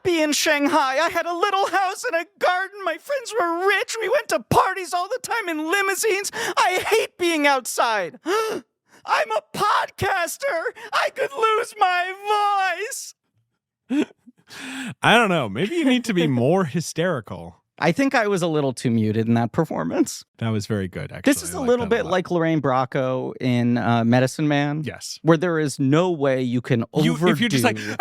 happy in Shanghai. I had a little house and a garden. My friends were rich. We went to parties all the time in limousines. I hate being outside. I'm a podcaster. I could lose my voice. I don't know. Maybe you need to be more hysterical. I think I was a little too muted in that performance. That was very good, actually. This is a little bit like Lorraine Bracco in Medicine Man. Yes. Where there is no way you can overdo. If you're just like, you're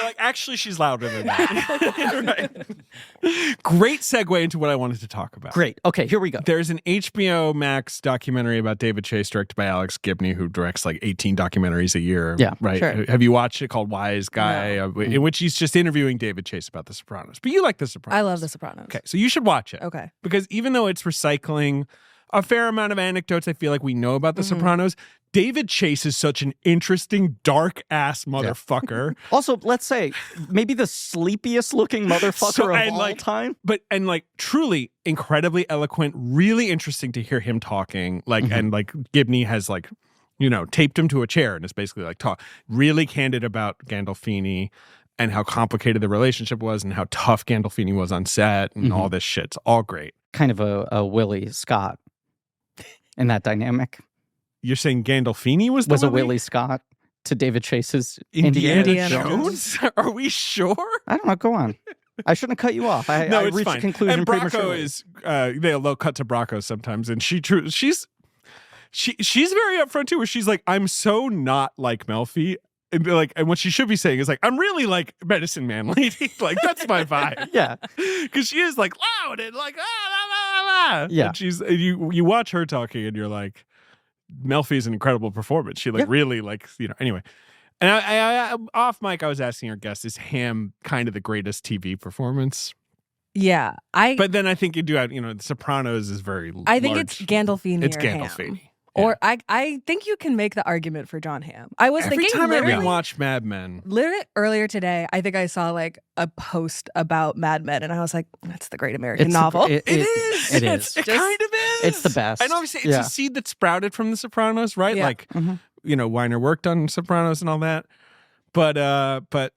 like, actually, she's louder than that. Right. Great segue into what I wanted to talk about. Great. Okay, here we go. There's an HBO Max documentary about David Chase directed by Alex Gibney, who directs like 18 documentaries a year. Yeah, right. Sure. Have you watched it called Wise Guy, in which he's just interviewing David Chase about The Sopranos? But you like The Sopranos. I love The Sopranos. Okay, so you should watch it. Okay. Because even though it's recycling a fair amount of anecdotes I feel like we know about The Sopranos, David Chase is such an interesting, dark-ass motherfucker. Also, let's say, maybe the sleepiest looking motherfucker of all time. But, truly incredibly eloquent, really interesting to hear him talking. And Gibney has, taped him to a chair and is basically, really candid about Gandolfini and how complicated the relationship was and how tough Gandolfini was on set and all this shit. It's all great. Kind of a Willie Scott in that dynamic. You're saying Gandolfini was a Willie Scott to David Chase's Indiana Jones? Are we sure? I don't know. Go on. I shouldn't have cut you off. I reached fine. a conclusion and Bracco prematurely. is they'll cut to Bracco sometimes, and she's very upfront too, where she's like, I'm so not like Melfi. And what she should be saying is like, I'm really like Medicine Man lady. That's my vibe. Yeah. Because she is loud and Yeah. And you watch her talking and you're like, Melfi's an incredible performance. She really anyway. And I off mic, I was asking our guest, is Ham kind of the greatest TV performance? Yeah. But then I think you do have, The Sopranos is very I think large. it's Gandolfini It's or Gandolfini. Ham. Yeah. Or I think you can make the argument for John Hamm. I was Every thinking time I literally rewatch Mad Men. Literally earlier today, I think I saw a post about Mad Men, and I was like, "That's the Great American Novel." It is. It is. It kind of is. It's the best. And obviously, it's a seed that sprouted from The Sopranos, right? Yeah. Weiner worked on Sopranos and all that. But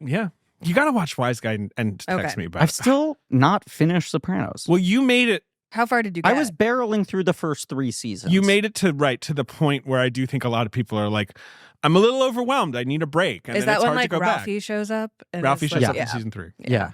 yeah, you got to watch Wise Guy and text me about it. I've still not finished Sopranos. Well, you made it. How far did you get? I was barreling through the first 3 seasons. You made it to the point where I do think a lot of people are like, I'm a little overwhelmed. I need a break. And is then that it's when hard to go Ralphie back. shows up? And Ralphie it's shows up yeah. in season 3. Yeah.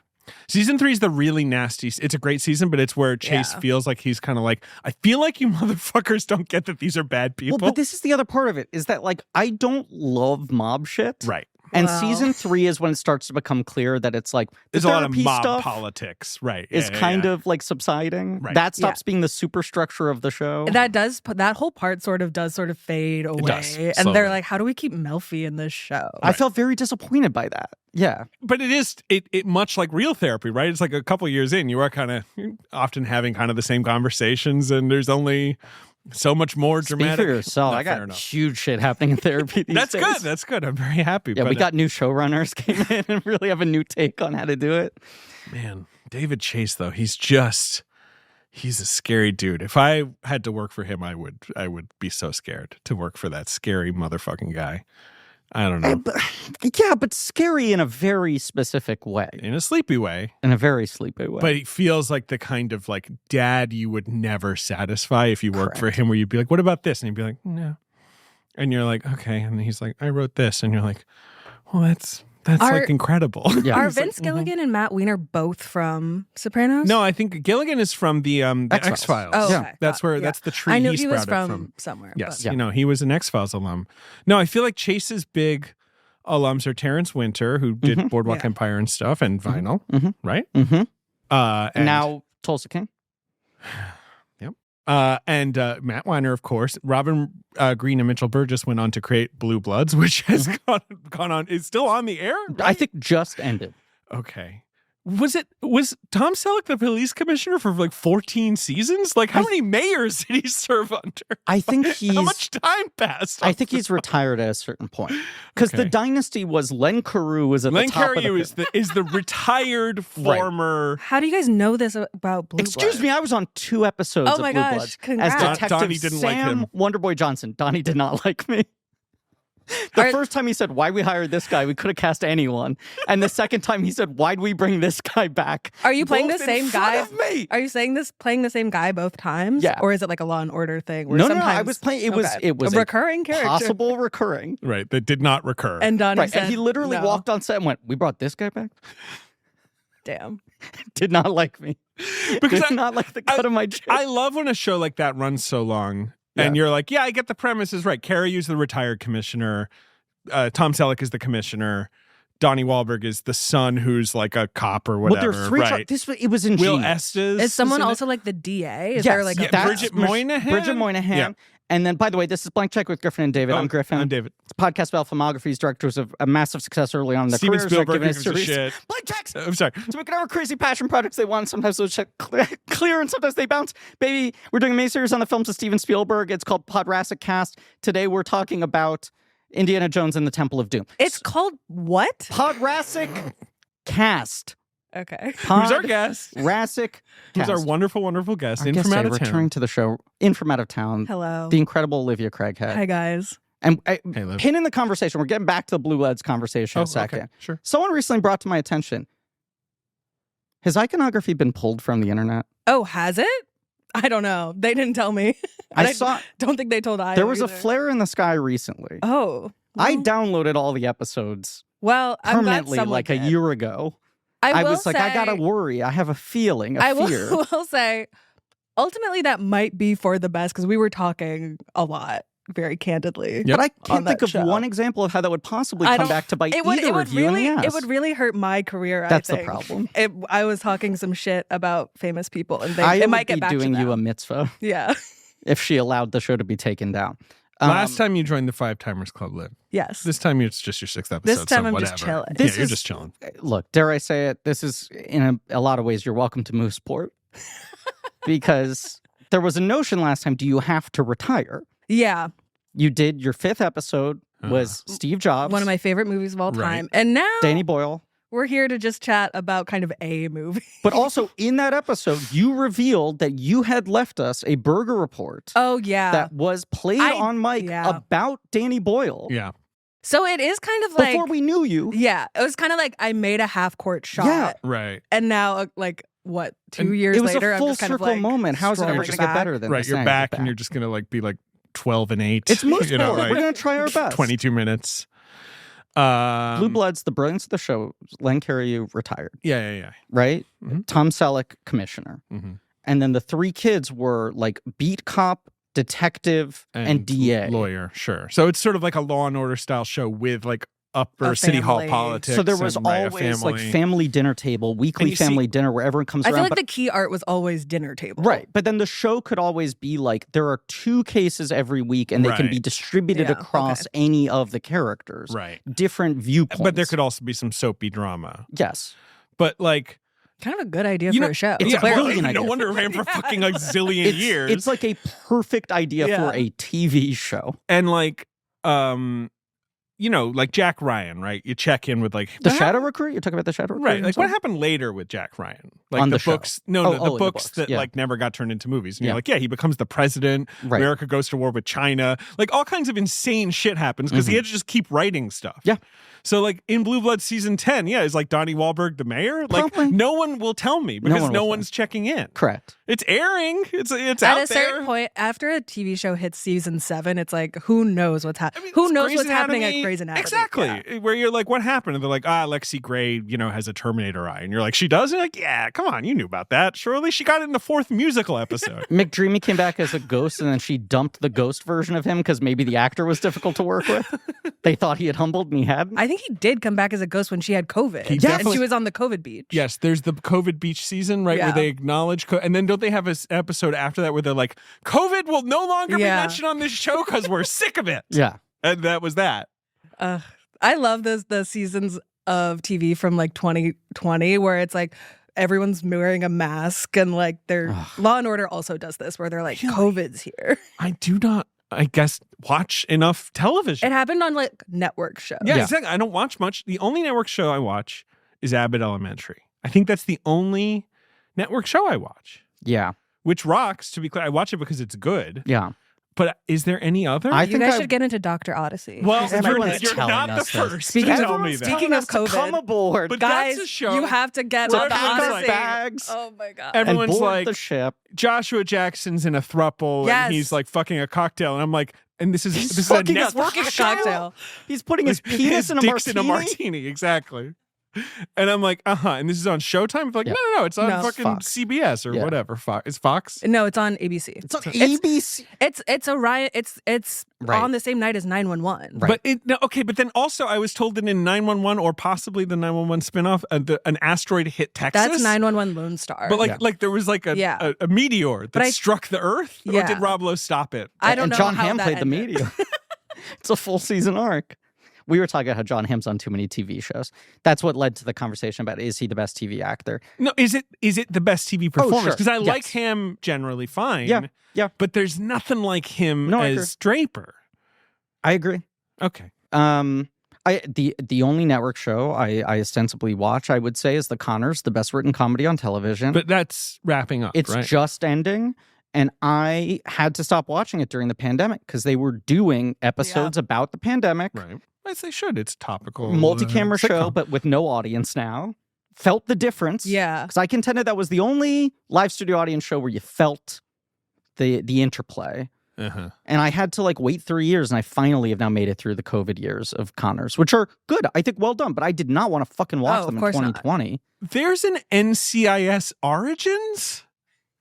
Season 3 is the really nasty. It's a great season, but it's where Chase feels like he's kind of like, I feel like you motherfuckers don't get that these are bad people. Well, but this is the other part of it, is that I don't love mob shit. Right. And season 3 is when it starts to become clear that it's the there's a lot of therapy mob stuff politics, right? is kind of subsiding. Right. That stops being the superstructure of the show. That whole part sort of fade away. It does, and they're like, how do we keep Melfi in this show? I felt very disappointed by that. Yeah. But it much like real therapy, right? It's like a couple years in, you are you're often having kind of the same conversations, and there's only so much more dramatic. Speak for yourself. I got huge shit happening in therapy these days. Good. That's good. I'm very happy. Yeah, we got new showrunners came in and really have a new take on how to do it. Man, David Chase, though, he's a scary dude. If I had to work for him, I would be so scared to work for that scary motherfucking guy. I don't know. But scary in a very specific way. In a sleepy way. In a very sleepy way. But he feels like the kind of dad you would never satisfy if you worked for him, where you'd be like, what about this? And he'd be like, no. And you're like, okay. And he's like, I wrote this. And you're like, well, that's incredible. Yeah. Are Vince Gilligan and Matt Weiner both from Sopranos? No, I think Gilligan is from the X-Files. Oh, yeah. okay. That's where that's the tree I knew he he was sprouted from somewhere. Yes, but. he was an X-Files alum. No, I feel like Chase's big alums are Terrence Winter, who did Boardwalk Empire and stuff, and Vinyl, right? Mm-hmm. And now Tulsa King. Yep. And Matt Weiner, of course. Robin Green and Mitchell Burgess went on to create Blue Bloods, which has gone on. Is still on the air? Right? I think just ended. Okay. Was Tom Selleck the police commissioner for 14 seasons? How many mayors did he serve under? I think how much time passed? I think he's retired at a certain point. Because the dynasty was Len Carew was at the top of the... Len Carew is the retired former... How do you guys know this about Blue Excuse Blood? me, I was on 2 episodes of my Blue gosh, Bloods. congrats. As Detective Donnie didn't like Sam him. Wonderboy Johnson. Donnie did not like me. The first time he said, why we hired this guy, we could have cast anyone. And the second time he said, why'd we bring this guy back? Are you playing Both the same in front guy? of me. Are you playing the same guy both times? Yeah. Or is it like a Law and Order thing? Where No, sometimes, I was playing. It was a recurring character. possible recurring. Right. That did not recur. And Donnie Right. said, And he literally no. walked on set and went, we brought this guy back? Damn. Did not like me. Because Did not like the cut of my joke. I love when a show like that runs so long and Yeah. you're like, yeah, I get the premise is right. Carrey's the retired commissioner. Tom Selleck is the commissioner. Donnie Wahlberg is the son who's like a cop or whatever. Well, there's three. right. It was ingenious. Will Estes. Is someone in it? also like the DA? Is Yes, there like Yeah, a that's Bridget Moynihan? Bridget Moynihan. Yeah. And then, by the way, this is Blank Check with Griffin and David. Oh, I'm Griffin. I'm David. It's a podcast about filmographies, directors of a massive success early on in their Steven careers. Spielberg Given gives a shit. Blank checks. I'm sorry. So we can have our crazy passion projects they want. Sometimes those check clear and sometimes they bounce. Baby, we're doing a mini-series on the films of Steven Spielberg. It's called Podrasic Cast. Today we're talking about Indiana Jones and the Temple of Doom. It's called what? Podrasic Cast. Okay. Who's our guest? Podrasic Who's Cast. our wonderful, wonderful guest Our in guest from out today, of town. returning to the show, in from out of town, Hello. the incredible Olivia Craighead. Hi, guys. And Hey, Liv. pin in the conversation. We're getting back to the Blue Bloods conversation in a second. Okay. Sure. Someone recently brought to my attention, has iconography been pulled from the internet? Oh, has it? I don't know. They didn't tell me. I saw Don't think they told I. there was a either. flare in the sky recently. Oh. I well- downloaded all the episodes Well, I'm glad permanently someone like a did. year ago. I I will was like, I say- gotta worry. I have a feeling, a I fear. will say, ultimately, that might be for the best because we were talking a lot, very candidly. Yep. But I on can't think that of show. one example of how that would possibly I come don't- back to bite It would, either it would of you really, in the ass. it would really hurt my career. That's I the think. problem. I was talking some shit about famous people, and I it would might be get back doing to you a them. mitzvah Yeah. if she allowed the show to be taken down. Last time you joined the Five Timers Club, Liv. Yes. This time it's just your sixth episode. This time so I'm whatever. just chilling. Yeah, This you're is- just chilling. Look, dare I say it? This is, in a lot of ways, you're welcome to Mooseport. Because there was a notion last time, do you have to retire? Yeah. You did, your fifth episode was Steve Jobs, One of my favorite movies of all Right. time. And now Danny Boyle. we're here to just chat about kind of a movie. But also in that episode, you revealed that you had left us a burger report Oh, yeah. that was played I- on mic yeah. about Danny Boyle Yeah. So it is kind of like, before we knew you. yeah, it was kind of like I made a half-court shot. Yeah. Right. And now, like, what, 2 And years It was later, a I'm full just kind of circle like, moment. How is it ever strolling going to get back. better than Right. this? You're Now back you're and you're just going to like be like 12 and 8. It's Mooseport. You know, like We're going to try our best. 22 minutes. Blue Bloods, the brilliance of the show, Len Cariou retired, Yeah. right? Mhm. Tom Selleck, commissioner. Mm-hmm. And then the three kids were like beat cop, detective, and DA. Lawyer, sure. So it's sort of like a Law and Order style show with like upper A city hall family. politics. So there was and, right, a always like family. family dinner table, weekly you see- family dinner where everyone comes I feel around. like but- the key art was always dinner table. Right. But then the show could always be like there are 2 cases every week and they can be Right. distributed Yeah, across okay. any of the characters. Right. Different viewpoints. But there could also be some soapy drama. Yes. But like, Kind of a good idea You for know, a show. It's yeah, a well, brilliant no idea. wonder it ran for fucking a zillion It's, years. it's like a perfect idea Yeah. for a TV show. And like, you know, like Jack Ryan, right? You check in with like The what Shadow Recruit? You're talking about the Shadow Recruit? Right. Like what happened later with Jack Ryan? Like On the the show. books. No, Oh, the in the books books, that yeah. like never got turned into movies. And Yeah. you're like, yeah, he becomes the president. Right. America goes to war with China. Like all kinds of insane shit happens because he had to just keep writing stuff. Yeah. So like in Blue Bloods season 10, yeah, is like Donnie Wahlberg the mayor? Like Probably. no one will tell me because one no will one's checking in. Correct. It's airing. It's At out a certain there. point, after a TV show hits season 7, it's like, who knows what's happening? I mean, Who it's knows Grey's what's happening at Anatomy. Grey's Anatomy? Exactly. Yeah. Where you're like, what happened? And they're like, Lexi Gray, you know, has a Terminator eye. And you're like, she does? And you're like, yeah, come on, you knew about that. Surely she got it in the 4th musical episode. McDreamy came back as a ghost and then she dumped the ghost version of him because maybe the actor was difficult to work with. They thought he had humbled and he hadn't. I think he did come back as a ghost when she had COVID. He and definitely- she was on the COVID beach. Yes, there's the COVID beach season, right, where Yeah. they acknowledge, and then don't they have an episode after that where they're like, COVID will no longer be Yeah. mentioned on this show because we're sick of it. Yeah. And that was that. I love the seasons of TV from like 2020 where it's like everyone's wearing a mask and like their Law and Order also does this where they're like, Really? COVID's here. I do not, I guess, watch enough television. It happened on like network shows. Yeah, Yeah. exactly. I don't watch much. The only network show I watch is Abbott Elementary. I think that's the only network show I watch, Yeah. which rocks, to be clear. I watch it because it's good, Yeah. But is there any other? You guys should get into Dr. Odyssey. Well, Everyone's you're telling not the us this. first Speaking to of- tell me that. speaking of COVID, come aboard. But guys, that's a show. you have to get where on the everyone's Pack our Odyssey. bags. Oh my god! Everyone's and board like, the ship. Joshua Jackson's in a throuple Yes. and he's like fucking a cocktail, and I'm like, and this is a fucking a network Working a show? cocktail. He's putting his penis His in a dick's martini. in a martini, exactly. And I'm like, and this is on Showtime. Like, Yeah. no, it's on No. fucking Fox. CBS or Yeah. whatever. It's Fox. No, it's on ABC. It's on ABC. It's a riot. It's Right. on the same night as 911. Right. But then also I was told that in 911 or possibly the 911 spinoff, an asteroid hit Texas. That's 911 Lone Star. But Yeah. like there was like Yeah. a meteor that But I- struck the Earth, or Yeah. did Rob Lowe stop it? I don't and know John how Hamm that played the ended. meteor. It's a full season arc. We were talking about how John Hamm's on too many TV shows. That's what led to the conversation about, is he the best TV actor? No, is it the best TV performance? sure. Because I like Yes. him generally fine. Yeah. But there's nothing like him No, I as agree. Draper. I agree. Okay. The only network show I ostensibly watch, I would say, is The Conners, the best written comedy on television. But that's wrapping up, It's right? just ending, and I had to stop watching it during the pandemic because they were doing episodes about the pandemic. Right. As they should. It's topical. Multi-camera show, sitcom. but with no audience now. Felt the difference. Yeah. Because I contended that was the only live studio audience show where you felt the interplay. Uh-huh. And I had to wait 3 years, and I finally have now made it through the COVID years of Conners, which are good. I think well done, but I did not want to fucking watch Oh, them of in course not. 2020. There's an NCIS Origins?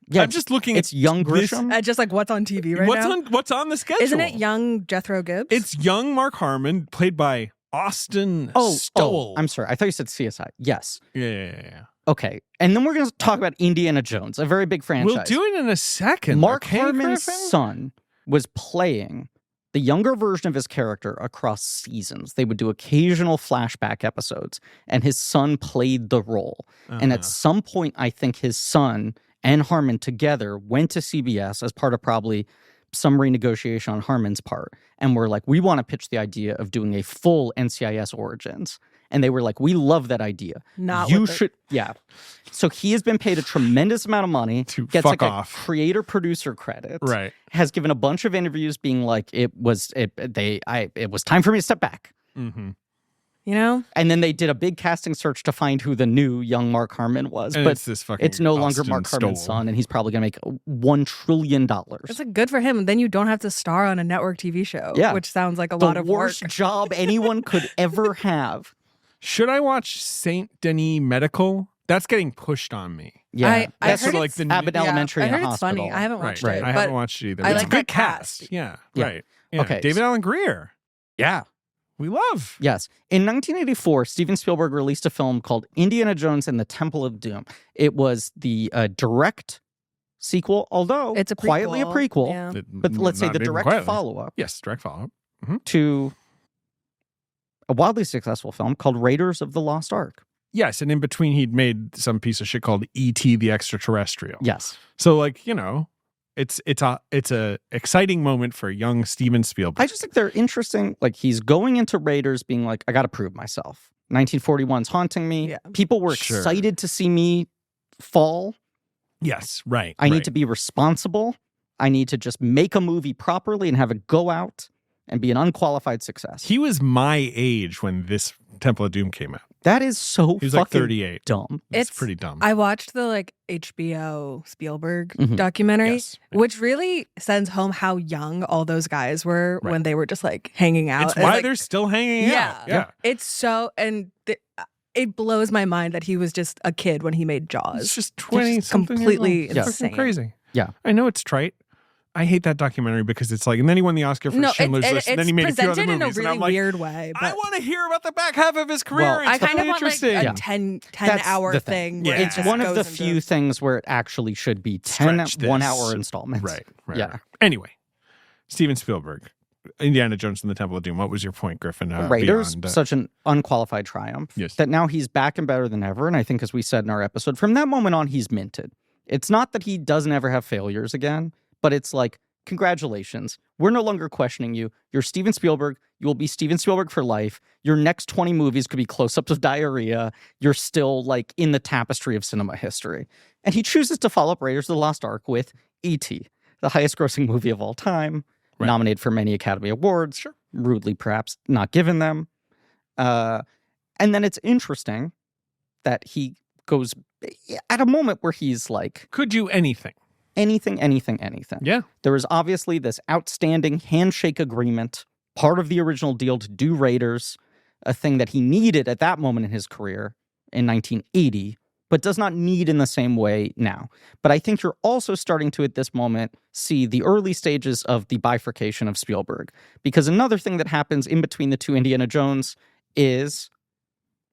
Yeah, I'm just looking it's at young this- Grisham. Just like what's on TV right now. What's on the schedule? Isn't it young Jethro Gibbs? It's young Mark Harmon, played by Austin Stowell. I'm sorry. I thought you said CSI. Yes. Yeah. Okay. And then we're going to talk about Indiana Jones, a very big franchise. We'll do it in a second. Mark okay, Harmon's Griffin? son was playing the younger version of his character across seasons. They would do occasional flashback episodes, and his son played the role. And at some point, I think his son and Harmon together went to CBS as part of probably some renegotiation on Harmon's part, and were like, we want to pitch the idea of doing a full NCIS Origins. And they were like, we love that idea. Not you with should, yeah. So he has been paid a tremendous amount of money, To gets fuck like off. a creator producer credit, Right. has given a bunch of interviews being like, it was time for me to step back. Mm-hmm. you know? And then they did a big casting search to find who the new young Mark Harmon was. And but it's this fucking it's no longer Austin Mark Harmon's Stowell. son, and he's probably going to make $1 trillion. It's like good for him. Then you don't have to star on a network TV show, Yeah. which sounds like a The lot of worst work. job anyone could ever have. Should I watch Saint Denis Medical? That's getting pushed on me. Yeah, I that's heard sort of like the Abbott Yeah, Elementary I in a heard it's hospital. funny. I haven't watched Right. it, I but haven't watched it either. I It's like a good that cast. cast. Yeah. Yeah. Right. Yeah. Okay. David Allen Greer. Yeah. We love. Yes. In 1984, Steven Spielberg released a film called Indiana Jones and the Temple of Doom. It was the direct sequel, although it's a quietly a prequel, Yeah. but let's say Not the even direct quietly. follow-up Yes, direct follow-up. to a wildly successful film called Raiders of the Lost Ark. Yes, and in between he'd made some piece of shit called E.T. the Extraterrestrial. Yes. So it's a exciting moment for young Steven Spielberg. I just think they're interesting. Like, he's going into Raiders being like, I got to prove myself. 1941's haunting me. Yeah. People were Sure. excited to see me fall. Yes, right. I need to be responsible. I need to just make a movie properly and have it go out and be an unqualified success. He was my age when this Temple of Doom came out. That is so He was fucking like 38. dumb. It's It's- pretty dumb. I watched the HBO Spielberg Mhm. documentary, Yes. which really sends home how young all those guys were Right. when they were just hanging out. It's It's why like- they're still hanging Yeah. out. Yeah. It's so it blows my mind that he was just a kid when he made Jaws. It's just 20 Just something completely years old. It's insane. fucking crazy. Yeah. I know it's trite. I hate that documentary because it's like, and then he won the Oscar for No, Schindler's List, and then he made a few other presented in a movies, and really I'm like, weird way. I But want to hear about the back half of his career. Well, it's I kind of really want like interesting. a Yeah. 10 That's hour the thing. thing. where Yeah. it It's just one of the goes into- few things where it actually should be 10 Stretch this. 1-hour installments. Right. Yeah. Right. Anyway, Steven Spielberg, Indiana Jones and the Temple of Doom. What was your point, Griffin? Raiders, beyond, such an unqualified triumph. Yes. That now he's back and better than ever. And I think, as we said in our episode, from that moment on, he's minted. It's not that he doesn't ever have failures again, but it's like, congratulations. We're no longer questioning you. You're Steven Spielberg. You will be Steven Spielberg for life. Your next 20 movies could be close-ups of diarrhea. You're still like in the tapestry of cinema history. And he chooses to follow up Raiders of the Lost Ark with E.T., the highest grossing movie of all time, nominated for many Academy Awards, rudely perhaps not given them. And then it's interesting that he goes at a moment where he's like, could do anything. Anything. Yeah. There was obviously this outstanding handshake agreement, part of the original deal to do Raiders, a thing that he needed at that moment in his career in 1980, but does not need in the same way now. But I think you're also starting to, at this moment, see the early stages of the bifurcation of Spielberg. Because another thing that happens in between the two Indiana Jones is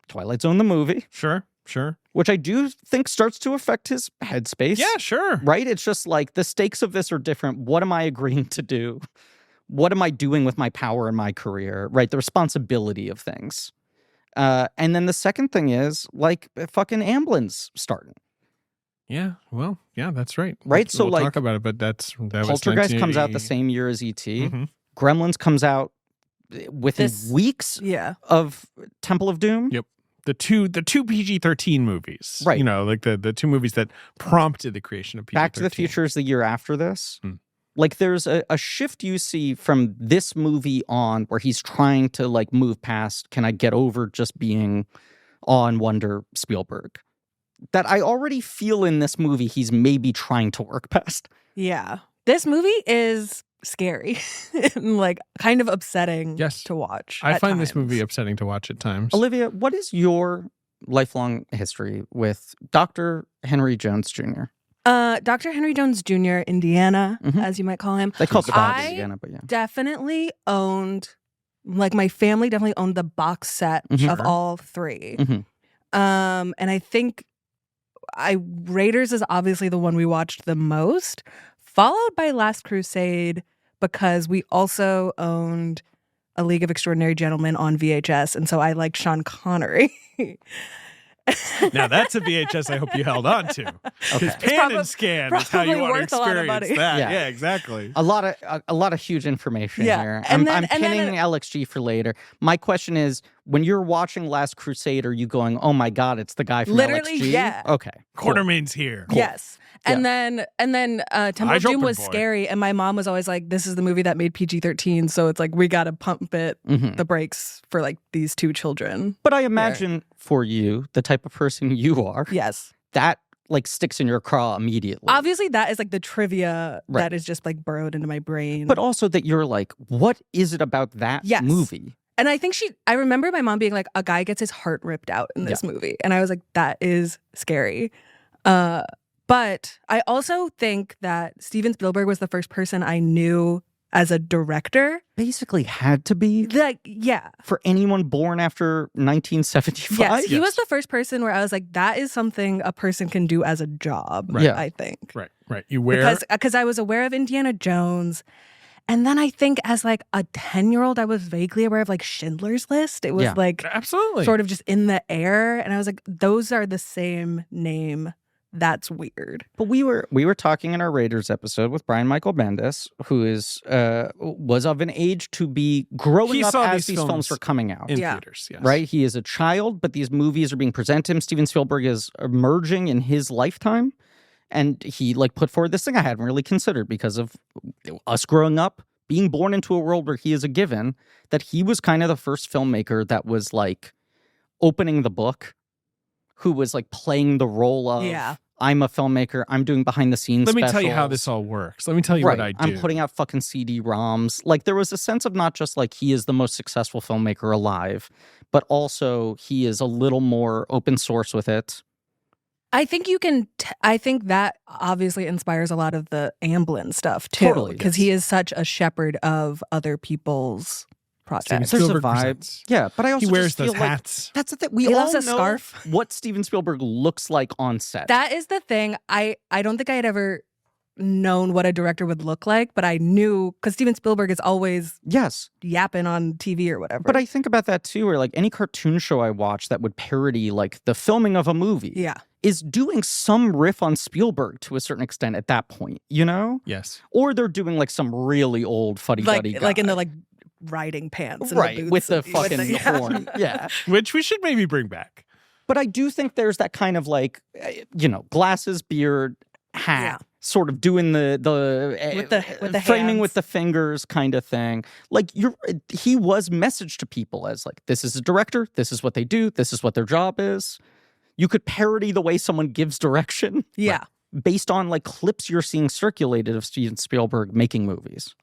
Twilight Zone, the movie. Sure. Which I do think starts to affect his headspace. Yeah, sure. Right? It's just like the stakes of this are different. What am I agreeing to do? What am I doing with my power in my career? Right? The responsibility of things. And then the second thing is like fucking Amblin's starting. Yeah, well, yeah, that's right. Right? So we'll like talk about it, but that was Poltergeist comes out the same year as E.T. Gremlins comes out within weeks of Temple of Doom. Yep. The two PG-13 movies. Right. You know, like the two movies that prompted the creation of PG-13. Back to the Future is the year after this. Like there's a shift you see from this movie on where he's trying to like move past, can I get over just being awe and wonder Spielberg? That I already feel in this movie he's maybe trying to work past. Yeah. This movie is scary and like kind of upsetting to watch. I find this movie upsetting to watch at times. Olivia, what is your lifelong history with Dr. Henry Jones Jr.? Dr. Henry Jones Jr., Indiana, as you might call him. They call it Indiana, but yeah. Definitely owned, like my family definitely owned the box set of all three. And I think Raiders is obviously the one we watched the most, followed by Last Crusade, because we also owned A League of Extraordinary Gentlemen on VHS, and so I liked Sean Connery. Now that's a VHS I hope you held on to. Because Pan and Scan is how you want to experience that. Yeah, exactly. A lot of huge information here. I'm pinning LXG for later. My question is, when you're watching Last Crusade, are you going, oh my God, it's the guy from Literally, LXG? yeah. Okay. Quartermain's here. Cool. Yes. And then Temple of Doom was scary, and my mom was always like, this is the movie that made PG-13, so it's like we gotta pump it the brakes for like these two children. But I imagine for you, the type of person you are, that like sticks in your craw immediately. Obviously that is like the trivia that is just like burrowed into my brain. But also that you're like, what is it about that movie? And I think I remember my mom being like, a guy gets his heart ripped out in this movie. And I was like, that is scary. But I also think that Steven Spielberg was the first person I knew as a director. Basically had to be. Like, yeah. For anyone born after 1975? Yes, he was the first person where I was like, that is something a person can do as a job, I think. Right. You wear... Because I was aware of Indiana Jones. And then I think as like a 10-year-old, I was vaguely aware of like Schindler's List. It was like absolutely sort of just in the air. And I was like, those are the same name. That's weird. But we were talking in our Raiders episode with Brian Michael Bendis, who was of an age to be growing up as these films were coming out. In theaters, yes. Right? He is a child, but these movies are being presented to him. Steven Spielberg is emerging in his lifetime. And he like put forward this thing I hadn't really considered because of us growing up, being born into a world where he is a given, that he was kind of the first filmmaker that was like opening the book, who was like playing the role of, I'm a filmmaker, I'm doing behind the scenes Let me specials. tell you how this all works. Let me tell you what I do. I'm putting out fucking CD-ROMs. Like there was a sense of not just like he is the most successful filmmaker alive, but also he is a little more open source with it. I think I think that obviously inspires a lot of the Amblin stuff too. Totally. Because he is such a shepherd of other people's projects. There's a vibe. Yeah, but I also he wears just those feel hats. Like that's the thing. We he all loves a know scarf. What Steven Spielberg looks like on set. That is the thing. I don't think I had ever known what a director would look like, but I knew because Steven Spielberg is always yapping on TV or whatever. But I think about that too, where like any cartoon show I watch that would parody like the filming of a movie is doing some riff on Spielberg to a certain extent at that point, you know? Yes. Or they're doing like some really old fuddy-duddy guy. Like in the like riding pants and right, the boots with the fucking horn. Yeah. Which we should maybe bring back. But I do think there's that kind of like, you know, glasses, beard, hat, sort of doing the With the framing hands. with the fingers kind of thing. Like he was messaged to people as like, this is a director, this is what they do, this is what their job is. You could parody the way someone gives direction. Yeah. Based on like clips you're seeing circulated of Steven Spielberg making movies.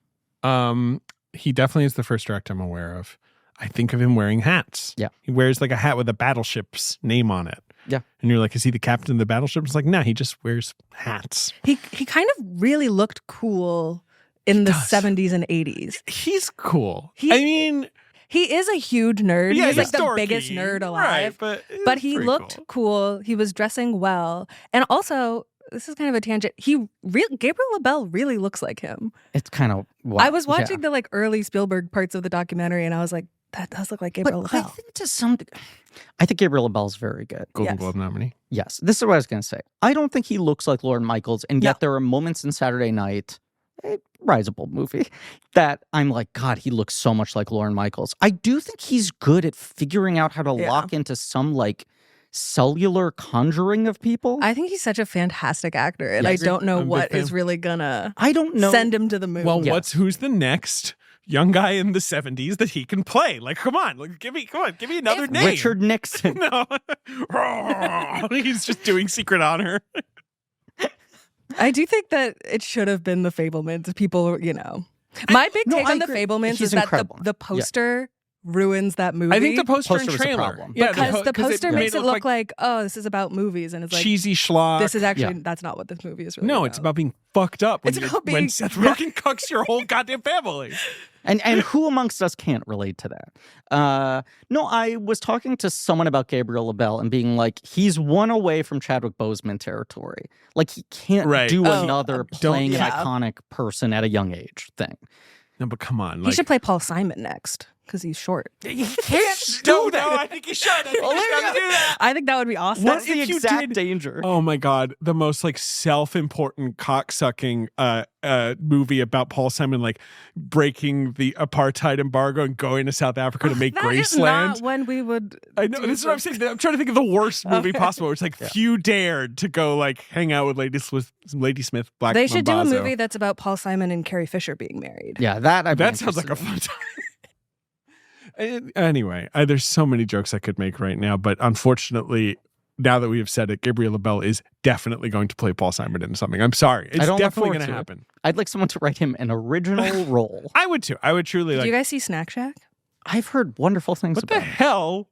He definitely is the first director I'm aware of. I think of him wearing hats. Yeah. He wears like a hat with a battleship's name on it. Yeah. And you're like, is he the captain of the battleship? It's like, no, he just wears hats. He kind of really looked cool in the does. 70s and 80s. He's cool. He- I mean, He is a huge nerd. yeah, he's like the dorky, biggest nerd alive. Right, But he looked cool. He was dressing well. And also, this is kind of a tangent. Gabriel LaBelle really looks like him. It's kind of I was watching the like early Spielberg parts of the documentary and I was like, that does look like Gabriel But I LaBelle. think I think Gabriel LaBelle's very good. Golden Yes. Globe nominee. Yes, this is what I was going to say. I don't think he looks like Lorne Michaels, and yet No. there are moments in Saturday Night, a risable movie, that I'm like, God, he looks so much like Lorne Michaels. I do think he's good at figuring out how to Yeah. lock into some like cellular conjuring of people. I think he's such a fantastic actor, and Yeah, I agree. don't know I'm a big what fan. is really gonna I don't know. send him to the moon. Well, Yes. who's the next young guy in the 70s that he can play? Like, come on, give me another name. Richard Nixon. No. He's just doing Secret Honor. I do think that it should have been The Fabelmans. People, my big No, take I on The agree. Fabelmans He's is that incredible. the poster ruins that movie. I think the poster and Poster was a trailer. problem. Yeah, because the poster it makes made it look like, oh, this is about movies, and it's like cheesy schlock. this is actually that's not what this movie is really. No, it's about being fucked up when, It's about when being- Seth Rogen cucks your whole goddamn family. And who amongst us can't relate to that? No, I was talking to someone about Gabriel LaBelle and being like, he's one away from Chadwick Boseman territory. Like he can't Right. do Oh, another don't- playing an yeah. iconic person at a young age thing. No, but come on. He should play Paul Simon next because he's short. He can't do that. I think he should. I think he's gotta do that. I think that would be awesome. What's the if you exact did- danger? Oh my God. The most like self-important cocksucking movie about Paul Simon like breaking the apartheid embargo and going to South Africa to make That is Graceland. not when we would. I know do this is what I'm something. saying. I'm trying to think of the worst movie Okay. possible. Where it's like few dared to go like hang out with Lady Smith, Black. They should do a Mambazo. movie that's about Paul Simon and Carrie Fisher being married. Yeah, that Sounds like a fun time. Anyway, there's so many jokes I could make right now, but unfortunately, now that we have said it, Gabriel LaBelle is definitely going to play Paul Simon in something. I'm sorry, it's I don't look definitely forward going to to it. happen. I'd like someone to write him an original role. I would too. I would truly Did like. you guys see Snack Shack? I've heard wonderful things What about the him. hell?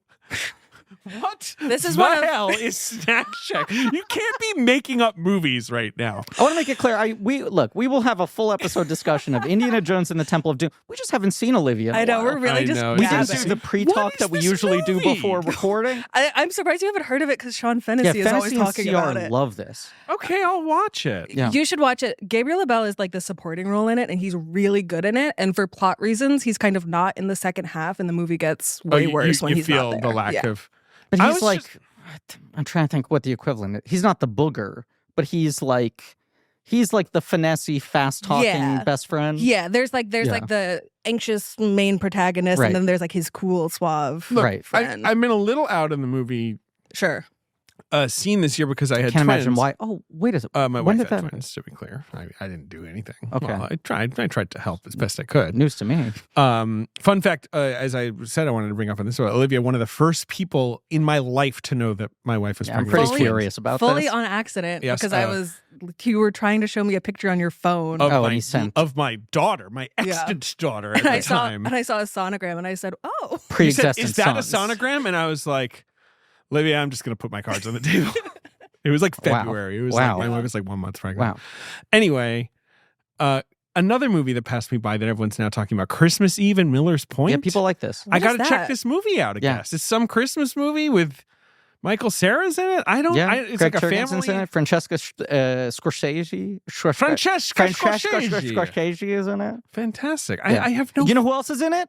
What This is the one of- hell is Snack Shack? You can't be making up movies right now. I want to make it clear. We will have a full episode discussion of Indiana Jones and the Temple of Doom. We just haven't seen Olivia. In a I know while. we're really I just. know, We Yeah, didn't gabbing. do the pre-talk What is that we this usually do movie? before recording. I'm surprised you haven't heard of it because Sean Fennessy Yeah, is always Fantasy and talking CR about it. love this. Okay, I'll watch it. Yeah. You should watch it. Gabriel LaBelle is like the supporting role in it, and he's really good in it. And for plot reasons, he's kind of not in the second half, and the movie gets way worse when you he's feel not the there. lack Yeah. of. But I he's was like, just- I'm trying to think what the equivalent is. He's not the booger, but he's like the finessey, fast talking Yeah. best friend. Yeah, there's like the anxious main protagonist, Right. and then there's like his cool, suave Look, Right. friend. I've been a little out in the movie Sure. scene this year because I had Can't twins. imagine why. Oh, wait a second. My When wife did had that- twins, to be clear. I didn't do anything. Okay. Well, I tried to help as best I could. News to me. Fun fact, as I said, I wanted to bring up on this. Olivia, one of the first people in my life to know that my wife was Yeah, I'm pregnant. pretty with Fully- twins. curious about Fully this. on accident Yes, because you were trying to show me a picture on your phone. Of, Oh, and my, he sent- of my daughter, my Yeah. extant daughter at and I the saw time. a sonogram, and I said, "Oh, He said, Pre-existent "Is that sons. a sonogram?" And I was like, "Olivia, I'm just going to put my cards on the table." It was like Wow. February. It was Wow. like my wife was like 1 month pregnant. Wow. Anyway, another movie that passed me by that everyone's now talking about, Christmas Eve in Miller's Point. Yeah, people like this. I What got is to check that? this movie out, I Yeah. guess. It's some Christmas movie with Michael Cera's in it. I don't. Yeah, it's Greg like a Turkenson's family. in it. Francesca Scorsese. Francesca Scorsese is in it. Fantastic. Yeah. I have no. You know who else is in it?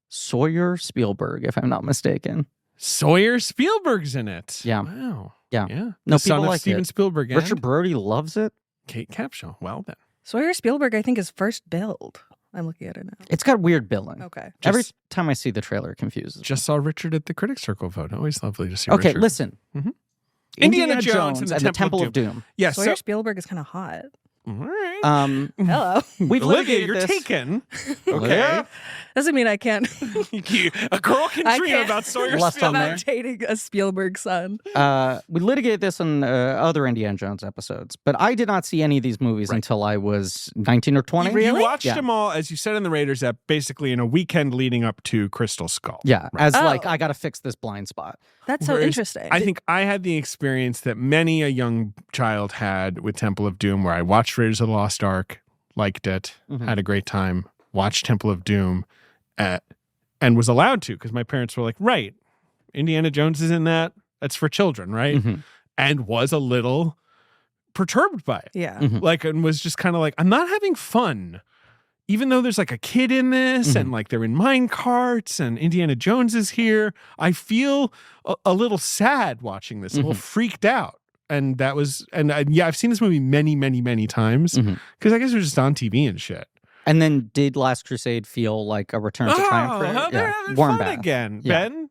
Sawyer Spielberg, if I'm not mistaken. Sawyer Spielberg's in it. Yeah. Wow. Yeah. Yeah. No, The son people of like Steven it. Spielberg and Richard Brody loves it. Kate Capshaw. Well then. Sawyer Spielberg, I think, is first billed." I'm looking at it now. It's got weird billing. Okay. Every Just- time I see the trailer, it confuses me. Just saw Richard at the Critics Circle vote. Always lovely to see Okay, Richard. listen. Mhm. Indiana Jones and the Temple of Doom. Yes. Sawyer Spielberg is kind of hot. All right. Hello. We've Olivia, litigated you're this. taken. Olivia? Okay. Doesn't mean I can't. A girl can I dream can't. about Sawyer Lust on Spielberg. there. About dating a Spielberg son. We litigated this in other Indiana Jones episodes, but I did not see any of these movies until I was 19 or 20. Really? You watched Yeah. them all, as you said in the Raiders app, basically in a weekend leading up to Crystal Skull. Yeah, as Oh. like, I got to fix this blind spot. That's so Whereas interesting. I think I had the experience that many a young child had with Temple of Doom, where I watched Raiders of the Lost Ark, liked it, had a great time, watched Temple of Doom, and was allowed to because my parents were like, right, Indiana Jones is in that. That's for children, right? And was a little perturbed by it. yeah. Like, and was just kind of like, I'm not having fun. Even though there's like a kid in this and like they're in mine carts and Indiana Jones is here, I feel a little sad watching this, a little freaked out. And that was, yeah, I've seen this movie many, many, many times because I guess it was just on TV and shit. And then did Last Crusade feel like a return to triumph? for it? How they're having Warm fun bath. again, Yeah. Ben.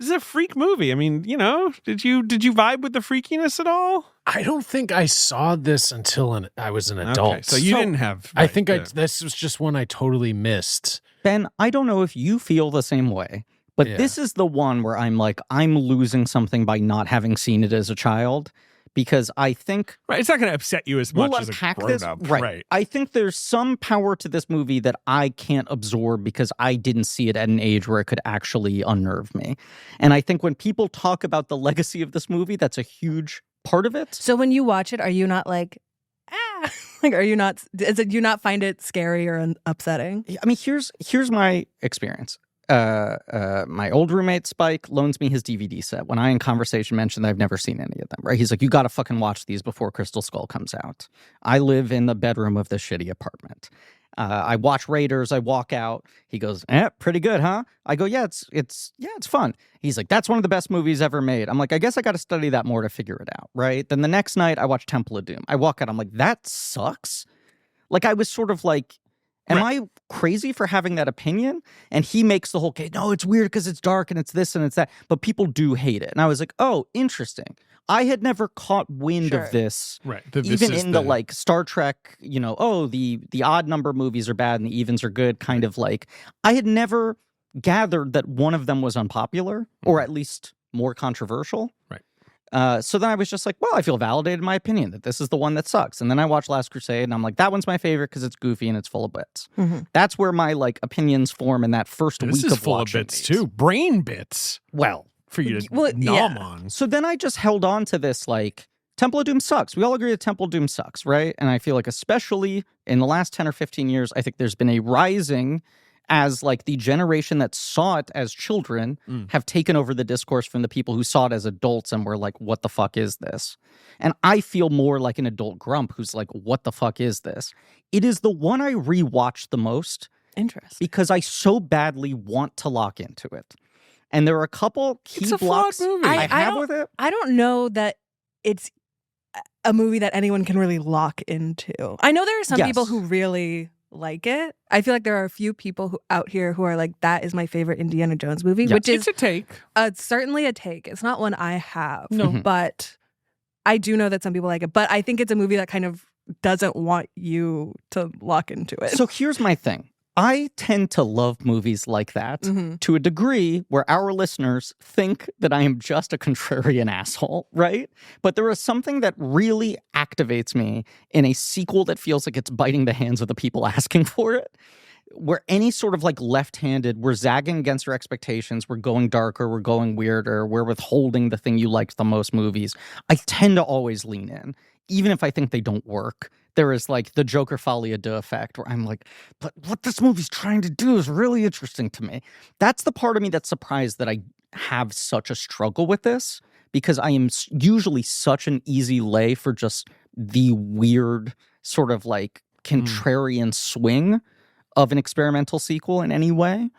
This is a freak movie. I mean, you know, did you vibe with the freakiness at all? I don't think I saw this until I was an adult. Okay, so you didn't have. I think right, this was just one I totally missed. Ben, I don't know if you feel the same way, but Yeah. this is the one where I'm like, I'm losing something by not having seen it as a child. Because I think right. It's not going to upset you as much we'll as a unpack grown this. up, Right. I think there's some power to this movie that I can't absorb because I didn't see it at an age where it could actually unnerve me. And I think when people talk about the legacy of this movie, that's a huge part of it. So when you watch it, are you not like, ah? Like, are you not, you not find it scary or upsetting? I mean, here's my experience. My old roommate Spike loans me his DVD set when I in conversation mentioned that I've never seen any of them, right? He's like, you got to fucking watch these before Crystal Skull comes out. I live in the bedroom of this shitty apartment. I watch Raiders. I walk out. He goes, pretty good, huh? I go, yeah, it's fun. He's like, that's one of the best movies ever made. I'm like, I guess I got to study that more to figure it out, right? Then the next night I watch Temple of Doom. I walk out. I'm like, that sucks. Like I was sort of like, am I crazy for having that opinion? And he makes the whole case, no, it's weird because it's dark and it's this and it's that. But people do hate it. And I was like, oh, interesting. I had never caught wind of this. Right. Even in the like Star Trek, you know, oh, the odd number movies are bad and the evens are good, kind of like. I had never gathered that one of them was unpopular or at least more controversial. Right. So then I was just like, well, I feel validated in my opinion that this is the one that sucks. And then I watched Last Crusade and I'm like, that one's my favorite because it's goofy and it's full of bits. That's where my like opinions form in that first This week is of full of watching bits these. too, brain bits Well, for you to Well, nom yeah. on. so then I just held on to this like Temple of Doom sucks. We all agree that Temple of Doom sucks, right? And I feel like especially in the last 10 or 15 years, I think there's been a rising as like the generation that saw it as children have taken over the discourse from the people who saw it as adults and were like, what the fuck is this? And I feel more like an adult grump who's like, what the fuck is this? It is the one I rewatch the most Interesting. because I so badly want to lock into it. And there are a couple key It's a flawed blocks movie. I I have don't- with it. I don't know that it's a movie that anyone can really lock into. I know there are some people Yes. who really like it. I feel like there are a few people who out here who are like, that is my favorite Indiana Jones movie, Yeah. which is It's a take. certainly a take. It's not one I have, No. but I do know that some people like it. But I think it's a movie that kind of doesn't want you to lock into it. So here's my thing. I tend to love movies like that Mhm. to a degree where our listeners think that I am just a contrarian asshole, right? But there is something that really activates me in a sequel that feels like it's biting the hands of the people asking for it. Where any sort of like left-handed, we're zagging against our expectations, we're going darker, we're going weirder, we're withholding the thing you liked the most movies. I tend to always lean in, even if I think they don't work. There is like the Joker Folie à Deux effect where I'm like, but what this movie's trying to do is really interesting to me. That's the part of me that's surprised that I have such a struggle with this because I am usually such an easy lay for just the weird sort of like contrarian swing of an experimental sequel in any way.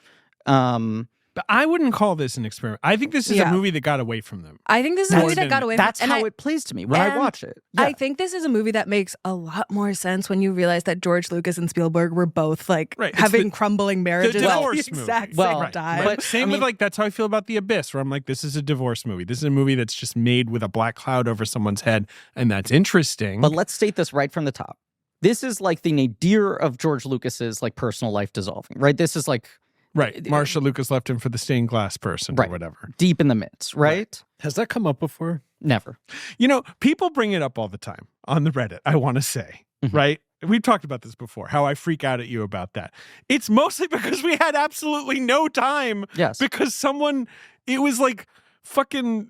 But I wouldn't call this an experiment. I think this is a movie that got away from them. I think this is a movie that got away from That's how it plays to me when I watch it. Yeah. I think this is a movie that makes a lot more sense when you realize that George Lucas and Spielberg were both like having crumbling marriages at the exact same time. But same with like, that's how I feel about The Abyss, where I'm like, this is a divorce movie. This is a movie that's just made with a black cloud over someone's head, and that's interesting. But let's state this right from the top. This is like the nadir of George Lucas's like personal life dissolving, right? This is like Marsha Lucas left him for the stained glass person or whatever. Deep in the midst, right? Has that come up before? Never. You know, people bring it up all the time on the Reddit, I want to say, right? We've talked about this before, how I freak out at you about that. It's mostly because we had absolutely no time. Yes. Because it was like fucking,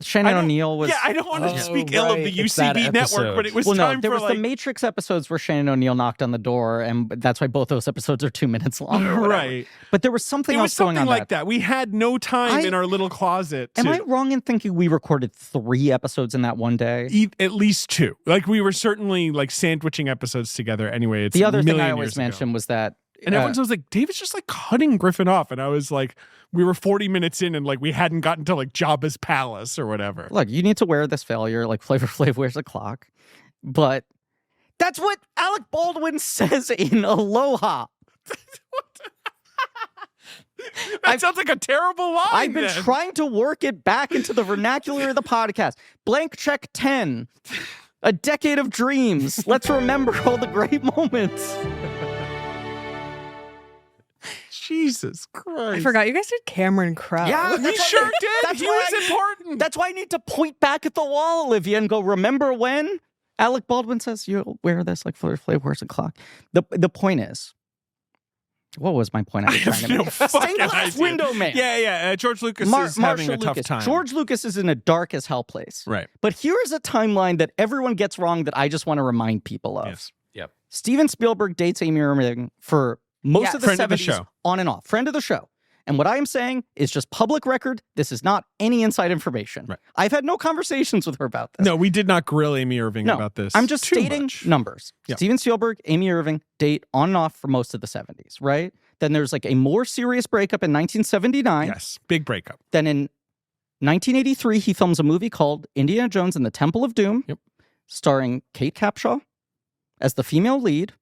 Shannon O'Neill was... Yeah, I don't want to speak ill of the UCB network, but it was time there for was the Matrix episodes where Shannon O'Neill knocked on the door, and that's why both those episodes are 2 minutes long. Right. But there was something else going on. Something like that. We had no time in our little closet. Am I wrong in thinking we recorded 3 episodes in that one day? At least 2. Like, we were certainly like sandwiching episodes together anyway. It's the other thing I always mention was that... And everyone was like, David's just like cutting Griffin off. And I was like, we were 40 minutes in and like we hadn't gotten to like Jabba's palace or whatever. Look, you need to wear this failure like Flavor Flav wears a clock. But that's what Alec Baldwin says in Aloha. That sounds like a terrible line. I've been trying to work it back into the vernacular of the podcast. Blank check 10. A decade of dreams. Let's remember all the great moments. Jesus Christ. I forgot. You guys did Cameron Crowe. Yeah, we sure did. He was important. That's why I need to point back at the wall, Olivia, and go, remember when? Alec Baldwin says, you'll wear this like Flavor Flav wears a clock. The point is, what was my point I was trying to make? Stained glass window man. Yeah. George Lucas is having a tough time. George Lucas is in a dark as hell place. Right. But here's a timeline that everyone gets wrong that I just want to remind people of. Yes. Yep. Steven Spielberg dates Amy Irving for most of the Friend 70s of the show. On and off. Friend of the show. And what I am saying is just public record. This is not any inside information. Right. I've had no conversations with her about this. No, we did not grill Amy Irving about this. I'm just stating numbers. Yep. Steven Spielberg, Amy Irving date on and off for most of the 70s, right? Then there's like a more serious breakup in 1979. Yes, big breakup. Then in 1983, he films a movie called Indiana Jones and the Temple of Doom, starring Kate Capshaw as the female lead,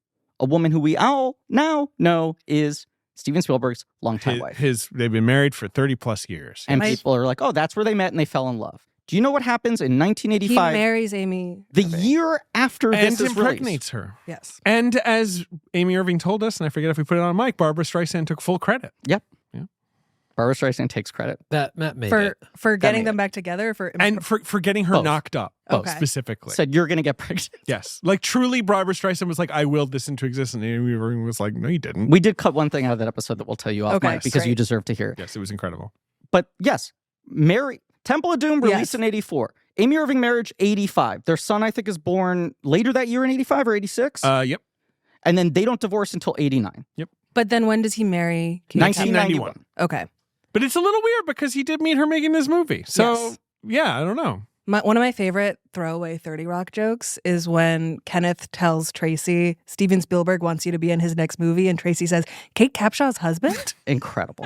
a woman who we all now know is Steven Spielberg's longtime wife. They've been married for 30 plus years. And people are like, oh, that's where they met and they fell in love. Do you know what happens in 1985? He marries Amy. The year after this is impregnates released. her. Yes. And as Amy Irving told us, and I forget if we put it on mic, Barbara Streisand took full credit. Yep. Yeah. Barbara Streisand takes credit. That made it. For getting them back together. For getting her knocked up, specifically. Said, you're going to get pregnant. Yes. Like, truly, Barbara Streisand was like, I willed this into existence. And Amy Irving was like, no, you didn't. We did cut one thing out of that episode that we'll tell you off mic because you deserve to hear it. Yes, it was incredible. But yes, Temple of Doom released in 84. Amy Irving marriage, 85. Their son, I think, is born later that year in 85 or 86. Yep. And then they don't divorce until 89. Yep. But then when does he marry Kate? 1991. Okay. But it's a little weird because he did meet her making this movie. So, yeah, I don't know. One of my favorite throwaway 30 Rock jokes is when Kenneth tells Tracy, Steven Spielberg wants you to be in his next movie, and Tracy says, Kate Capshaw's husband? Incredible.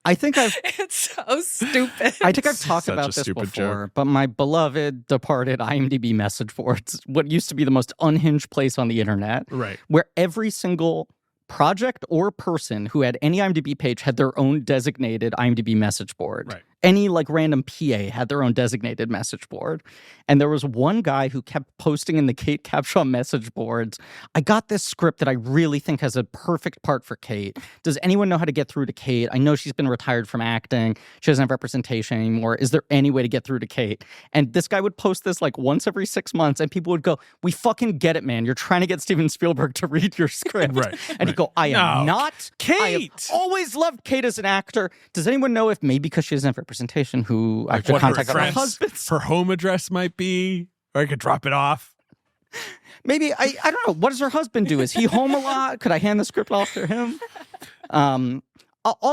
It's so stupid. I think I've talked about this before, but my beloved departed IMDb message boards, what used to be the most unhinged place on the internet, right, where every single project or person who had any IMDb page had their own designated IMDb message board. Right. Any like random PA had their own designated message board. And there was one guy who kept posting in the Kate Capshaw message boards, I got this script that I really think has a perfect part for Kate. Does anyone know how to get through to Kate? I know she's been retired from acting. She doesn't have representation anymore. Is there any way to get through to Kate? And this guy would post this like once every 6 months and people would go, we fucking get it, man. You're trying to get Steven Spielberg to read your script. Right. And he'd go, I am not. Kate. I have always loved Kate as an actor. Does anyone know if maybe because she doesn't have representation who I should contact her husband's? Her home address might be, or I could drop it off. Maybe, I don't know. What does her husband do? Is he home a lot? Could I hand the script off to him? All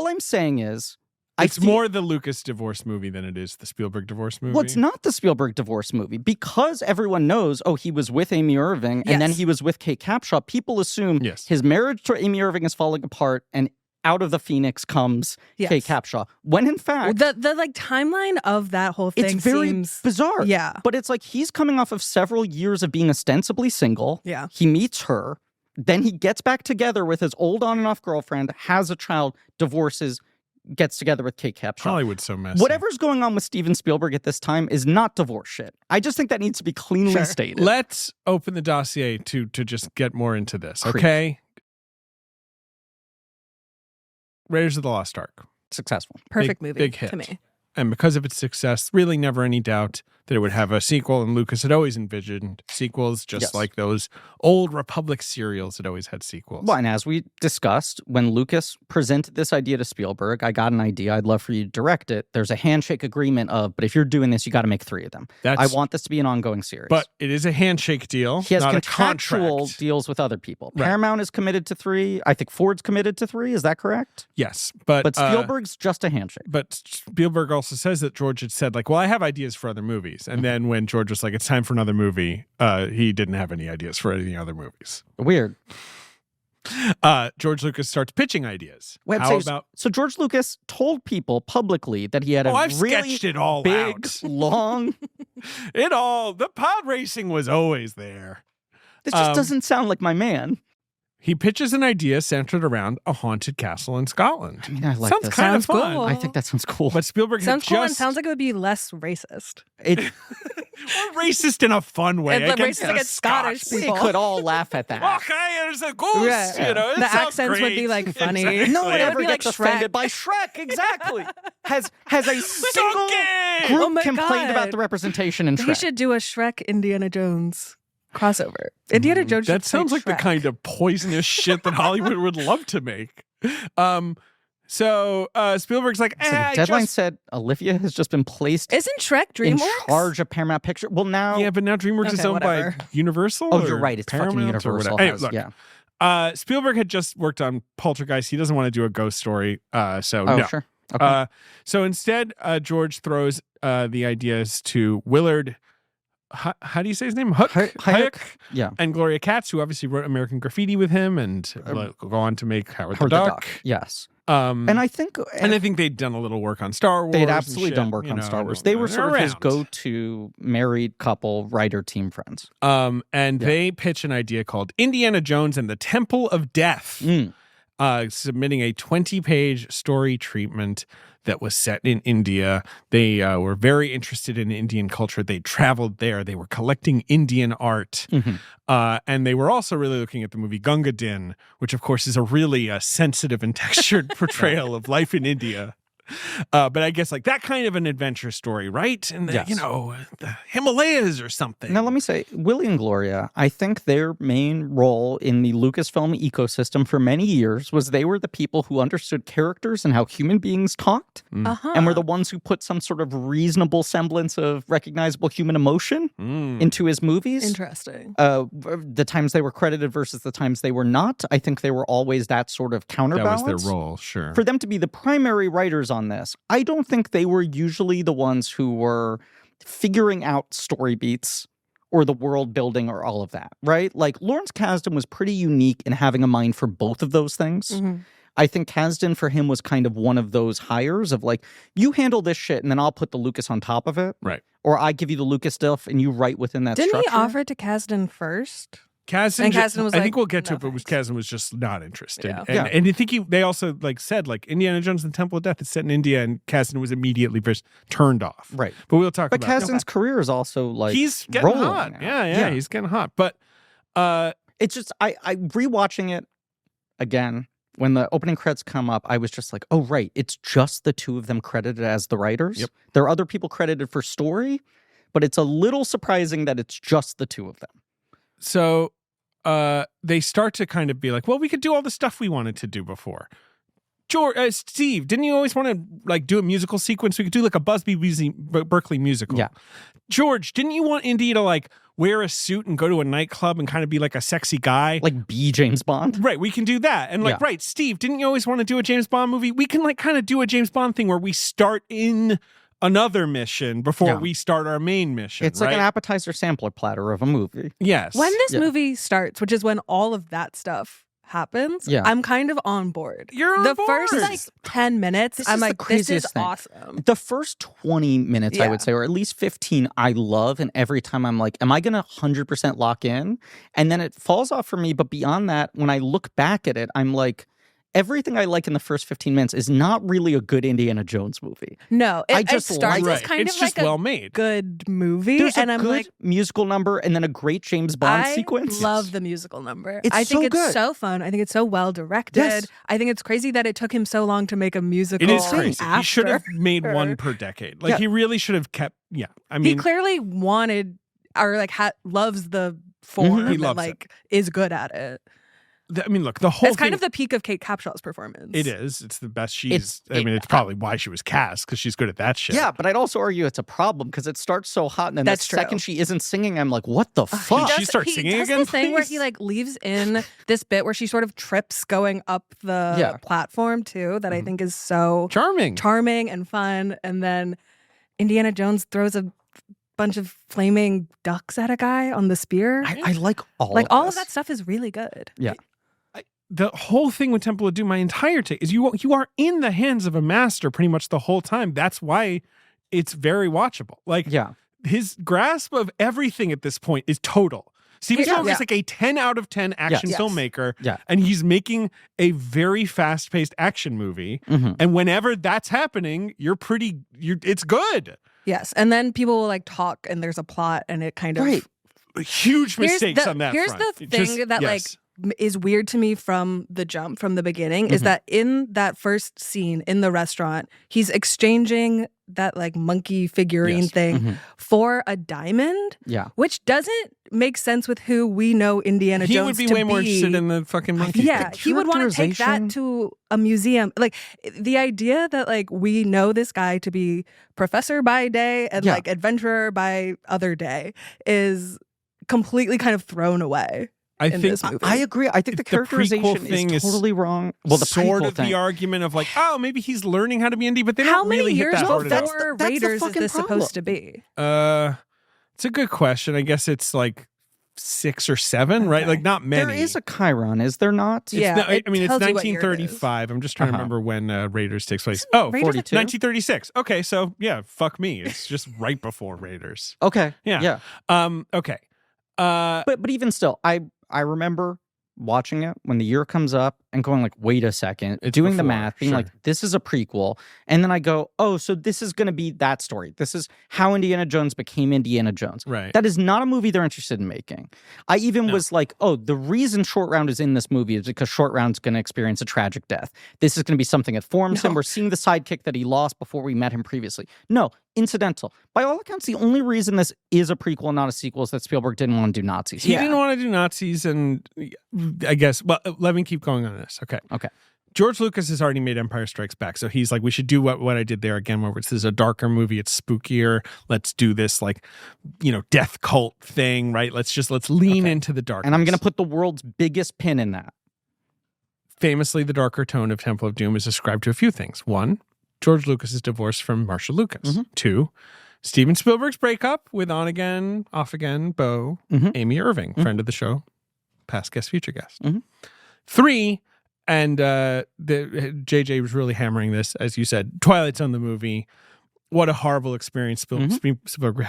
I'm saying is, it's more the Lucas divorce movie than it is the Spielberg divorce movie. Well, it's not the Spielberg divorce movie because everyone knows, he was with Amy Irving and then he was with Kate Capshaw. People assume his marriage to Amy Irving is falling apart and out of the Phoenix comes Kay Capshaw. When in fact, the like timeline of that whole thing it's very seems bizarre. Yeah. But it's like he's coming off of several years of being ostensibly single. Yeah. He meets her. Then he gets back together with his old on and off girlfriend, has a child, divorces, gets together with Kay Capshaw. Hollywood's so messy. Whatever's going on with Steven Spielberg at this time is not divorce shit. I just think that needs to be cleanly stated. Let's open the dossier to just get more into this, Creep. okay? Raiders of the Lost Ark. Successful. perfect movie big hit. to me. And because of its success, really never any doubt that it would have a sequel. And Lucas had always envisioned sequels, just like those old Republic serials had always had sequels. Well, and as we discussed, when Lucas presented this idea to Spielberg, I got an idea. I'd love for you to direct it. There's a handshake agreement of, but if you're doing this, you got to make 3 of them. I want this to be an ongoing series. But it is a handshake deal, he has not contractual a contract. deals with other people. Right. Paramount is committed to 3. I think Ford's committed to 3. Is that correct? Yes, but Spielberg's just a handshake. But Spielberg also says that George had said, like, well, I have ideas for other movies. And then when George was like, it's time for another movie, he didn't have any ideas for any other movies. Weird. George Lucas starts pitching ideas. Wait, so George Lucas told people publicly that he had I've really sketched it all big, out. long... The pod racing was always there. This just doesn't sound like my man. He pitches an idea centered around a haunted castle in Scotland. I mean, I like sounds this. kind of Sounds fun. cool. I think that sounds cool. But Spielberg Sounds had cool and just... sounds like it would be less racist. Or racist in a fun way. It's against racist the against Scottish Scots. people. We could all laugh at that. Okay, there's a goose. Yeah. You know, it The sounds accents would be, great. like, funny. Exactly. No one It would ever be gets like offended Shrek. by Shrek. Exactly. Has a single Donkey! group Oh my complained about God. the representation in Shrek. He should do a Shrek Indiana Jones crossover. Indiana Jones. That should sounds play like the Shrek. kind of poisonous shit that Hollywood would love to make. So Spielberg's like, So the deadline said Olivia has just been placed Isn't Shrek in DreamWorks? charge of Paramount Pictures. Well, now... Yeah, but now DreamWorks is Okay, owned whatever. by Universal. Oh, or you're right. It's fucking Paramount or Universal. whatever. Has, Anyway, look, Spielberg had just worked on Poltergeist. He doesn't want to do a ghost story, so Oh, no. sure. Okay. So instead, George throws the ideas to Willard. How do you say his name? Hayek. Yeah. And Gloria Katz, who obviously wrote American Graffiti with him, and go on to make Howard the Howard Duck. Yes. And And I think... I think they'd done a little work on Star Wars. They had and absolutely shit, done work you on know, Star Wars. They were they're sort of his around. go-to married couple writer team friends. And they pitch an idea called Indiana Jones and the Temple of Death, submitting a 20-page story treatment that was set in India. They were very interested in Indian culture. They traveled there. They were collecting Indian art. And they were also really looking at the movie Gunga Din, which, of course, is a really sensitive and textured portrayal of life in India. But I guess like that kind of an adventure story, right? And the, Yes. The Himalayas or something. Now, let me say, Willie and Gloria, I think their main role in the Lucasfilm ecosystem for many years was they were the people who understood characters and how human beings talked, and were the ones who put some sort of reasonable semblance of recognizable human emotion into his movies. Interesting. The times they were credited versus the times they were not, I think they were always that sort of counterbalance. That was their role, sure. For them to be the primary writers on this, I don't think they were usually the ones who were figuring out story beats or the world building or all of that, right? Like Lawrence Kasdan was pretty unique in having a mind for both of those things. I think Kasdan for him was kind of one of those hires of like, you handle this shit and then I'll put the Lucas on top of it. Right. Or I give you the Lucas stuff and you write within that Didn't structure. he offer it to Kasdan first? Kasdan, And Kasdan was I like, think we'll get to "No, it, but thanks." Kasdan was just not interested. Yeah. And I think they also like said like Indiana Jones and the Temple of Death is set in India, and Kasdan was immediately just turned off. Right. But we'll talk But about Kasdan's career is also like he's getting rolling hot. now. Yeah, he's getting hot. But It's just I rewatching it again. When the opening credits come up, I was just like, oh, right. It's just the two of them credited as the writers. Yep. There are other people credited for story, but it's a little surprising that it's just the two of them. so they start to kind of be like, well, we could do all the stuff we wanted to do before. Steve, didn't you always want to like do a musical sequence? We could do like a Busby Berkeley musical. Yeah. George, didn't you want Indy to like wear a suit and go to a nightclub and kind of be like a sexy guy? Like B. James Bond. Right, we can do that. And like, Yeah. right, Steve, didn't you always want to do a James Bond movie? We can like kind of do a James Bond thing where we start in another mission before Yeah. we start our main mission. It's like right? an appetizer sampler platter of a movie. Yes. When this Yeah. movie starts, which is when all of that stuff happens, Yeah. I'm kind of on board. You're on the board. first like 10 minutes, You're I'm on like, board. the first like 10 minutes, This I'm is the like, this is craziest thing. awesome. The first 20 minutes, I Yeah. would say, or at least 15, I love. And every time I'm like, am I going to 100% lock in? And then it falls off for me. But beyond that, when I look back at it, I'm like, everything I like in the first 15 minutes is not really a good Indiana Jones movie. No, I it just starts like as kind it's of just like well a made. good movie, There's and a I'm good like, musical number and then a great James Bond I sequence. love the musical number. It's I think so it's good. so fun. I think it's so well directed. Yes. I think it's crazy that it took him so long to make a musical. It is crazy. After. He should have made one per decade. Like Yeah. he really should have kept. Yeah, I He mean, clearly wanted or like loves the form He and loves like is good at it. I mean, look, the whole It's kind thing- of the peak of Kate Capshaw's performance. It is. It's the best she's. It's- I mean, it's probably why she was cast because she's good at that shit. Yeah, but I'd also argue it's a problem because it starts so hot, and then That's the true. second she isn't singing, I'm like, what the Did fuck? she start singing does again, this thing where please? he like leaves in this bit where she sort of trips going up the Yeah. platform too, that I think is so charming. charming and fun. And then Indiana Jones throws a bunch of flaming ducks at a guy on the spear. I like all like of all this. of that stuff is really good. Yeah. The whole thing with Temple of Doom, my entire take is you are in the hands of a master pretty much the whole time. That's why it's very watchable. Like Yeah. his grasp of everything at this point is total. Steven Yeah. Spielberg Yeah. is like a 10 out of 10 action Yes. filmmaker. Yeah. And he's making a very fast-paced action movie. Mhm. And whenever that's happening, it's good. Yes. And then people will like talk and there's a plot and it kind of Right. Huge Here's mistakes the- on that here's front. the thing that, like, is weird to me from the jump, from the beginning, is that in that first scene in the restaurant, he's exchanging that like monkey figurine Yes. thing for a diamond, Yeah. which doesn't make sense with who we know Indiana he Jones would be to way more interested in the fucking monkey. Yeah, thing. he would want to take that characterization- to a museum. Like the idea that like we know this guy to be professor by day and Yeah. like adventurer by other day is completely kind of thrown away. I in think this movie. I agree. I think the The prequel characterization thing is is totally wrong. Well, the sort prequel of thing. the argument of like, oh, maybe he's learning how to be indie, but they How don't many really hit years that hard before enough. that's the Raiders is fucking this problem. supposed to be? It's a good question. I guess it's like 6 or 7, right? Okay. Like not many. There is a Chiron, is there not? Yeah, No, I it mean, it's tells you what year it is. 1935. I'm just trying to Uh-huh. remember when Raiders takes place. Oh, Raiders 42? 1936. Okay, so yeah, fuck me. It's just right before Raiders. Okay. Yeah. Okay. But even still, I remember watching it when the year comes up and going like, wait a second, It's doing the before, math, being sure. like, this is a prequel. And then I go, oh, so this is going to be that story. This is how Indiana Jones became Indiana Jones. Right. That is not a movie they're interested in making. I even No. was like, oh, the reason Short Round is in this movie is because Short Round's going to experience a tragic death. This is going to be something that forms him. No. We're seeing the sidekick that he lost before we met him previously. No, incidental. By all accounts, the only reason this is a prequel, not a sequel, is that Spielberg didn't want to do Nazis. He didn't want to do Nazis, and I guess. Well, let me keep going on this. Okay. Okay. George Lucas has already made Empire Strikes Back, so he's like, we should do what I did there again, where this is a darker movie, it's spookier. Let's do this like, death cult thing, right? Let's lean into the darkness. And I'm going to put the world's biggest pin in that. Famously, the darker tone of Temple of Doom is ascribed to a few things. 1, George Lucas is divorced from Marcia Lucas. 2, Steven Spielberg's breakup with on again, off again, Beau, Amy Irving, friend of the show, past guest, future guest. 3, and the JJ was really hammering this, as you said, Twilight Zone, the movie. What a horrible experience Spielberg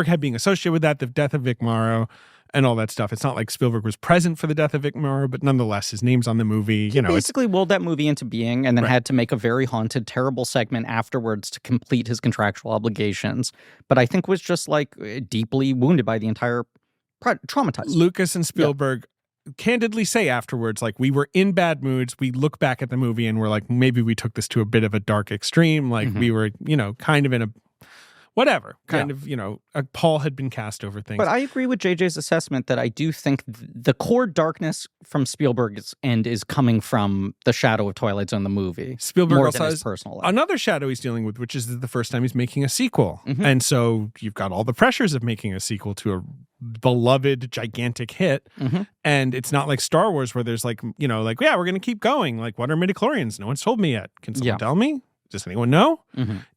had being associated with that, the death of Vic Morrow and all that stuff. It's not like Spielberg was present for the death of Vic Morrow, but nonetheless, his name's on the movie. He basically willed that movie into being and then had to make a very haunted, terrible segment afterwards to complete his contractual obligations. But I think was just like deeply wounded by the entire traumatized. Lucas and Spielberg candidly say afterwards, like, we were in bad moods. We look back at the movie and we're like, maybe we took this to a bit of a dark extreme. Like we were, kind of in a whatever kind of, a pall had been cast over things. But I agree with JJ's assessment that I do think the core darkness from Spielberg's end is coming from the shadow of Twilight Zone, the movie. Spielberg more also than his has personal life. another shadow he's dealing with, which is the first time he's making a sequel. And so you've got all the pressures of making a sequel to a beloved, gigantic hit. And it's not like Star Wars where there's like, yeah, we're going to keep going. Like, what are midichlorians? No one's told me yet. Can someone tell me? Does anyone know?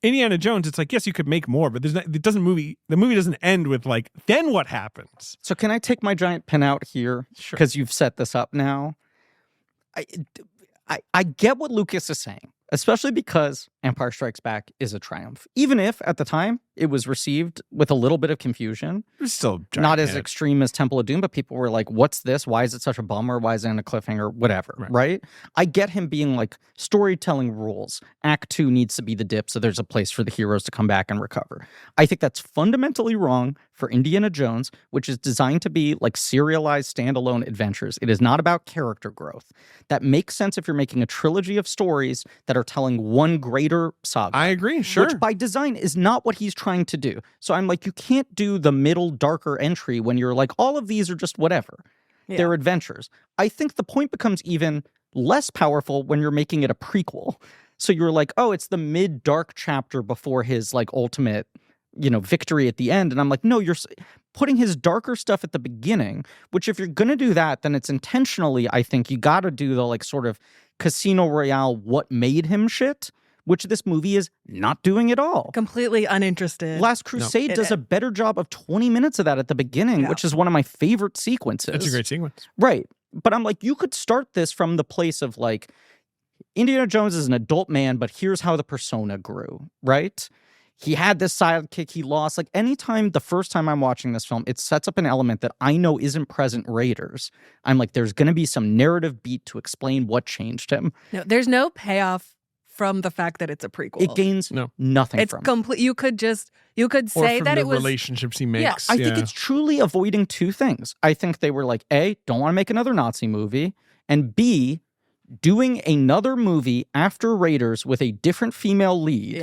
Indiana Jones, it's like, yes, you could make more, but the movie doesn't end with like, then what happens? So can I take my giant pin out here? Sure. Because you've set this up now. I get what Lucas is saying, especially because Empire Strikes Back is a triumph. Even if at the time it was received with a little bit of confusion, It was still a not giant as hit. extreme as Temple of Doom, but people were like, what's this? Why is it such a bummer? Why is it in a cliffhanger? Whatever, right? I get him being like, storytelling rules. Act 2 needs to be the dip, so there's a place for the heroes to come back and recover. I think that's fundamentally wrong for Indiana Jones, which is designed to be like serialized standalone adventures. It is not about character growth. That makes sense if you're making a trilogy of stories that are telling one greater saga. I agree, sure. Which by design is not what he's trying to do. So I'm like, you can't do the middle, darker entry when you're like, all of these are just whatever. Yeah. They're adventures. I think the point becomes even less powerful when you're making it a prequel. So you're like, oh, it's the mid-dark chapter before his like ultimate, victory at the end. And I'm like, no, you're putting his darker stuff at the beginning, which if you're going to do that, then it's intentionally, I think you got to do the like sort of Casino Royale, what made him shit, which this movie is not doing at all. Completely uninterested. Last Crusade does a better job of 20 minutes of that at the beginning, which is one of my favorite sequences. It's a great sequence. Right. But I'm like, you could start this from the place of like, Indiana Jones is an adult man, but here's how the persona grew, right? He had this sidekick he lost. Like anytime, the first time I'm watching this film, it sets up an element that I know isn't present in Raiders. I'm like, there's going to be some narrative beat to explain what changed him. No, there's no payoff from the fact that it's a prequel. It gains nothing it's from it. complete. You could say from that the it was relationships he makes. I think it's truly avoiding two things. I think they were like, A, don't want to make another Nazi movie, and B, doing another movie after Raiders with a different female lead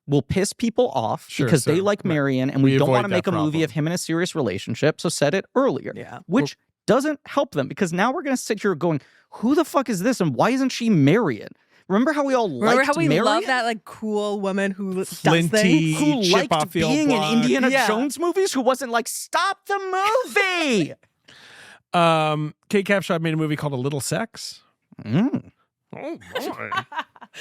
will piss people off because they like Marion, and we don't want to make a movie of him in a serious relationship, so set it earlier. Which doesn't help them, because now we're going to sit here going, who the fuck is this, and why isn't she Marion? Remember how we all liked Marion? Love that like cool woman who does Flinty, things? Who chip liked off the old being in block. Indiana Jones movies? Who wasn't like, stop the movie? Kate Capshaw made a movie called A Little Sex. Oh boy!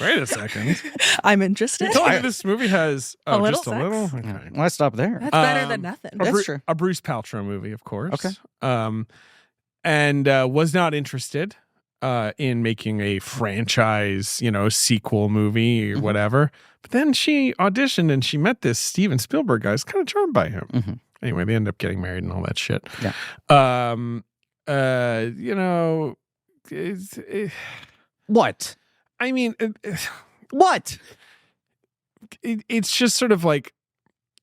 Wait a second. I'm interested. You told me this movie has A little just a sex? little. Okay. Why stop there? That's better than nothing. That's true. A Bruce Paltrow movie, of course. Okay. And was not interested in making a franchise, sequel movie or whatever. But then she auditioned and she met this Steven Spielberg guy. I was kind of charmed by him. Anyway, they ended up getting married and all that shit. What? I mean, What? it's just sort of like,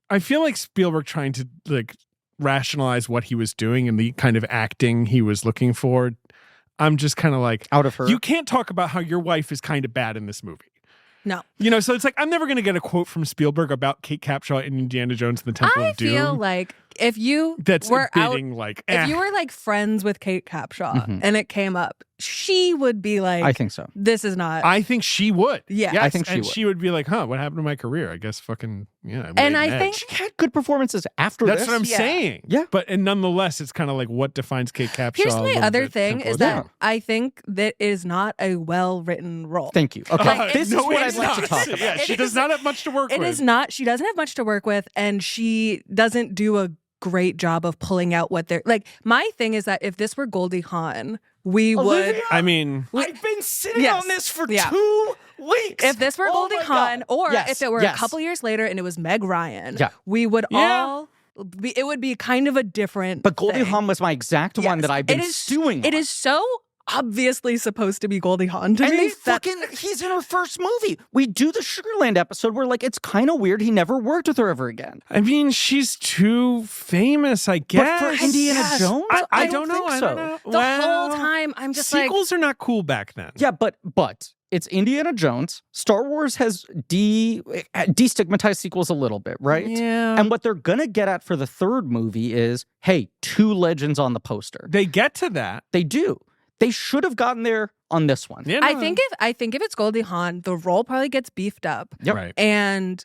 I feel like Spielberg trying to like rationalize what he was doing and the kind of acting he was looking for. I'm just kind of like, out of her. You can't talk about how your wife is kind of bad in this movie. No. So it's like, I'm never going to get a quote from Spielberg about Kate Capshaw in Indiana Jones and the Temple of Doom. I feel like if you were if you were like friends with Kate Capshaw and it came up, she would be like, I think so. This is not. I think she would. Yeah. Yes, I think she would be like, huh, what happened to my career? I guess fucking, And I think She had good performances after that's this. what I'm saying. Yeah. And nonetheless, it's kind of like, what defines Kate Capshaw? here's a my little other bit, thing Temple is of that Doom. I think that is not a well-written role. Thank you. Okay. Like, this no, is what it's I'd like to not. talk about. Yeah, she does not have much to work with. It is not. She doesn't have much to work with, and she doesn't do a great job of pulling out what they're like. My thing is that if this were Goldie Hawn, we would. I mean, I've been sitting Yes. on this for Yeah. 2 weeks. If this were Oh Goldie my Hawn, God. or Yes, if it were yes. a couple years later and it was Meg Ryan, Yeah. we would Yeah. all. It would be kind of a different. But Goldie thing. Hawn was my exact one Yes. that I've been It is- stewing on. It is so obviously supposed to be Goldie Hawn to And me. he's in her first movie. We do the Sugarland episode where like it's kind of weird he never worked with her ever again. I mean, she's too famous, I guess. But for Indiana Jones, I don't know. think I so. don't know. The whole time I'm just like, sequels are not cool back then. Yeah, but it's Indiana Jones. Star Wars has destigmatized sequels a little bit, right? Yeah. And what they're gonna get at for the third movie is, hey, 2 legends on the poster. They get to that. They do. They should have gotten there on this one. Yeah, I think if it's Goldie Hawn, the role probably gets beefed up. Yep. Right. And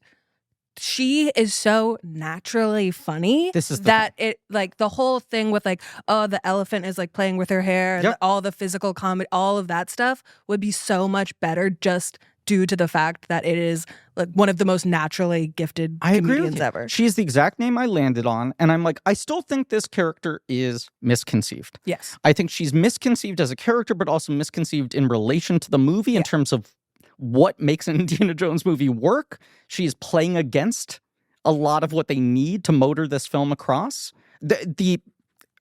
she is so naturally funny This is the that it like the whole thing with like, oh, the elephant is like playing with her hair and Yep. all the physical comedy, all of that stuff would be so much better just due to the fact that it is like one of the most naturally gifted I agree with comedians you. ever. She's the exact name I landed on, and I'm like, I still think this character is misconceived. Yes. I think she's misconceived as a character, but also misconceived in relation to the movie in terms of what makes an Indiana Jones movie work. She's playing against a lot of what they need to motor this film across.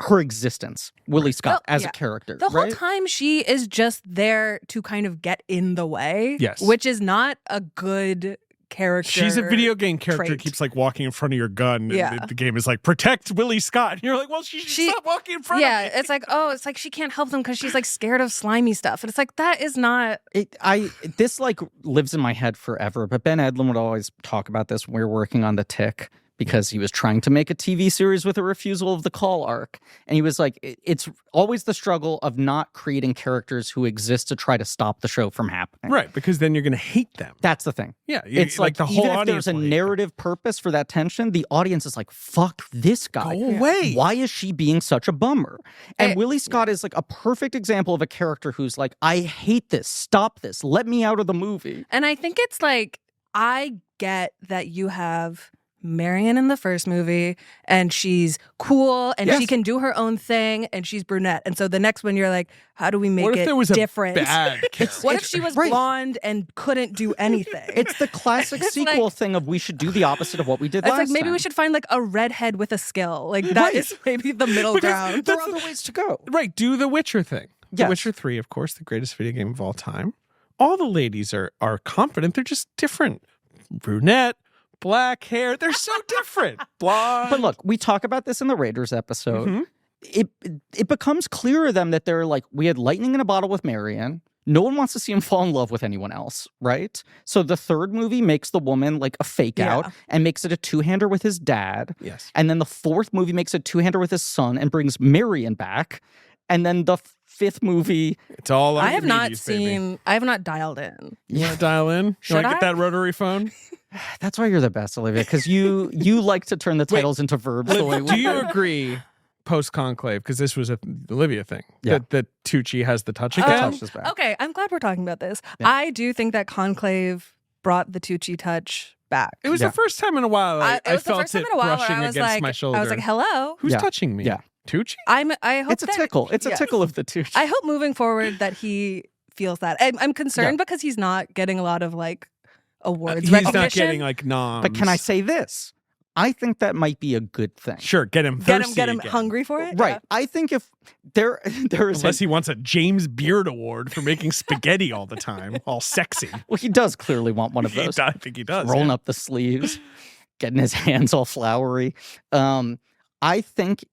Her existence, Willie Scott as a character. The whole time she is just there to kind of get in the way. Yes. Which is not a good character. She's a video game character, trait. keeps like walking in front of your gun. Yeah. And the game is like, protect Willie Scott. And you're like, well, she should stop walking in front of me. Yeah, it's like, oh, it's like she can't help them because she's like scared of slimy stuff. And it's like, that is not. This like lives in my head forever, but Ben Edlund would always talk about this when we were working on The Tick, because he was trying to make a TV series with a refusal of the call arc. And he was like, it's always the struggle of not creating characters who exist to try to stop the show from happening. Right, because then you're going to hate them. That's the thing. Yeah, It's like the whole even if audience there's a will hate them. narrative purpose for that tension, the audience is like, fuck this guy. Go away. Why is she being such a bummer? And Willie Scott is like a perfect example of a character who's like, I hate this. Stop this. Let me out of the movie. And I think it's like, I get that you have Marion in the first movie and she's cool and she can do her own thing and she's brunette. And so the next one you're like, how do we make What if it there was different? a bad character? What if she was blonde and couldn't do anything? It's the classic It's sequel like- thing of we should do the opposite of what we did It's last like maybe time. we should find like a redhead with a skill. Like that is maybe the middle ground. There are other ways to go. Right, do the Witcher thing. The Yes. Witcher 3, of course, the greatest video game of all time. All the ladies are confident. They're just different. Brunette, black hair. They're so different. Blonde. But look, we talk about this in the Raiders episode. Mhm. It becomes clear to them that they're like, we had lightning in a bottle with Marion. No one wants to see him fall in love with anyone else, right? So the third movie makes the woman like a fake out and makes it a two-hander with his dad. Yes. And then the fourth movie makes a two-hander with his son and brings Marion back. And then the fifth movie, It's all I have not Archimedes, baby. seen, I have not dialed in. You want to dial in? You Should want to get I? that rotary phone? that's why you're the best, Olivia, because you like to turn the titles into verbs. the way we Do you agree, post-conclave, because this was a Olivia thing, Yeah. that Tucci has the touch Um, again? touch is back. Okay, I'm glad we're talking about this. Yeah. I do think that Conclave brought the Tucci touch back. It was Yeah. the first time in a while I it was the felt first time it in a while where brushing I was against like, my shoulder. I was like, hello. Who's Yeah. touching me? Yeah. Tucci? I hope It's a that- tickle. It's a yes. tickle of the two. I hope moving forward that he feels that. I'm concerned because he's not getting a lot of like awards He's recognition. not getting like noms. But can I say this? I think that might be a good thing. Sure, get him get thirsty him again. hungry for it? Right. I think if there is Unless he wants a James Beard Award for making spaghetti all the time, all sexy. well, he does clearly want one of those. I think he does. Rolling yeah. up the sleeves, getting his hands all floury. I think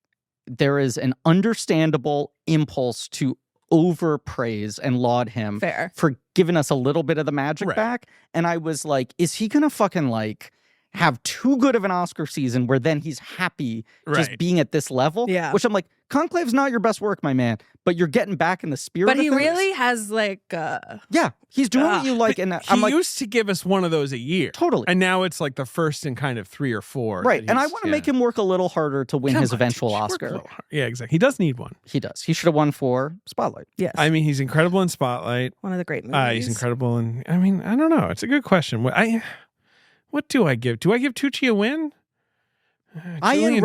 there is an understandable impulse to overpraise and laud him Fair. for giving us a little bit of the magic Right. back. And I was like, is he gonna fucking like have too good of an Oscar season where then he's happy just Right. being at this level? Yeah. Which I'm like, Conclave's not your best work, my man, but you're getting back in the spirit But of he things. really has like Yeah, he's doing what you like. And He I'm like, used to give us one of those a year. totally. And now it's like the first in kind of 3 or 4. Right. And I want to make him work a little harder to win his eventual Oscar. Yeah, exactly. He does need one. He does. He should have won for Spotlight. yes. I mean, he's incredible in Spotlight. one of the great movies. He's incredible in, I mean, I don't know. It's a good question. What do I give? Do I give Tucci a win?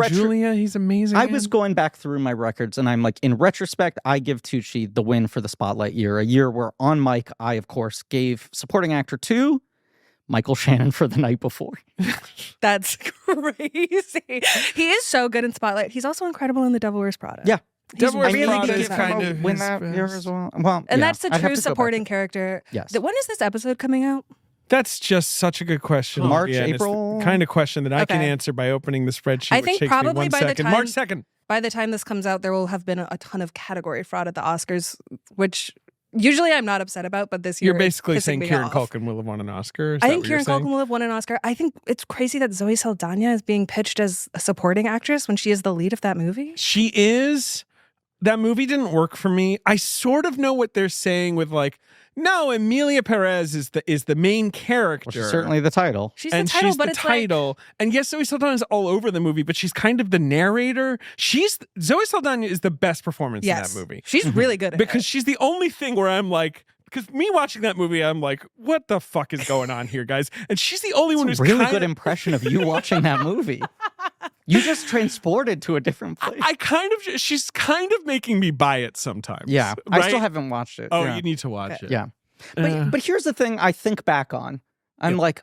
Julia, he's amazing. I was going back through my records and I'm like, in retrospect, I give Tucci the win for the Spotlight year, a year where on mic, I, of course, gave supporting actor to Michael Shannon for The Night Before. That's crazy. He is so good in Spotlight. He's also incredible in The Devil Wears Prada. Yeah. He's Devil Wears really Prada good is in kind that. of win his that best. year as well. Well, And yeah, that's the I'd have true to go back supporting to- character. Yes. When is this episode coming out? That's just such a good question. March, Yeah, and it's the April? kind of question that I can Okay. answer by opening the spreadsheet. I which think takes me probably 1 by the second. time- March 2nd. By the time this comes out, there will have been a ton of category fraud at the Oscars, which usually I'm not upset about, but this year You're basically it's pissing saying me Kieran off. Culkin will have won an Oscar. Is I that think what you're Kieran saying? Culkin will have won an Oscar. I think it's crazy that Zoe Saldana is being pitched as a supporting actress when she is the lead of that movie. She is. That movie didn't work for me. I sort of know what they're saying with like, no, Emilia Perez is the main character. Which is certainly the title. She's and the title, she's but the it's title. And yes, Zoe Saldana is all over the movie, but she's kind of the narrator. Zoe Saldana is the best performance like, yes, in that movie. she's really good at Because it. she's the only thing where I'm like, because me watching that movie, I'm like, what the fuck is going on here, guys? And she's the only one who's really kind good impression of you watching that movie. You just transported to a different place. she's kind of making me buy it sometimes. Yeah, right? I still haven't watched it. Oh, yeah. you need to watch it. Yeah. But here's the thing I think back on. I'm like,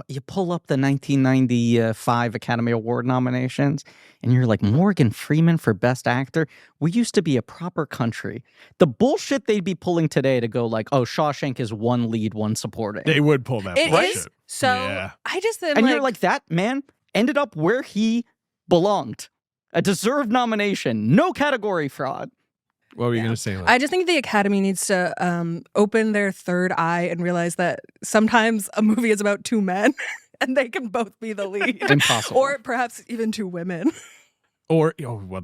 you pull up the 1995 Academy Award nominations, and you're like, Morgan Freeman for Best Actor? We used to be a proper country. The bullshit they'd be pulling today to go like, oh, Shawshank is one lead, one supporting. They would pull that It bullshit. is. So Yeah. I just am And like, you're like, that man ended up where he belonged. A deserved nomination. No category fraud. What were you going to say? I just think the Academy needs to open their third eye and realize that sometimes a movie is about two men and they can both be the lead. Impossible. Or perhaps even two women. Well,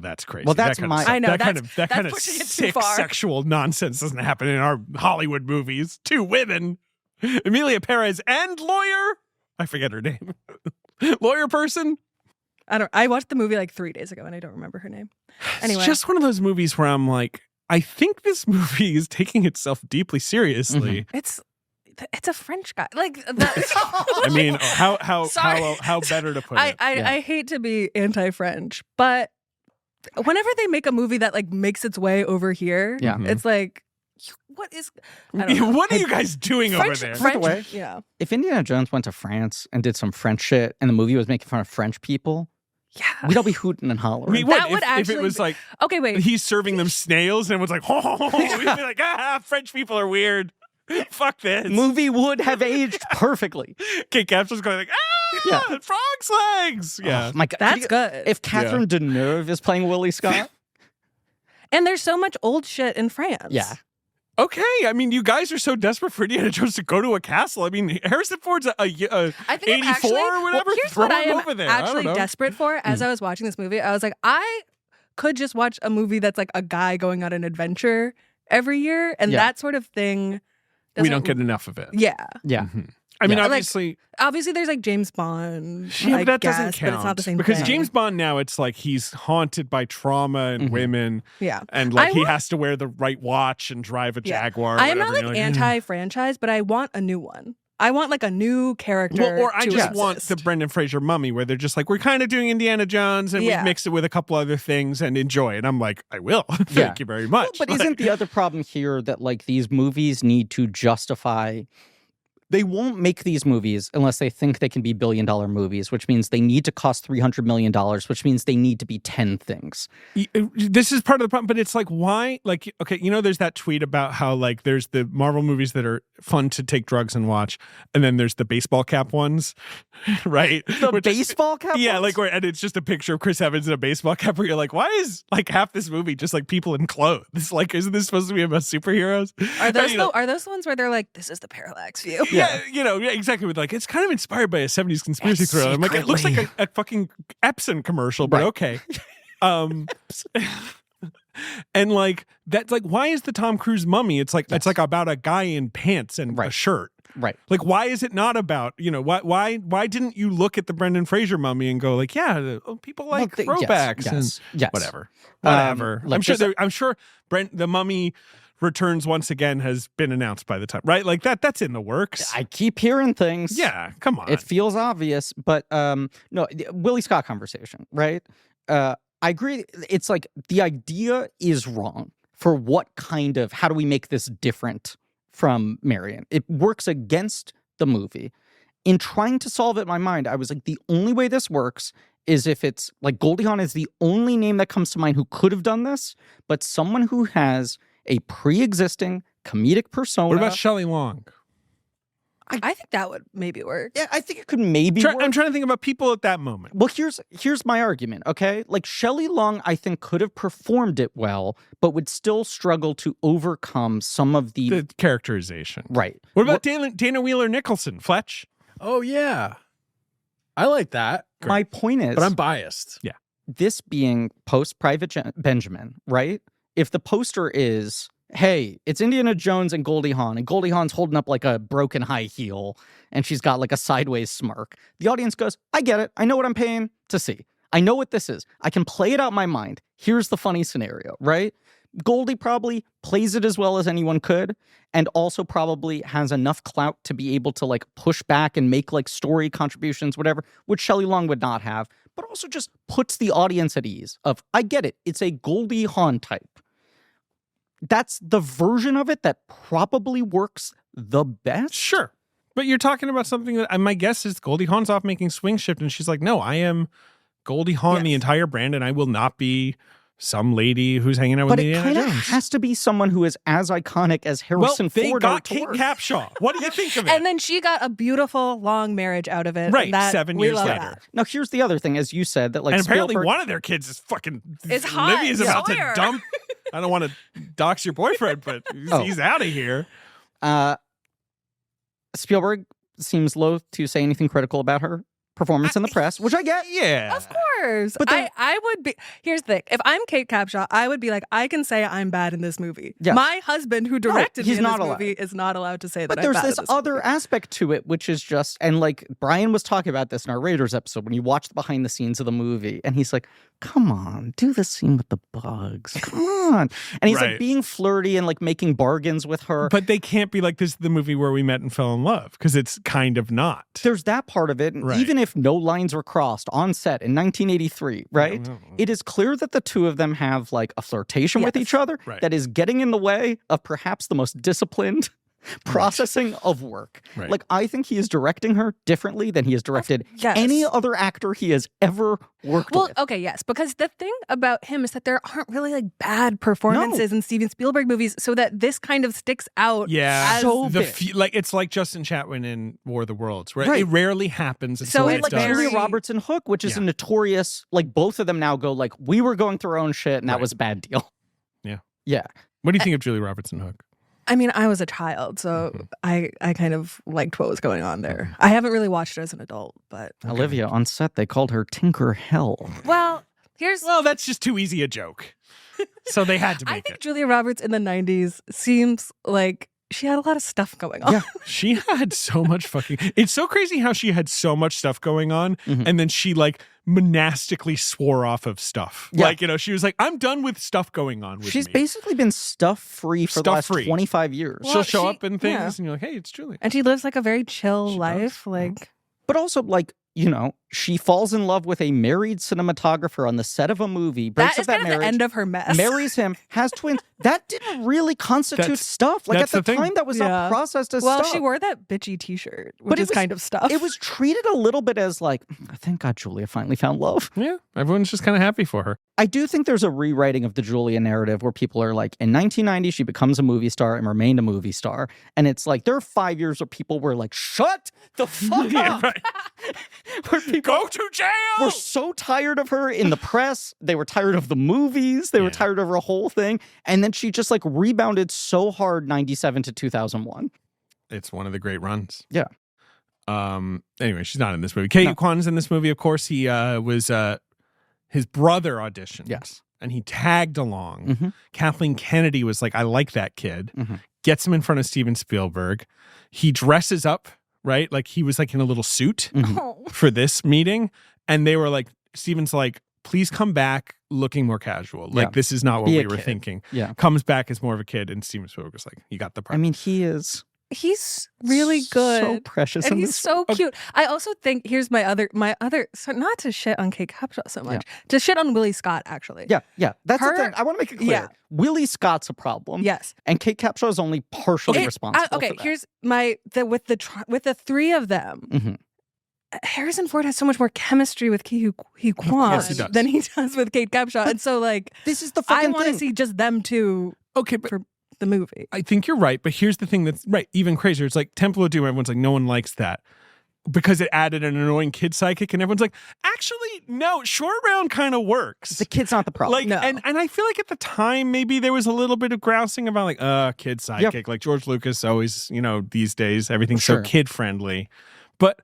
that's crazy. Well, that's that kind my- of, I know, that kind that's- of that that's kind of pushing it too sick far. sexual nonsense doesn't happen in our Hollywood movies. Two women, Emilia Perez and lawyer. I forget her name. Lawyer person. I watched the movie like 3 days ago and I don't remember her name. Anyway. It's just one of those movies where I'm like, I think this movie is taking itself deeply seriously. It's a French guy. Like I mean, how better to put it? I hate to be anti-French, but whenever they make a movie that like makes its way over here, Yeah. it's like, what is? I don't know. What are you guys doing over French, there? French, By the way, yeah, If Indiana Jones went to France and did some French shit and the movie was making fun of French people, yeah. we'd all be hooting and hollering. We would, That would if actually it was be- like Okay, wait. he's serving them snails and was like, oh, we'd be like, French people are weird. Fuck this. Movie would have aged perfectly. Okay, Capshaw's going like, Yeah. frog's legs. Yeah. Oh, my God. That's good. If Catherine Deneuve is playing Willie Scott, And there's so much old shit in France. yeah. Okay, I mean, you guys are so desperate for Indiana Jones to go to a castle. I mean, Harrison Ford's a I think 84 I'm actually, or whatever. Well, here's Throw what I him am over there. I don't actually know. desperate for. As I was watching this movie, I was like, I could just watch a movie that's like a guy going on an adventure every year, and Yeah. that sort of thing. We don't get enough of it. Yeah, Yeah. Mhm. I mean, Yeah. Like, obviously, obviously, there's like James Bond. yeah, I but that guess, doesn't count but it's not the same because thing. James Bond now, it's like he's haunted by trauma and Mhm. women, Yeah, and like I he want- has to wear the right watch and drive a Yeah. Jaguar. Or I am not whatever. like You're anti-franchise, but I want a new one. I want like a new character. Well, or I to just want exist. the Brendan Fraser Mummy, where they're just like, we're kind of doing Indiana Jones, and Yeah. we mix it with a couple other things and enjoy. And I'm like, I will. Thank Yeah. you very much. But Like, isn't the other problem here that like these movies need to justify? They won't make these movies unless they think they can be billion-dollar movies, which means they need to cost $300 million, which means they need to be 10 things. this is part of the problem, but it's like, why? Like, okay, there's that tweet about how like there's the Marvel movies that are fun to take drugs and watch, and then there's the baseball cap ones, right? The Which- baseball cap? Yeah, ones? like where, and it's just a picture of Chris Evans in a baseball cap where you're like, why is like half this movie just like people in clothes? Like, isn't this supposed to be about superheroes? Are those You know, are those the ones where they're like, this is the parallax view? yeah, yeah, exactly. With like, it's kind of inspired by a 70s conspiracy It's thriller. I'm like, it looks like secretly- a fucking Epson commercial, but Right. okay. And like that's like, why is the Tom Cruise Mummy? It's like it's like about a guy in pants and a Right. shirt. Right. Like, why is it not about, why didn't you look at the Brendan Fraser Mummy and go like, yeah, people like Well, throwbacks yes, and yes. whatever. Look, I'm sure the Mummy Returns once again has been announced by the time, right? Like that's in the works. I keep hearing things. Yeah, come on. It feels obvious, but no, the Willie Scott conversation, right? I agree. It's like the idea is wrong for what kind of, how do we make this different from Marion? It works against the movie. In trying to solve it in my mind, I was like, the only way this works is if it's like Goldie Hawn is the only name that comes to mind who could have done this, but someone who has a pre-existing comedic persona. What about Shelley Long? I think that would maybe work. Yeah, I think it could maybe work. I'm trying to think about people at that moment. Well, here's my argument, okay? Like Shelley Long, I think, could have performed it well, but would still struggle to overcome some of the The characterization. right. What about Dana Wheeler Nicholson, Fletch? Oh yeah, I like that, My point is, but I'm biased. this being post Private Benjamin, right? If the poster is, hey, it's Indiana Jones and Goldie Hawn's holding up like a broken high heel, and she's got like a sideways smirk, the audience goes, I get it. I know what I'm paying to see. I know what this is. I can play it out in my mind. Here's the funny scenario, right? Goldie probably plays it as well as anyone could, and also probably has enough clout to be able to like push back and make like story contributions, whatever, which Shelley Long would not have, but also just puts the audience at ease of, I get it, it's a Goldie Hawn type. That's the version of it that probably works the best. Sure. But you're talking about something that my guess is Goldie Hawn's off making Swing Shift, and she's like, no, I am Goldie Hawn, the entire brand, and I will not be some lady who's hanging out with Indiana Jones. But it kind of has to be someone who is as iconic as Harrison Ford. They got Kate Capshaw. What do you think of it? And then she got a beautiful long marriage out of it. Right, 7 years later. That. Now, here's the other thing, as you said, that like and apparently Spielberg, one of their kids is fucking. It's hot. Olivia's about to dump. I don't want to dox your boyfriend, but he's out of here. Spielberg seems loath to say anything critical about her performance in the press, which I get. Yeah. Of course. But I would be, here's the thing. If I'm Kate Capshaw, I would be like, I can say I'm bad in this movie. Yeah. My husband who directed me in this movie is not allowed to say that I'm bad in this movie. But there's this other aspect to it, which is just, and like Brian was talking about this in our Raiders episode when you watch the behind the scenes of the movie, and he's like, come on, do the scene with the bugs. Come on. And he's like being flirty and like making bargains with her. But they can't be like, this is the movie where we met and fell in love, because it's kind of not. There's that part of it. And even if no lines were crossed on set in 1983, right? It is clear that the two of them have like a flirtation with each other that is getting in the way of perhaps the most disciplined processing of work. Like, I think he is directing her differently than he has directed any other actor he has ever worked with. Well, okay, yes, because the thing about him is that there aren't really like bad performances in Steven Spielberg movies, so that this kind of sticks out. Yeah, as like it's like Justin Chatwin in War of the Worlds, right? It rarely happens. So it's like Julia Roberts and Hook, which is a notorious, like both of them now go like, we were going through our own shit, and that was a bad deal. Yeah. Yeah. What do you think of Julia Roberts and Hook? I mean, I was a child, so I kind of liked what was going on there. I haven't really watched it as an adult, but... Olivia, on set, they called her Tinker Hell. Well, that's just too easy a joke. So they had to make it. I think Julia Roberts in the 90s seems like she had a lot of stuff going on. Yeah, she had so much fucking... It's so crazy how she had so much stuff going on, and then she, like, monastically swore off of stuff. Yeah. Like, you know, she was like, I'm done with stuff going on with She's me. basically been stuff-free for the last 25 years. Well, she'll show up in things, and you're like, hey, it's Julia. And she lives, like, a very chill life. Like, but also, like, you know, she falls in love with a married cinematographer on the set of a movie, breaks up that marriage, the end of her mess. Marries him, has twins. That didn't really constitute stuff. Like, at the time, that was not processed as stuff. Well, she wore that bitchy t-shirt, which is kind of stuff. It was treated a little bit as like, thank God Julia finally found love. Yeah, everyone's just kind of happy for her. I do think there's a rewriting of the Julia narrative where people are like, in 1990, she becomes a movie star and remained a movie star. And it's like, there are 5 years where people were like, shut the fuck up. Where people go to jail. Were so tired of her in the press. They were tired of the movies. They were tired of her whole thing. And then she just like rebounded so hard 97 to 2001. It's one of the great runs. Yeah. Anyway, she's not in this movie. Ke Kwan's in this movie, of course. He was his brother auditioned. Yes. And he tagged along. Kathleen Kennedy was like, I like that kid. Gets him in front of Steven Spielberg. He dresses up, right? Like he was like in a little suit for this meeting. And they were like, Steven's like, please come back looking more casual. Like this is not what we were thinking. Yeah. Comes back as more of a kid. And Steven Spielberg was like, you got the part. I mean, he's really good. So precious. And he's so cute. I also think, here's my other, so not to shit on Kate Capshaw so much, to shit on Willie Scott, actually. Yeah. That's the thing. I want to make it clear. Yeah. Willie Scott's a problem. Yes. And Kate Capshaw is only partially responsible for that. Here's with the three of them. Harrison Ford has so much more chemistry with Ke Huy Quan than he does with Kate Capshaw. And so, like, this is the fucking I want to see just them two for the movie. I think you're right, but here's the thing that's even crazier. It's like Temple of Doom, everyone's like, no one likes that because it added an annoying kid sidekick, and everyone's like, actually, no, Short Round kind of works. The kid's not the problem. Like, and I feel like at the time, maybe there was a little bit of grousing about like, kid sidekick. Yep. Like George Lucas always, these days, everything's so kid-friendly. But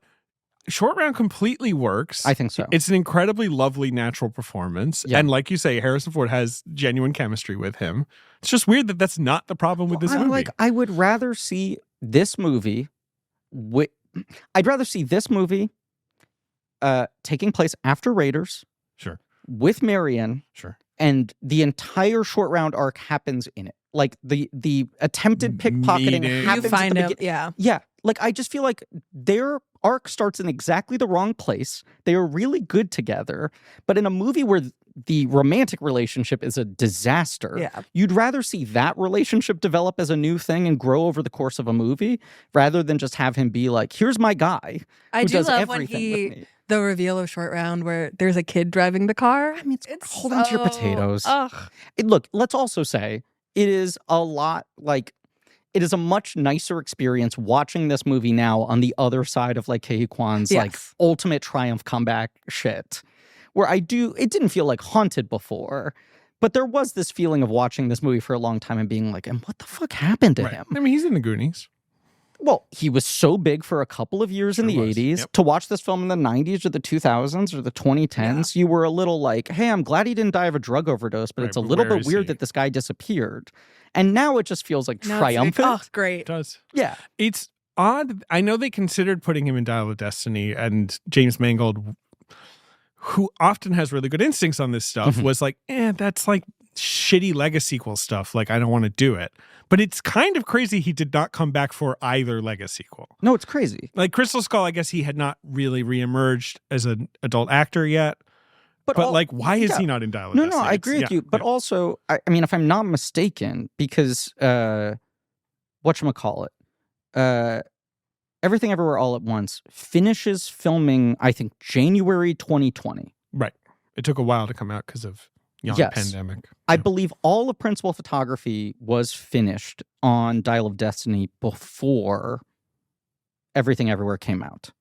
Short Round completely works. I think so. It's an incredibly lovely, natural performance. Yep. And like you say, Harrison Ford has genuine chemistry with him. It's just weird that that's not the problem with this movie. Like, I would rather see this movie taking place after Raiders. Sure. With Marion. Sure. and the entire short round arc happens in it. Like the attempted pickpocketing Meeting. happens You find at the him, yeah. Yeah, like I just feel like their arc starts in exactly the wrong place. They are really good together, but in a movie where the romantic relationship is a disaster, Yeah. you'd rather see that relationship develop as a new thing and grow over the course of a movie rather than just have him be like, here's my guy I who do does love when everything with me. the reveal of Short Round where there's a kid driving the car. I mean, hold on to your potatoes. Ugh. Look, let's also say it is a lot like it is a much nicer experience watching this movie now on the other side of like Ke Kwan's like Yes. ultimate triumph comeback shit. Where it didn't feel like Haunted before, but there was this feeling of watching this movie for a long time and being like, and what the fuck happened to him? I mean, he's in the Goonies. Well, he was so big for a couple of years in the Sure was. 80s. Yep. To watch this film in the 90s or the 2000s or the 2010s, you were a little like, hey, I'm glad he didn't die of a drug overdose, but Right, it's a but little where bit is weird he? that this guy disappeared. And now it just feels like Now it's triumphant. like, oh, great. It does. Yeah. It's odd. I know they considered putting him in Dial of Destiny, and James Mangold, who often has really good instincts on this stuff, was like, that's like shitty Lego sequel stuff. Like, I don't want to do it. But it's kind of crazy he did not come back for either Lego sequel. No, it's crazy. Like Crystal Skull, I guess he had not really reemerged as an adult actor yet. But like, why is he not in Dial of No, Destiny? I agree with you. But also, I mean, if I'm not mistaken, because whatchamacallit, Everything Everywhere All at Once finishes filming, I think, January 2020. Right. It took a while to come out because of pandemic. I believe all of principal photography was finished on Dial of Destiny before Everything Everywhere came out.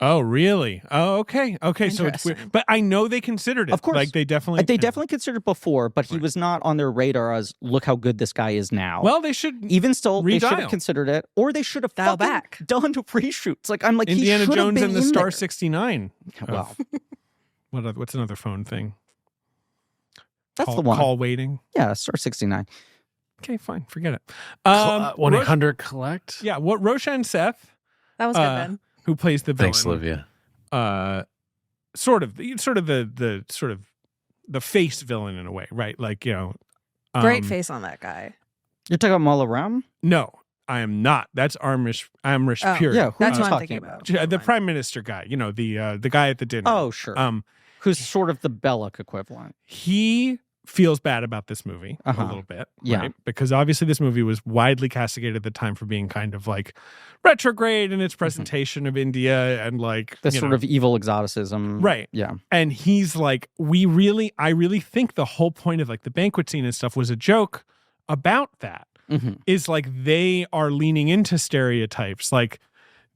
Oh, really? Oh, okay. Okay, so it's weird. Interesting. But I know they considered it. Of course. Like, they definitely... They definitely considered before, but he was not on their radar as, look how good this guy is now. Well, they should... Even still, they should Redial. have considered it, or they should have Dial fucking back. done reshoots. Like, I'm like, Indiana he should have Jones been and the in Star there. 69. Well, What's another phone thing? that's the one. Call waiting. Yeah, Star 69. Okay, fine. Forget it. 1-800-COLLECT. Yeah, what Roshan Seth, That was good then. who plays the villain. Thanks, Olivia. Sort of the face villain in a way, right? Like, Great face on that guy. You're talking about Mala Ram? No, I am not. That's Amrish Oh, Puri. Yeah, who That's are you what I'm talking thinking about? about. The prime minister guy, the guy at the dinner. Oh, sure. Um, Who's sort of the Belloc equivalent. he feels bad about this movie Uh-huh. a little bit, Yeah. right? Because obviously this movie was widely castigated at the time for being kind of like retrograde in its presentation of India and like This sort of evil exoticism. right. Yeah. And he's like, I really think the whole point of like the banquet scene and stuff was a joke about that. Mm-hmm. Is like they are leaning into stereotypes, like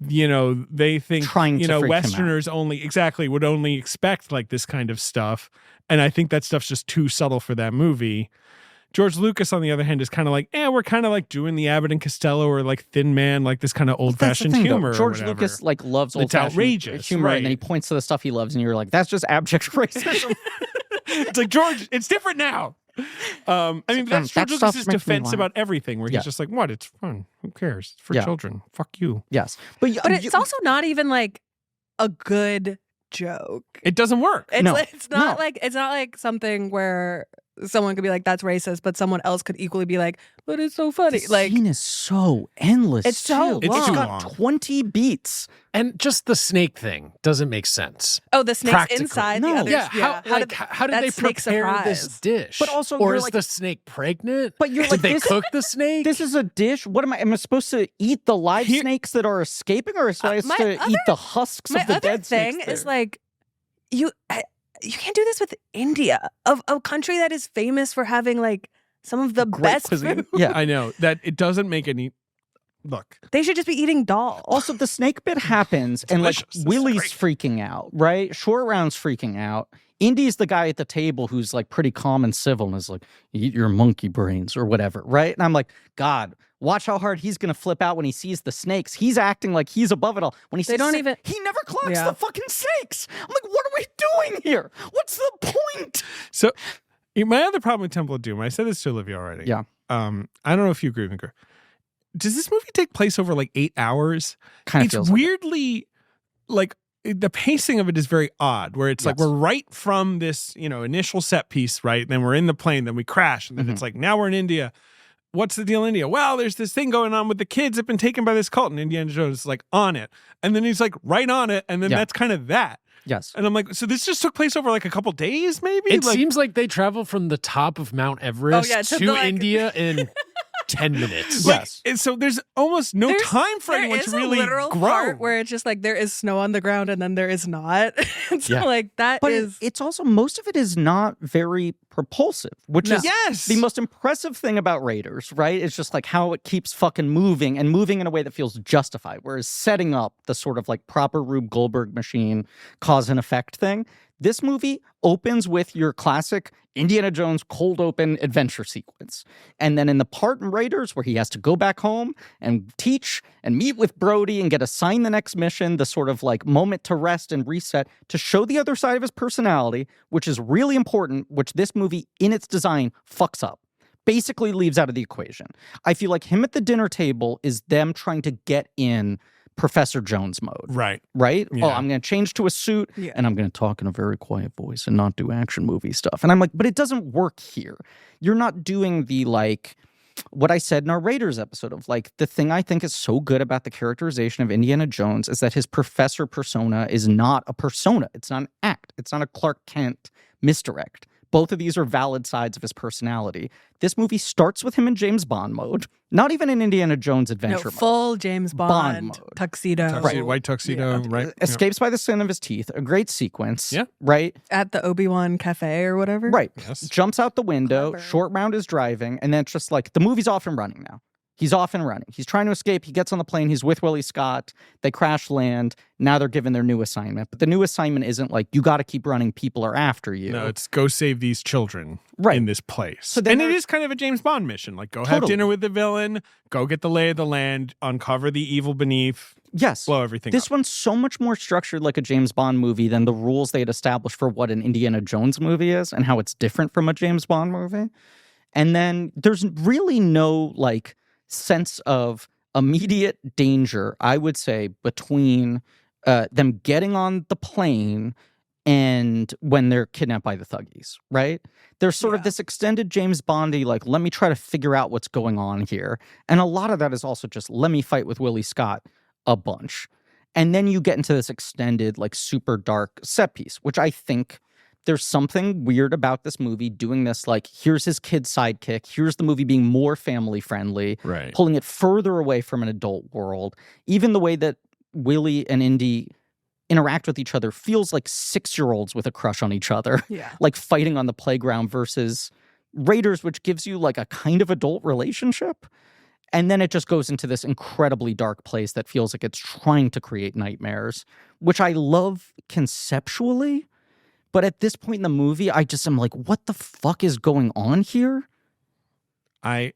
they think Trying to freak him out. Westerners would only expect like this kind of stuff, and I think that stuff's just too subtle for that movie. George Lucas, on the other hand, is kind of like, we're kind of like doing the Abbott and Costello or like Thin Man, like this kind of old That's the fashioned thing, though. humor. or George whatever. Lucas like loves It's old-fashioned outrageous, humor, right. and then he points to the stuff he loves, and you're like, that's just abject racism. It's like, George, it's different now. I mean, that's that George stuff Lucas's makes me defense laugh. about everything, where he's Yeah. just like, what? It's fun. Who cares? It's for Yeah. children. Fuck you. Yes. But it's also not even like a good joke. It doesn't work. It's No. it's not like something where someone could be like, that's racist, but someone else could equally be like, but it's so funny. The Like, scene is so endless. It's so too. long. It's It's got too long. 20 beats. And just the snake thing doesn't make sense. oh, the snake's Practically. inside No. the other. Yeah, how did that they snake prepare this surprise. dish? But also, or you're is like- the snake pregnant? But you're Did like, they this- cook the snake? This is a dish. What am I supposed to eat the live Here- snakes that are escaping, or am I supposed my to other- eat the husks My of the other dead thing snakes? is there? like, you can't do this with India, of a country that is famous for having like some of the Great best cuisine. food. Yeah. I know that it doesn't make any. Look, They should just be eating dolls. Also, the snake bit happens, and like delicious. This is Willie's freaking out, right? Short Round's freaking out. Indy's the guy at the table who's like pretty calm and civil and is like, eat your monkey brains or whatever, right? And I'm like, God, watch how hard he's gonna flip out when he sees the snakes. He's acting like he's above it all. When he They sees don't the even- he never clocks Yeah. the fucking snakes. I'm like, what are we doing here? What's the point? so my other problem with Temple of Doom, I said this to Olivia already. Yeah. I don't know if you agree with me. Does this movie take place over like 8 hours? Kind of It's feels like it. weirdly like the pacing of it is very odd, where it's like we're right from this, initial set piece, right? Then we're in the plane, then we crash, and then it's like, now we're in India. What's the deal in India? Well, there's this thing going on with the kids that have been taken by this cult, and Indiana Jones is like on it. And then he's like right on it, and then that's kind of that. Yes. And I'm like, so this just took place over like a couple days, maybe? It seems like they travel from the top of Mount Everest to India in 10 minutes. And so there's almost no time for anyone to really There is a literal grow. part where it's just like there is snow on the ground and then there is not. So like that but is... it's also, most of it is not very propulsive, which is the most impressive thing about Raiders, right? It's just like how it keeps fucking moving and moving in a way that feels justified, whereas setting up the sort of like proper Rube Goldberg machine cause and effect thing. This movie opens with your classic Indiana Jones cold open adventure sequence. And then in the part in Raiders where he has to go back home and teach and meet with Brody and get assigned the next mission, the sort of like moment to rest and reset to show the other side of his personality, which is really important, which this movie in its design fucks up. Basically leaves out of the equation. I feel like him at the dinner table is them trying to get in Professor Jones mode. Right. Right? Yeah. Oh, I'm going to change to a suit and I'm going to talk in a very quiet voice and not do action movie stuff. And I'm like, but it doesn't work here. You're not doing the like, what I said in our Raiders episode of like, the thing I think is so good about the characterization of Indiana Jones is that his professor persona is not a persona. It's not an act. It's not a Clark Kent misdirect. Both of these are valid sides of his personality. This movie starts with him in James Bond mode, not even in Indiana Jones adventure mode. Full James Bond mode. tuxedo. White tuxedo, right? Escapes by the skin of his teeth, a great sequence. Yeah. Right? At the Obi-Wan cafe or whatever. Right. Yes. Jumps out the window, Clever. short round is driving, and then it's just like, the movie's off and running now. He's off and running. He's trying to escape. He gets on the plane. He's with Willie Scott. They crash land. Now they're given their new assignment. But the new assignment isn't like, you got to keep running. People are after you. No, it's go save these children in this place. So then and it is kind of a James Bond mission. Like, go have dinner with the villain, go get the lay of the land, uncover the evil beneath, yes, blow everything This up. one's so much more structured like a James Bond movie than the rules they had established for what an Indiana Jones movie is and how it's different from a James Bond movie. And then there's really no, like, sense of immediate danger, I would say, between them getting on the plane and when they're kidnapped by the thuggies, right? There's sort of this extended James Bondy, like, let me try to figure out what's going on here. And a lot of that is also just, let me fight with Willie Scott a bunch. And then you get into this extended, like, super dark set piece, which I think there's something weird about this movie doing this, like, here's his kid sidekick, here's the movie being more family friendly, Right. pulling it further away from an adult world. Even the way that Willie and Indy interact with each other feels like 6-year-olds with a crush on each other, like fighting on the playground versus Raiders, which gives you like a kind of adult relationship. And then it just goes into this incredibly dark place that feels like it's trying to create nightmares, which I love conceptually. But at this point in the movie, I just am like, what the fuck is going on here? I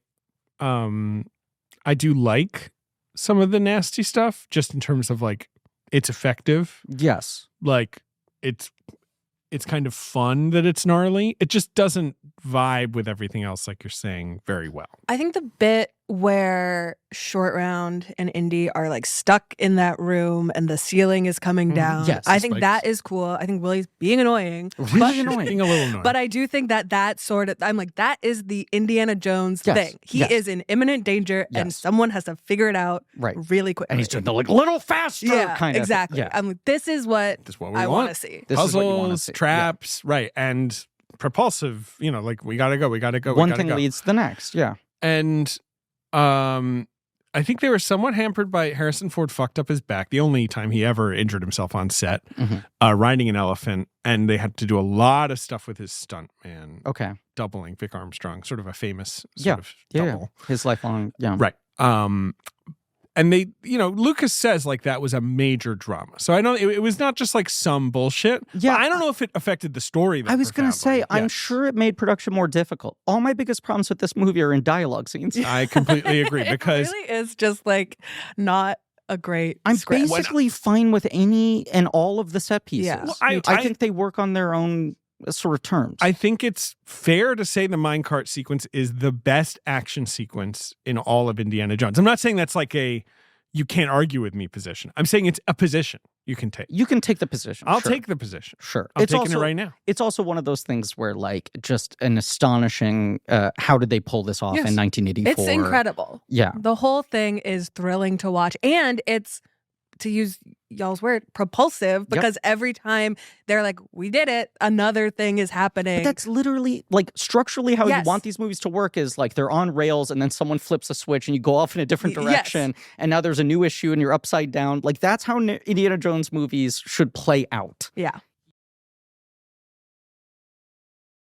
do like some of the nasty stuff, just in terms of like, it's effective. Yes. Like, it's kind of fun that it's gnarly. It just doesn't vibe with everything else, like you're saying, very well. I think the bit where Short Round and Indy are like stuck in that room and the ceiling is coming down. Yes, I think spikes. that is cool. I think Willie's being annoying. Really annoying. Being a little annoying. But I do think that sort of, I'm like, that is the Indiana Jones Yes, thing. He yes. is in imminent danger and Yes. someone has to figure it out really quickly. And he's doing the like, little faster kind of exactly. thing. Yeah. I'm like, this is what This is what we I want. want to see. This is what you wanna Puzzles, see. traps, right. And propulsive, like, we gotta go. One thing leads to the next. Yeah. And I think they were somewhat hampered by Harrison Ford fucked up his back, the only time he ever injured himself on set, riding an elephant, and they had to do a lot of stuff with his stunt man, Okay. doubling Vic Armstrong, sort of a famous Yeah. sort of Yeah. double. His lifelong. Yeah. Right. And they, Lucas says like that was a major drama. So I don't, it was not just like some bullshit. Yeah. But I don't know if it affected the story. That I was going to say, profoundly. I'm Yes. sure it made production more difficult. All my biggest problems with this movie are in dialogue scenes. I completely agree because it really is just like not a great I'm script. basically fine with any and all of the set pieces. Yeah. Well, I think they work on their own sort of terms. I think it's fair to say the minecart sequence is the best action sequence in all of Indiana Jones. I'm not saying that's like you can't argue with me position. I'm saying it's a position. you can take. You can take the position. I'll sure. take the position. Sure. I'm taking it right now. It's also one of those things where, like, just an astonishing, how did they pull this off in 1984? It's incredible. Yeah. The whole thing is thrilling to watch. And it's, to use y'all's word, propulsive, because every time they're like, we did it, another thing is happening. But that's literally, like, structurally how you want these movies to work is, like, they're on rails and then someone flips a switch and you go off in a different direction and now there's a new issue and you're upside down. Like, that's how Indiana Jones movies should play out. Yeah.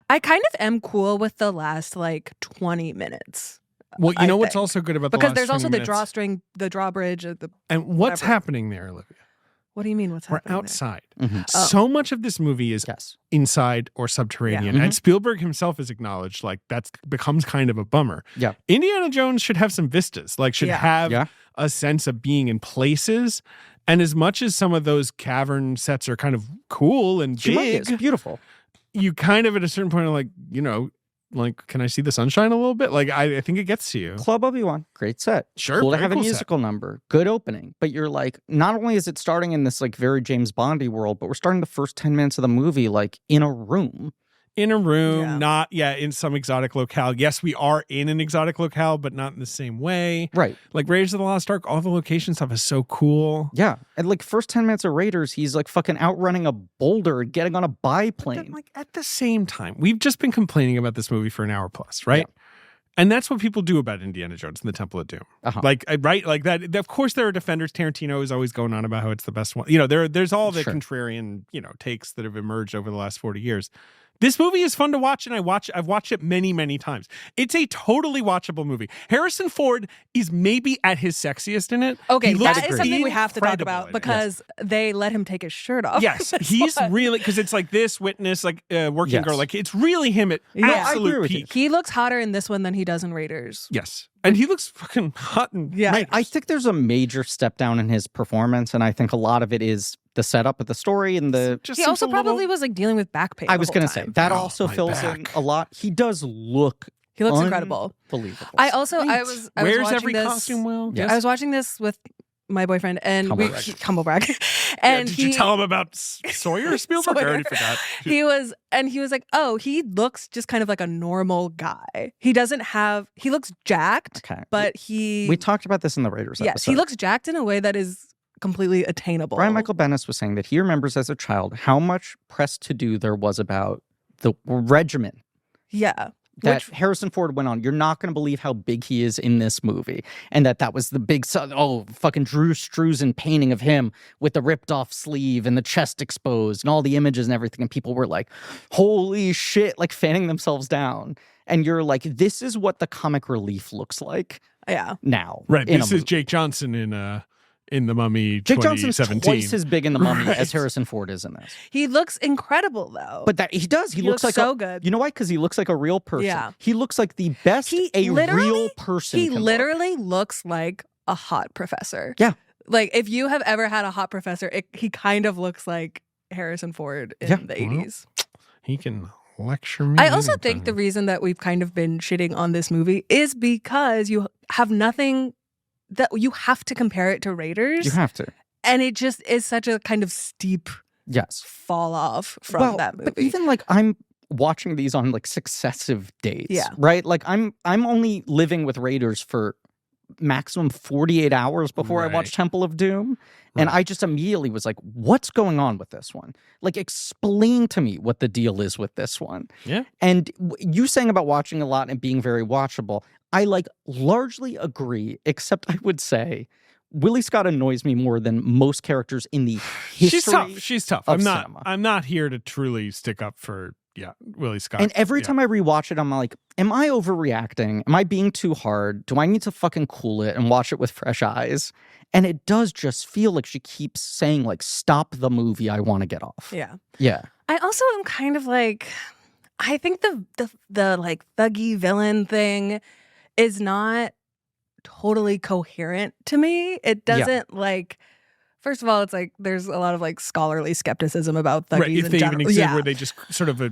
I kind of am cool with the last, like, 20 minutes. Well, you know what's also good about the because last there's also 20 the minutes? drawstring, the drawbridge, and what's whatever. happening there, Olivia? What do you mean? What's We're happening? outside. Mm-hmm. So much of this movie is inside or subterranean, and Spielberg himself has acknowledged like that becomes kind of a bummer. Yeah, Indiana Jones should have some vistas, like should have a sense of being in places. And as much as some of those cavern sets are kind of cool and big, it's beautiful. You kind of at a certain point are like, you know. Like, can I see the sunshine a little bit? Like, I think it gets to you. Club Obi-Wan, great set. Sure, cool to very have a cool musical number, good opening. But you're like, not only is it starting in this like very James Bondy world, but we're starting the first 10 minutes of the movie like in a room. In a room, not in some exotic locale. Yes, we are in an exotic locale, but not in the same way. Right. Like Raiders of the Lost Ark, all the location stuff is so cool. Yeah. And like first 10 minutes of Raiders, he's like fucking outrunning a boulder and getting on a biplane. Then, like at the same time, we've just been complaining about this movie for an hour plus, right? Yeah. And that's what people do about Indiana Jones and the Temple of Doom. Like, right? Like that. Of course, there are defenders. Tarantino is always going on about how it's the best one. You know, there's all the contrarian, you know, takes that have emerged over the last 40 years. This movie is fun to watch, and I've watched it many, many times. It's a totally watchable movie. Harrison Ford is maybe at his sexiest in it. Okay, that is something we have to talk about because they let him take his shirt off. Yes, he's really, because it's like this Witness, like Working Girl, like it's really him at absolute peak. He looks hotter in this one than he does in Raiders. Yes. And he looks fucking hot and I think there's a major step down in his performance, and I think a lot of it is the setup of the story and the. He also probably was like dealing with back pain. I was going to say that also fills in a lot. He does look. He looks incredible. Unbelievable. I was Where's watching every this, costume, Will? Yes. I was watching this with my boyfriend and humble brag. And did you tell him about Sawyer or Spielberg? I already forgot. He was like, oh, he looks just kind of like a normal guy. He looks jacked, but we talked about this in the Raiders episode. Yes, he looks jacked in a way that is completely attainable. Brian Michael Bendis was saying that he remembers as a child how much press to do there was about the regimen. Yeah. That Harrison Ford went on. You're not going to believe how big he is in this movie. And that was the big, fucking Drew Struzan painting of him with the ripped off sleeve and the chest exposed and all the images and everything. And people were like, holy shit, like fanning themselves down. And you're like, this is what the comic relief looks like. Yeah. Now. Right. This is Jake Johnson in The Mummy 2017. Jake Johnson's twice as big in The Mummy as Harrison Ford is in this. He looks incredible, though. But he does. He looks like so good. You know why? Because he looks like a real person. Yeah. He looks like the best real person He literally looks like a hot professor. Yeah. Like, if you have ever had a hot professor, he kind of looks like Harrison Ford in the 80s. He can lecture me. I also think the reason that we've kind of been shitting on this movie is because you have nothing that you have to compare it to Raiders. You have to. And it just is such a kind of steep fall off from that movie. But even like I'm watching these on like successive days. Yeah. Right? Like I'm only living with Raiders for maximum 48 hours before I watch Temple of Doom. And I just immediately was like, what's going on with this one? Like, explain to me what the deal is with this one. Yeah. And you saying about watching a lot and being very watchable, I like largely agree, except I would say Willie Scott annoys me more than most characters in the history. She's tough. I'm not here to truly stick up for Willie Scott. And every time I rewatch it, I'm like, am I overreacting? Am I being too hard? Do I need to fucking cool it and watch it with fresh eyes? And it does just feel like she keeps saying, like, stop the movie. I want to get off. Yeah. Yeah. I also am kind of like, I think the like thuggy villain thing is not totally coherent to me. It doesn't like. First of all, it's like there's a lot of like scholarly skepticism about thuggies if they even exist, where they just sort of a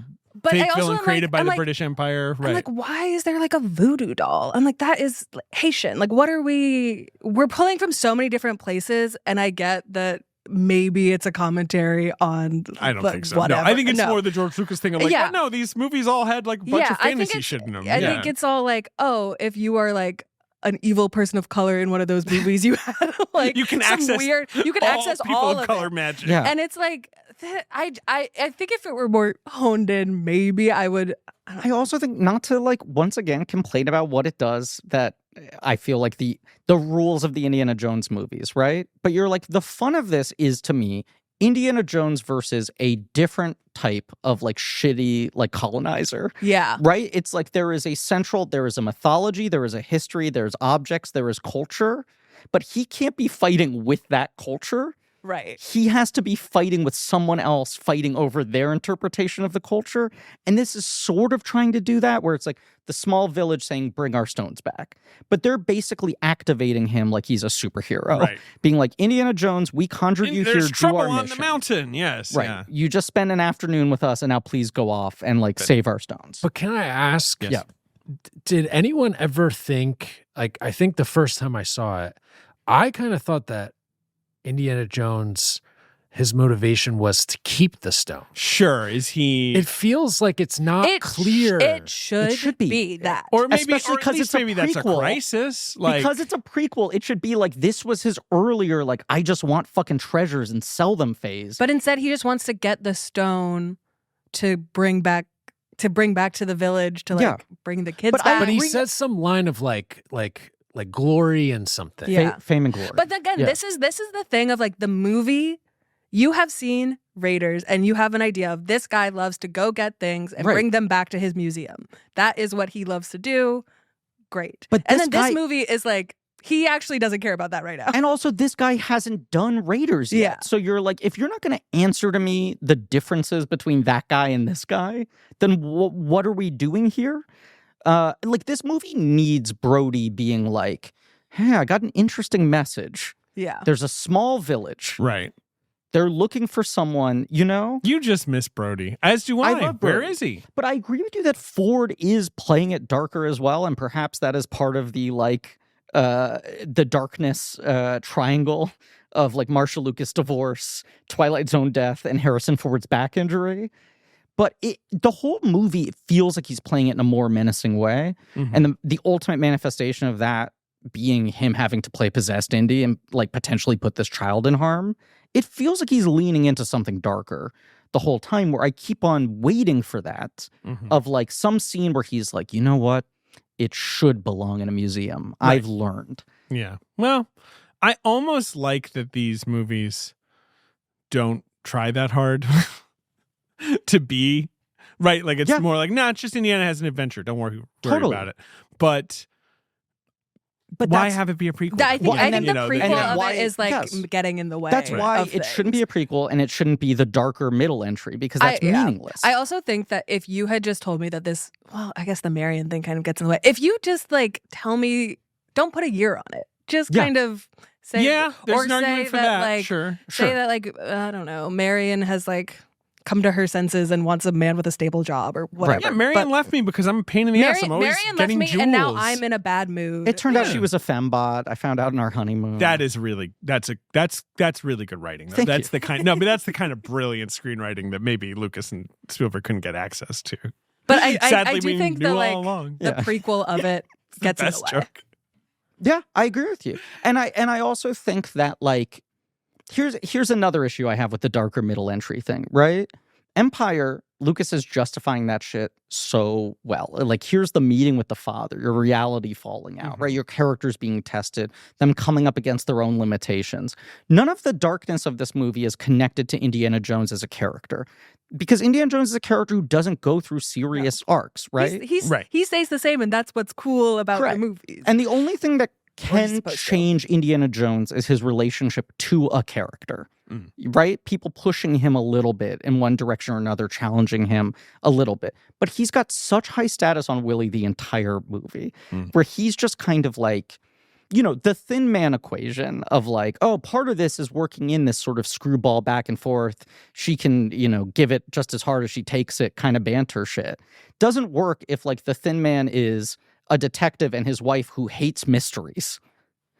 fake villain created by the British Empire. Right. I'm like, why is there like a voodoo doll? I'm like, that is Haitian. Like, what are we're pulling from so many different places, and I get that maybe it's a commentary on. I don't think so. Whatever. No, I think it's more the George Lucas thing of like, oh, no, these movies all had like a bunch of fantasy shit in them. I think it's all like, oh, if you are like an evil person of color in one of those movies, you had like you can access all of color magic. Yeah. And it's like I think if it were more honed in, maybe I would. I also think not to like once again complain about what it does, that I feel like the rules of the Indiana Jones movies, right? But you're like, the fun of this is to me Indiana Jones versus a different type of like shitty like colonizer. Yeah. Right? It's like there is a mythology, there is a history, there's objects, there is culture, but he can't be fighting with that culture. Right. He has to be fighting with someone else, fighting over their interpretation of the culture. And this is sort of trying to do that, where it's like the small village saying, bring our stones back. But they're basically activating him like he's a superhero. Right. Being like, Indiana Jones, we conjured you here, There's do trouble our on mission. the mountain, yes. Right. Yeah. You just spend an afternoon with us, and now please go off and like save our stones. But can I ask, Yes. did anyone ever think, like, I think the first time I saw it, I kind of thought that Indiana Jones, his motivation was to keep the stone. Sure. Is he? It feels like it's not clear. It should be that. Or maybe, Especially or at 'cause least it's a maybe that's a prequel. crisis. Like, Because it's a prequel, it should be like this was his earlier, like, I just want fucking treasures and sell them phase. But instead, he just wants to get the stone to bring back to the village to like bring the kids back. But he says some line of like glory and something. Yeah. Fame and glory. But again, this is the thing of like the movie. You have seen Raiders and you have an idea of this guy loves to go get things and bring them back to his museum. That is what he loves to do. Great. But this movie is like, he actually doesn't care about that right now. And also, this guy hasn't done Raiders yet. Yeah. So you're like, if you're not going to answer to me the differences between that guy and this guy, then what are we doing here? Like, this movie needs Brody being like, hey, I got an interesting message. Yeah. There's a small village. right. They're looking for someone, you know? You just miss Brody, as do I. love Where Brody. is he? But I agree with you that Ford is playing it darker as well, and perhaps that is part of the like the darkness triangle of like Marsha Lucas divorce, Twilight Zone death, and Harrison Ford's back injury. But the whole movie, it feels like he's playing it in a more menacing way, and the ultimate manifestation of that being him having to play possessed Indy and like potentially put this child in harm. It feels like he's leaning into something darker the whole time, where I keep on waiting for that of like some scene where he's like, you know what? It should belong in a museum. Right. I've learned. Yeah. Well, I almost like that these movies don't try that hard to be right. Like it's more like, it's just Indiana has an adventure. Don't worry about it. But why have it be a prequel? I think the prequel of it is like getting in the way. That's why it shouldn't be a prequel, and it shouldn't be the darker middle entry, because that's meaningless. I also think that if you had just told me that this, well, I guess the Marion thing kind of gets in the way. If you just like tell me, don't put a year on it. Just kind of say, there's an argument for that. Like, sure. Say that like, I don't know, Marion has like come to her senses and wants a man with a stable job or whatever. Right. Yeah, Marion left me because I'm a pain in the ass. I'm always Marion getting left me, jewels. and now I'm in a bad mood. It turned out she was a fembot. I found out in our honeymoon. That is really that's really good writing. Thank that's you. but that's the kind of brilliant screenwriting that maybe Lucas and Spielberg couldn't get access to. But I Sadly, do we think knew that all like along. the prequel of it gets in the way. Joke. Yeah, I agree with you. And I also think that like here's another issue I have with the darker middle entry thing, right? Empire, Lucas is justifying that shit so well. Like, here's the meeting with the father, your reality falling out, right? Your characters being tested, them coming up against their own limitations. None of the darkness of this movie is connected to Indiana Jones as a character, because Indiana Jones is a character who doesn't go through serious arcs, right? He stays the same, and that's what's cool about the movies. And the only thing that can change Indiana Jones is his relationship to a character, right? People pushing him a little bit in one direction or another, challenging him a little bit. But he's got such high status on Willie the entire movie, where he's just kind of like, you know, the Thin Man equation of like, oh, part of this is working in this sort of screwball back and forth. She can, you know, give it just as hard as she takes it kind of banter shit. Doesn't work if like the Thin Man is a detective and his wife who hates mysteries.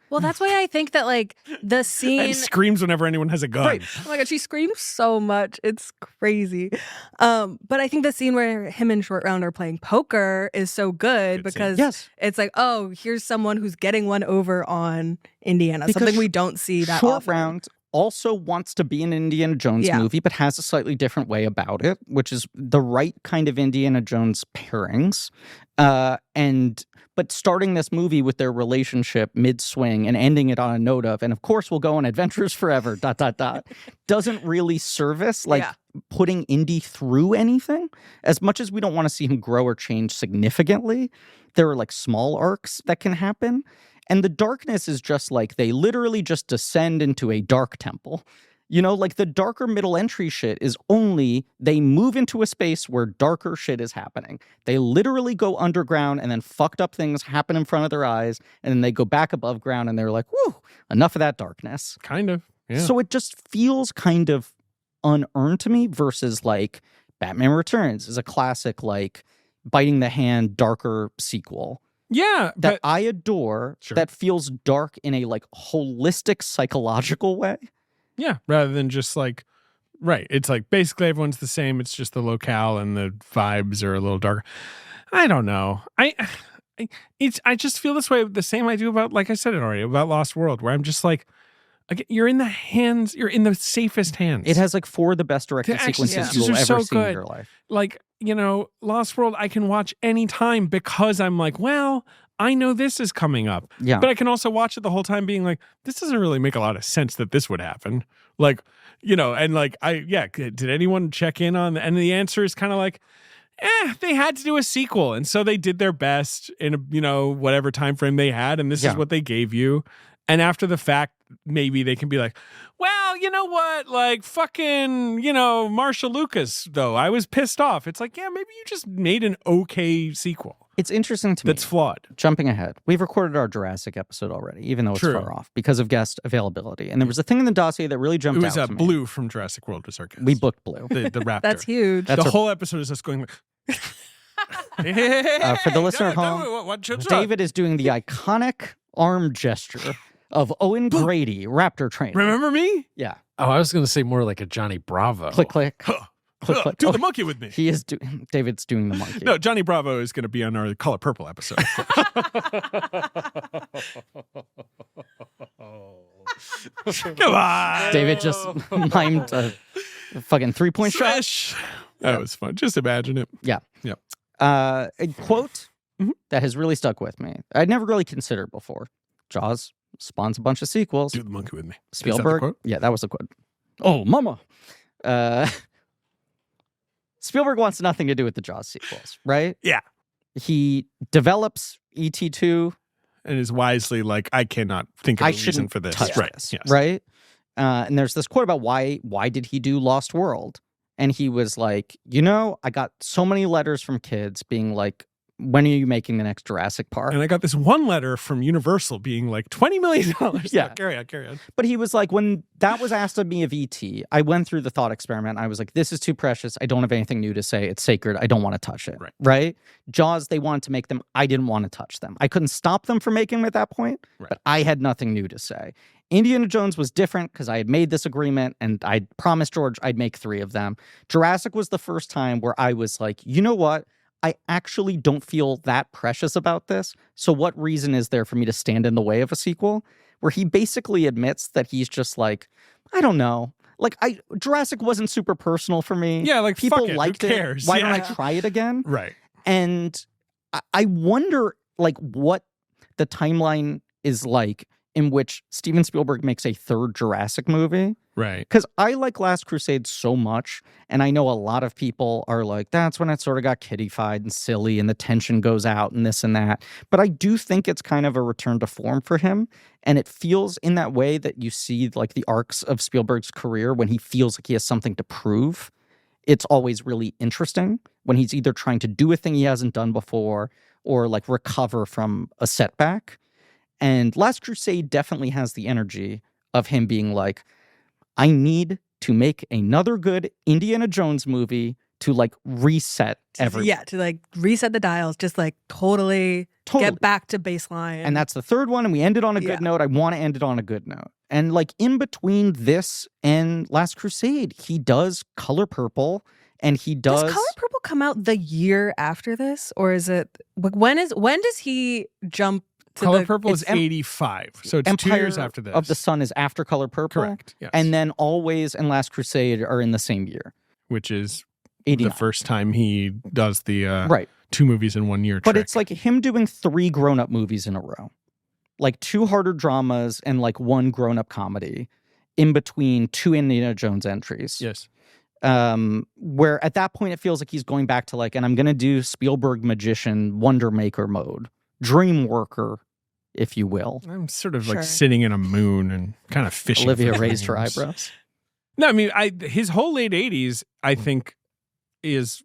Well, that's why I think that like the scene. And screams whenever anyone has a gun. Right. Oh my god, she screams so much. It's crazy. But I think the scene where him and Short Round are playing poker is so good because it's like, oh, here's someone who's getting one over on Indiana. Because something we don't see that Short often. Round also wants to be an Indiana Jones movie, but has a slightly different way about it, which is the right kind of Indiana Jones pairings. But starting this movie with their relationship mid-swing and ending it on a note of, and of course we'll go on adventures forever, ... doesn't really service putting Indy through anything. As much as we don't want to see him grow or change significantly, there are like small arcs that can happen. And the darkness is just like they literally just descend into a dark temple. You know, like the darker middle entry shit is only they move into a space where darker shit is happening. They literally go underground and then fucked up things happen in front of their eyes. And then they go back above ground and they're like, whew, enough of that darkness. Kind of. Yeah. So it just feels kind of unearned to me versus like Batman Returns is a classic, like biting the hand, darker sequel. Yeah. That I adore, that feels dark in a like holistic psychological way. Yeah, rather than just like, right. It's like basically everyone's the same. It's just the locale and the vibes are a little darker. I don't know. I just feel this way the same I do about, like I said it already, about Lost World, where I'm just like, again, you're in the safest hands. It has like 4 of the best directed sequences you will ever see in your life. Like, you know, Lost World I can watch anytime because I'm like, well, I know this is coming up. Yeah. But I can also watch it the whole time being like, this doesn't really make a lot of sense that this would happen. Like, you know, and like, did anyone check in on, and the answer is kind of like, they had to do a sequel. And so they did their best in, whatever time frame they had. And this is what they gave you. And after the fact, maybe they can be like, well, you know what? Like fucking, Marshall Lucas, though. I was pissed off. It's like, yeah, maybe you just made an okay sequel. It's interesting to me. That's flawed. Jumping ahead. We've recorded our Jurassic episode already, even though it's far off because of guest availability. And there was a thing in the dossier that really jumped out to me. It was Blue from Jurassic World was our guest. We booked Blue. The raptor. That's huge. The whole episode is us going like... for the listener at home, David is doing the iconic arm gesture of Owen Grady, raptor trainer. Remember me? Yeah. Oh, I was going to say more like a Johnny Bravo. Click, click. Click, click. Do the monkey with me. He is doing. David's doing the monkey. No, Johnny Bravo is going to be on our Color Purple episode. Come on. David just mimed a fucking 3-point shot. That was fun. Just imagine it. Yeah. Yeah. A quote that has really stuck with me. I'd never really considered before. Jaws spawns a bunch of sequels. Do the monkey with me. Spielberg. Yeah, that was the quote. Oh, mama. Spielberg wants nothing to do with the Jaws sequels, right? Yeah. He develops ET2. And is wisely like, I cannot think of a reason for this. Touch right. this, Yes. Right? And there's this quote about why did he do Lost World? And he was like, I got so many letters from kids being like, when are you making the next Jurassic Park? And I got this one letter from Universal being like, $20 million. Yeah. No, carry on. But he was like, when that was asked of me of E.T., I went through the thought experiment. I was like, this is too precious. I don't have anything new to say. It's sacred. I don't want to touch it. Right? Jaws, they wanted to make them. I didn't want to touch them. I couldn't stop them from making them at that point, but I had nothing new to say. Indiana Jones was different because I had made this agreement and I promised George I'd make 3 of them. Jurassic was the first time where I was like, you know what? I actually don't feel that precious about this. So what reason is there for me to stand in the way of a sequel? Where he basically admits that he's just like, I don't know. Like Jurassic wasn't super personal for me. Yeah, like people fuck it. liked Who it. cares? Why don't I try it again? Right. And I wonder like what the timeline is like in which Steven Spielberg makes a 3rd Jurassic movie. Right. Because I like Last Crusade so much, and I know a lot of people are like, that's when it sort of got kiddified and silly, and the tension goes out and this and that. But I do think it's kind of a return to form for him, and it feels in that way that you see like the arcs of Spielberg's career when he feels like he has something to prove. It's always really interesting when he's either trying to do a thing he hasn't done before or like recover from a setback. And Last Crusade definitely has the energy of him being like, I need to make another good Indiana Jones movie to like reset everything. Yeah, to like reset the dials, just like totally get back to baseline. And that's the third one, and we ended on a good Yeah. note. I want to end it on a good note. And like in between this and Last Crusade, he does Color Purple, and he does Color Purple come out the year after this, or is it when does he jump to Color the Purple is it's 85, so it's Empire 2 years after this. of the Sun is after Color Purple. Correct, yes. And then Always and Last Crusade are in the same year. Which is 89. the first time he does the Right. 2 movies in 1 year But trick. it's like him doing 3 grown-up movies in a row. Like 2 harder dramas and like 1 grown-up comedy in between 2 Indiana Jones entries. Yes. Where at that point it feels like he's going back to like, and I'm going to do Spielberg magician wonder maker mode, dream worker, if you will. I'm sort of Sure. like sitting in a moon and kind of fishing. Olivia for raised her dreams. eyebrows. No, I mean, his whole late 80s, I think, is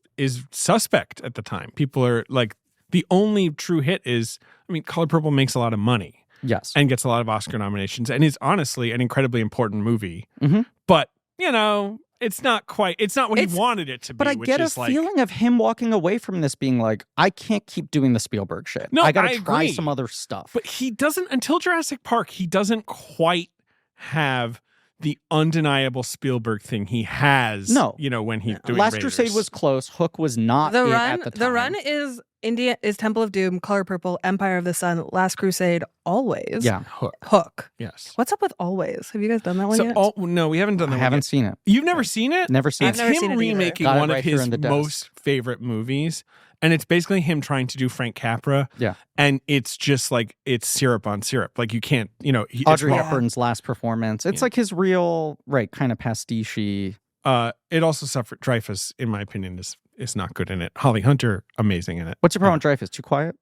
suspect at the time. People are like, the only true hit is, I mean, Color Purple makes a lot of money Yes. and gets a lot of Oscar nominations and is honestly an incredibly important movie. Mhm. But, you know, it's not what he wanted it to be. But I which get a is like, feeling of him walking away from this being like, I can't keep doing the Spielberg shit. No, I got I to try agree. some other stuff. But he doesn't, until Jurassic Park, he doesn't quite have the undeniable Spielberg thing he has. No. You know, when he's doing Last Raiders. Crusade was close. Hook was not the it run. at the time. The run is Temple of Doom, Color Purple, Empire of the Sun, Last Crusade, Always. Yeah. Hook. Yes. What's up with Always? Have you guys done that one So, yet? no, we haven't done that I one haven't yet. seen it. You've never seen it? Never seen It's it. I've never him seen it either. remaking Got it one right of here his in the desk. most favorite movies. And it's basically him trying to do Frank Capra. Yeah. And it's just like, it's syrup on syrup. Like you can't, you know. It's Audrey raw. Hepburn's last performance. It's Yeah. like his real, right, kind of pastiche. It also suffered. Dreyfuss, in my opinion, is not good in it. Holly Hunter, amazing in it. What's your problem with Dreyfuss? Too quiet?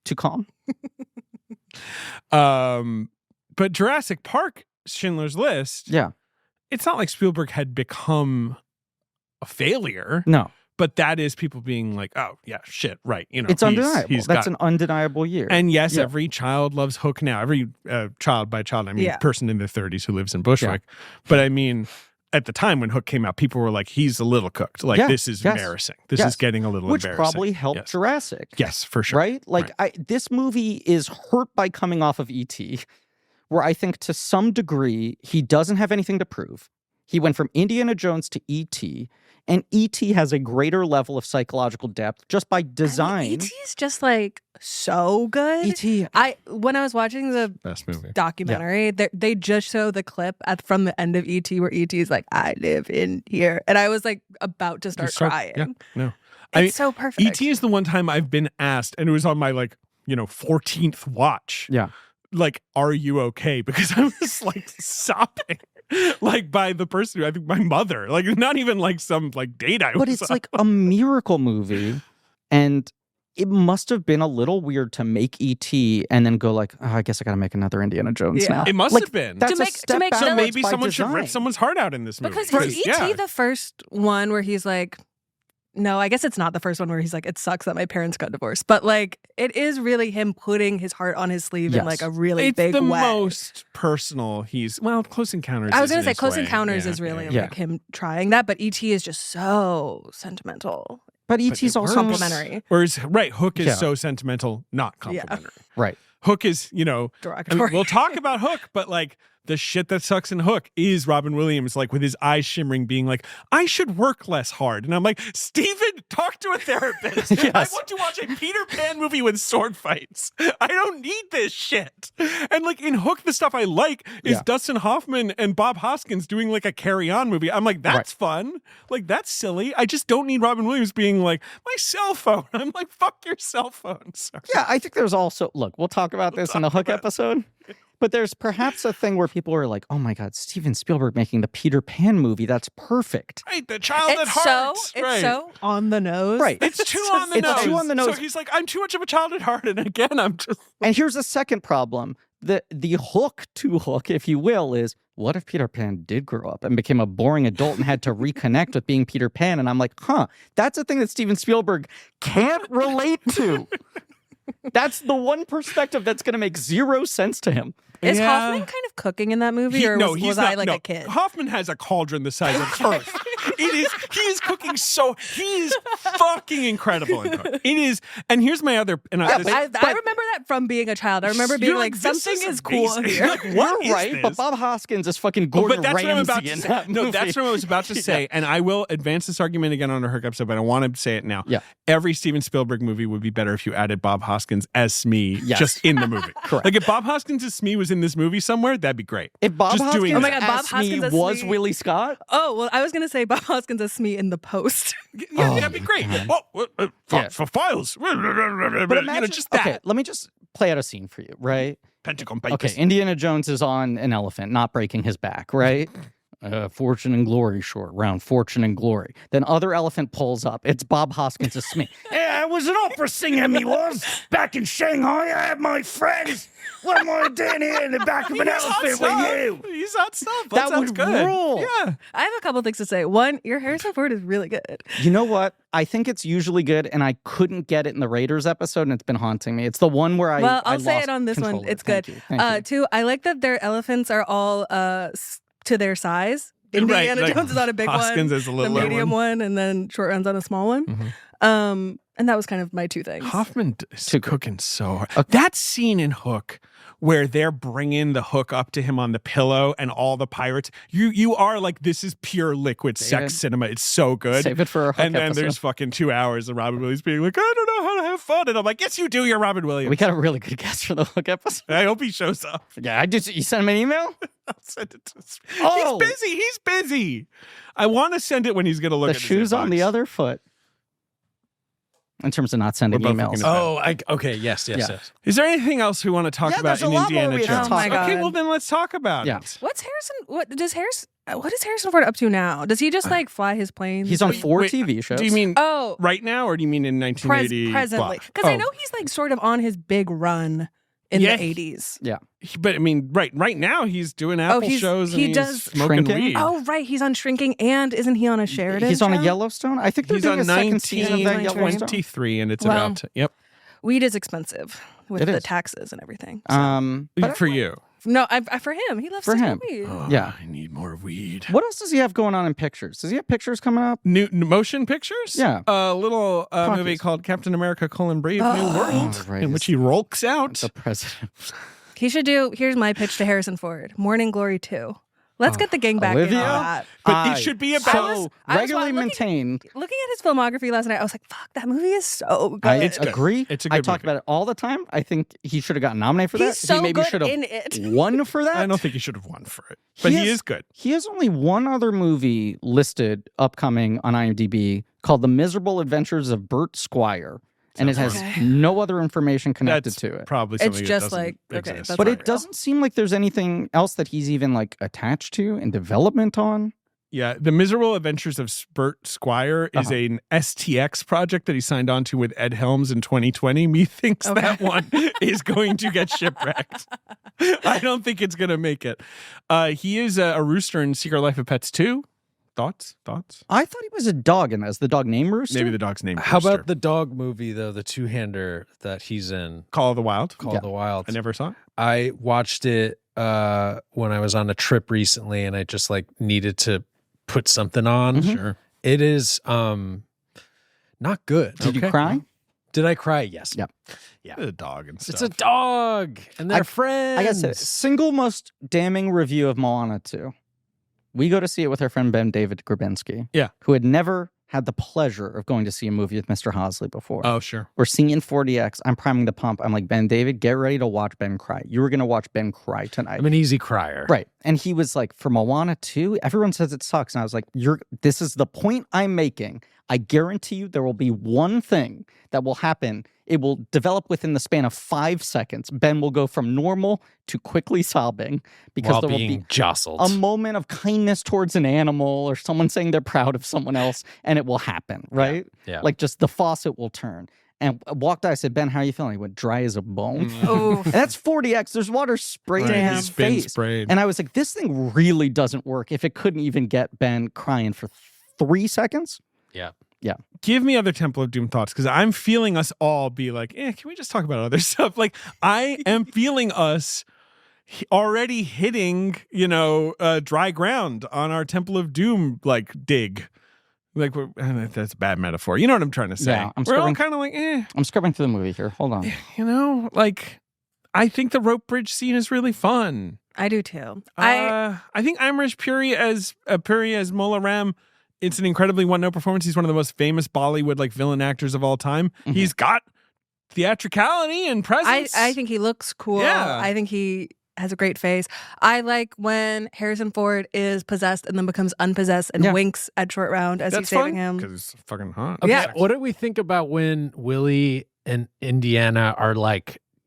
Too calm? But Jurassic Park, Schindler's List, Yeah. it's not like Spielberg had become a failure. No. But that is people being like, oh, yeah, shit, right. You know, It's undeniable. he's That's got- an undeniable year. And yes, Yeah. every child loves Hook now. Every child, by child, I mean Yeah. person in their 30s who lives in Bushwick. But I mean, at the time when Hook came out, people were like, he's a little cooked. Like, Yeah. this is Yes. embarrassing. This Yes. is getting a little Which embarrassing. probably helped Yes. Jurassic. Yes, for sure. Right? Like, this movie is hurt by coming off of E.T., where I think to some degree he doesn't have anything to prove. He went from Indiana Jones to E.T., and E.T. has a greater level of psychological depth just by design. E.T. is just like so good. E.T. When I was watching the Best movie. documentary, they just show the clip from the end of E.T. where E.T. is like, I live in here. And I was like about to start crying. Yeah, no. It's so perfect. E.T. is the one time I've been asked, and it was on my 14th watch. Yeah. Like, are you okay? Because I was like sobbing. Like by the person who I think my mother, like not even like some like date I was But it's on. like a miracle movie, and it must have been a little weird to make E.T. and then go like, oh, I guess I got to make another Indiana Jones Yeah. now. It must Like, have been. That's To make- a step to make So Villains maybe by someone should rip design. someone's heart out in this movie. Because is E.T. yeah. the first one where he's like, no, I guess it's not the first one where he's like, it sucks that my parents got divorced. But like, it is really him putting his heart on his sleeve in Yes. like a really it's big the way. most personal. Close Encounters. I was going gonna to say Close Encounters is really yeah. like him trying that, but E.T. is just so sentimental. But E.T.'s it also works. Complimentary. Whereas, right, Hook is Yeah. so sentimental, not complimentary. right. Hook is, I mean, Derogatory. we'll talk about Hook, but like the shit that sucks in Hook is Robin Williams, like with his eyes shimmering, being like, I should work less hard. And I'm like, Steven, talk to a therapist. Yes. I want to watch a Peter Pan movie with sword fights. I don't need this shit. And like in Hook, the stuff I like is Yeah. Dustin Hoffman and Bob Hoskins doing like a Carry On movie. I'm like, that's fun. Like, that's silly. I just don't need Robin Williams being like, my cell phone. I'm like, fuck your cell phone. Sorry. Yeah, I think there's also, look, we'll talk about this in the Hook episode, but there's perhaps a thing where people are like, oh my God, Steven Spielberg making the Peter Pan movie, that's perfect. Right, the child at It's heart. it's so on the nose. Right. It's too on the It's nose. too on the nose. So he's like, I'm too much of a child at heart. And again, I'm just. And here's a second problem. The hook to Hook, if you will, is what if Peter Pan did grow up and became a boring adult and had to reconnect with being Peter Pan? And I'm like, that's a thing that Steven Spielberg can't relate to. That's the one perspective that's going to make zero sense to him. Is Yeah. Hoffman kind of cooking in that movie, or was I like a kid? Hoffman has a cauldron the size of Earth. It is. He is cooking so. He is fucking incredible in Cook. It is. And here's my other. And I remember that from being a child. I remember being like, this something is cool amazing. here. Like, what You're is right, this? but Bob Hoskins is fucking Gordon But that's what I'm about Ramsay to in say. that movie. No, that's what I was about to say, and I will advance this argument again on a Herc episode, but I want to say it now. Yeah. Every Steven Spielberg movie would be better if you added Bob Hoskins as Smee Yes. just in the movie. Correct. Like if Bob Hoskins as Smee was in this movie somewhere, that'd be great. If Bob Just Hoskins, doing Oh my God, Bob as Hoskins Smee as was Smee. Willie Scott, Oh, well, I was going to say Bob Hoskins as Smee in the post. Yeah, that'd be great. Yeah. For files. but imagine, just that. Okay, let me just play out a scene for you, right? Pentagon Okay, Papers. Indiana Jones is on an elephant, not breaking his back, right? Fortune and Glory short round, Fortune and Glory. Then other elephant pulls up. It's Bob Hoskins as Smee. Yeah, I was an opera singer, me was. Back in Shanghai, I had my friends. What am I doing here in the back of an elephant with you? He's hot stuff. That sounds would good. rule. Yeah. I have a couple things to say. One, your Harrison Ford is really good. You know what? I think it's usually good, and I couldn't get it in the Raiders episode, and it's been haunting me. It's the one where Well, I I'll say lost it on this control one. of it. It's Thank good. you. Thank you. Two, I like that their elephants are all to their size. Indiana like Jones is on a big Hoskins one, is a the little medium one, and then Short Round's on a small one. Mhm. And that was kind of my two things. Hoffman is Too good. cooking so hard. Okay. That scene in Hook where they're bringing the hook up to him on the pillow and all the pirates, you are like, this is pure liquid David, sex cinema. It's so good. Save it for a Hook And then episode. there's fucking 2 hours of Robin Williams being like, I don't know how to have fun. And I'm like, yes, you do. You're Robin Williams. We got a really good guest for the Hook episode. I hope he shows up. Yeah, I did. You sent him an email? I'll send it to us. Oh. He's busy. He's busy. I want to send it when he's going to look The at his shoes on the inbox. other foot. In terms of not sending We're both emails. looking at Oh, okay. Yes. Yeah. Is there anything else we want to talk Yeah, about there's a in lot more Indiana we have to Jones? talk Okay, about. well then let's talk about Yeah. it. What is Harrison Ford up to now? Does he just like fly his planes? He's on Wait, 4 wait, TV shows. Do you mean Oh, right now, or do you mean in 1980? presently? blah? Because I Oh. know he's like sort of on his big run in Yeah. the 80s. But I mean, right now he's doing Apple he's- shows and he he's does- smoking Shrinking? weed. Oh, right. He's on Shrinking, and isn't he on a Sheridan? He's on a show? Yellowstone. I think they're He's doing on a second season of that 1923. Yellowstone. 1923, and it's Wow. about to, yep. Weed is expensive with It the is. taxes and everything. So. But For you. No, for him. He loves For to him. smoke weed. Oh, Yeah. I need more weed. what else does he have going on in pictures? Does he have pictures coming up? New motion pictures? Yeah. A little movie Talkies. called Captain America: Brave New Oh. World, Oh, right. in which he rolks out. The president. He should do. Here's my pitch to Harrison Ford: Morning Glory 2. Let's get the gang back Olivia? in on that. But it should be about. So I was regularly looking- maintained. Looking at his filmography last night, I was like, "Fuck, that movie is so good." I It's good. agree. It's a I good talk movie. about it all the time. I think he should have gotten nominated for that. He's so he maybe good should have in it. won for that. I don't think he should have won for it, but He he has- is good. He has only one other movie listed upcoming on IMDb called The Miserable Adventures of Bert Squire. And it has Okay. no other information connected That's to it. probably It's something just that doesn't like, okay, exist. that's But not it real. doesn't seem like there's anything else that he's even like attached to in development on. Yeah, The Miserable Adventures of Bert Squire is Uh-huh. an STX project that he signed on to with Ed Helms in 2020. Me thinks Okay. that one is going to get shipwrecked. I don't think it's going to make it. He is a rooster in Secret Life of Pets 2. Thoughts? I thought he was a dog in that. Is the dog named Rooster? Maybe the dog's name. How Rooster. about the dog movie though? The two-hander that he's in, Call of the Wild? called Yeah. The Wild. I never saw it. I watched it when I was on a trip recently, and I just like needed to put something on. Mhm. Sure. It is not good. Did you Okay. cry? Did I cry? Yes. Yep. Yeah. The dog and stuff. It's a dog, and they're friends. I gotta say, single most damning review of Moana 2. We go to see it with our friend Ben David Grabinski. Yeah. Who had never had the pleasure of going to see a movie with Mr. Hosley before. Oh, sure. We're seeing in 40X. I'm priming the pump. I'm like, Ben David, get ready to watch Ben cry. You were going to watch Ben cry tonight. I'm an easy crier. Right. And he was like, for Moana 2, everyone says it sucks. And I was like, this is the point I'm making. I guarantee you there will be one thing that will happen. It will develop within the span of 5 seconds. Ben will go from normal to quickly sobbing because While there will being be jostled. a moment of kindness towards an animal or someone saying they're proud of someone else, and it will happen, right? Yeah. Like just the faucet will turn. And I walked out, I said, Ben, how are you feeling? He went dry as a bone. Oh, And that's 40X. There's water sprayed in Damn. his He's been face. sprayed. And I was like, this thing really doesn't work if it couldn't even get Ben crying for 3 seconds. Give me other Temple of Doom thoughts, because I'm feeling us all be like, can we just talk about other stuff? Like, I am feeling us already hitting, dry ground on our Temple of Doom dig. Like that's a bad metaphor. You know what I'm trying to say? Yeah, we're all kind of like, I'm scrubbing through the movie here. Hold on. I think the rope bridge scene is really fun. I do too. I think Amrish Puri as Mola Ram. It's an incredibly one-note performance. He's one of the most famous Bollywood villain actors of all time. Mm-hmm. He's got theatricality and presence. I think he looks cool. Yeah. I think he has a great face. I like when Harrison Ford is possessed and then becomes unpossessed and winks at Short Round as he's saving him. Because it's fucking hot. Okay, Yeah. What do we think about when Willie and Indiana are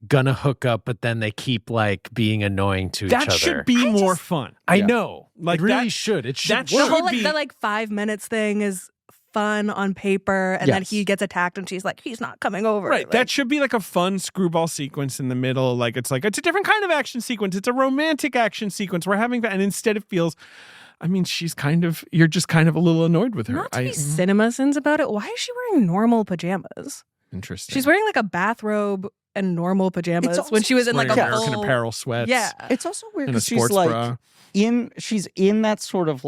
gonna hook up, but then they keep being annoying to each other? That should be more fun. I know. It really should. It should. That The should whole be. the 5 minutes thing is fun on paper, and then he gets attacked and she's like, he's not coming over. Right. That should be a fun screwball sequence in the middle. It's a different kind of action sequence. It's a romantic action sequence. We're having that, and instead it feels, you're just kind of a little annoyed with her. Not to be CinemaSins about it. Why is she wearing normal pajamas? Interesting. She's wearing a bathrobe and normal pajamas when she was in wearing a American full Apparel sweats. Yeah. It's also weird And a because she's sports bra. she's in that sort of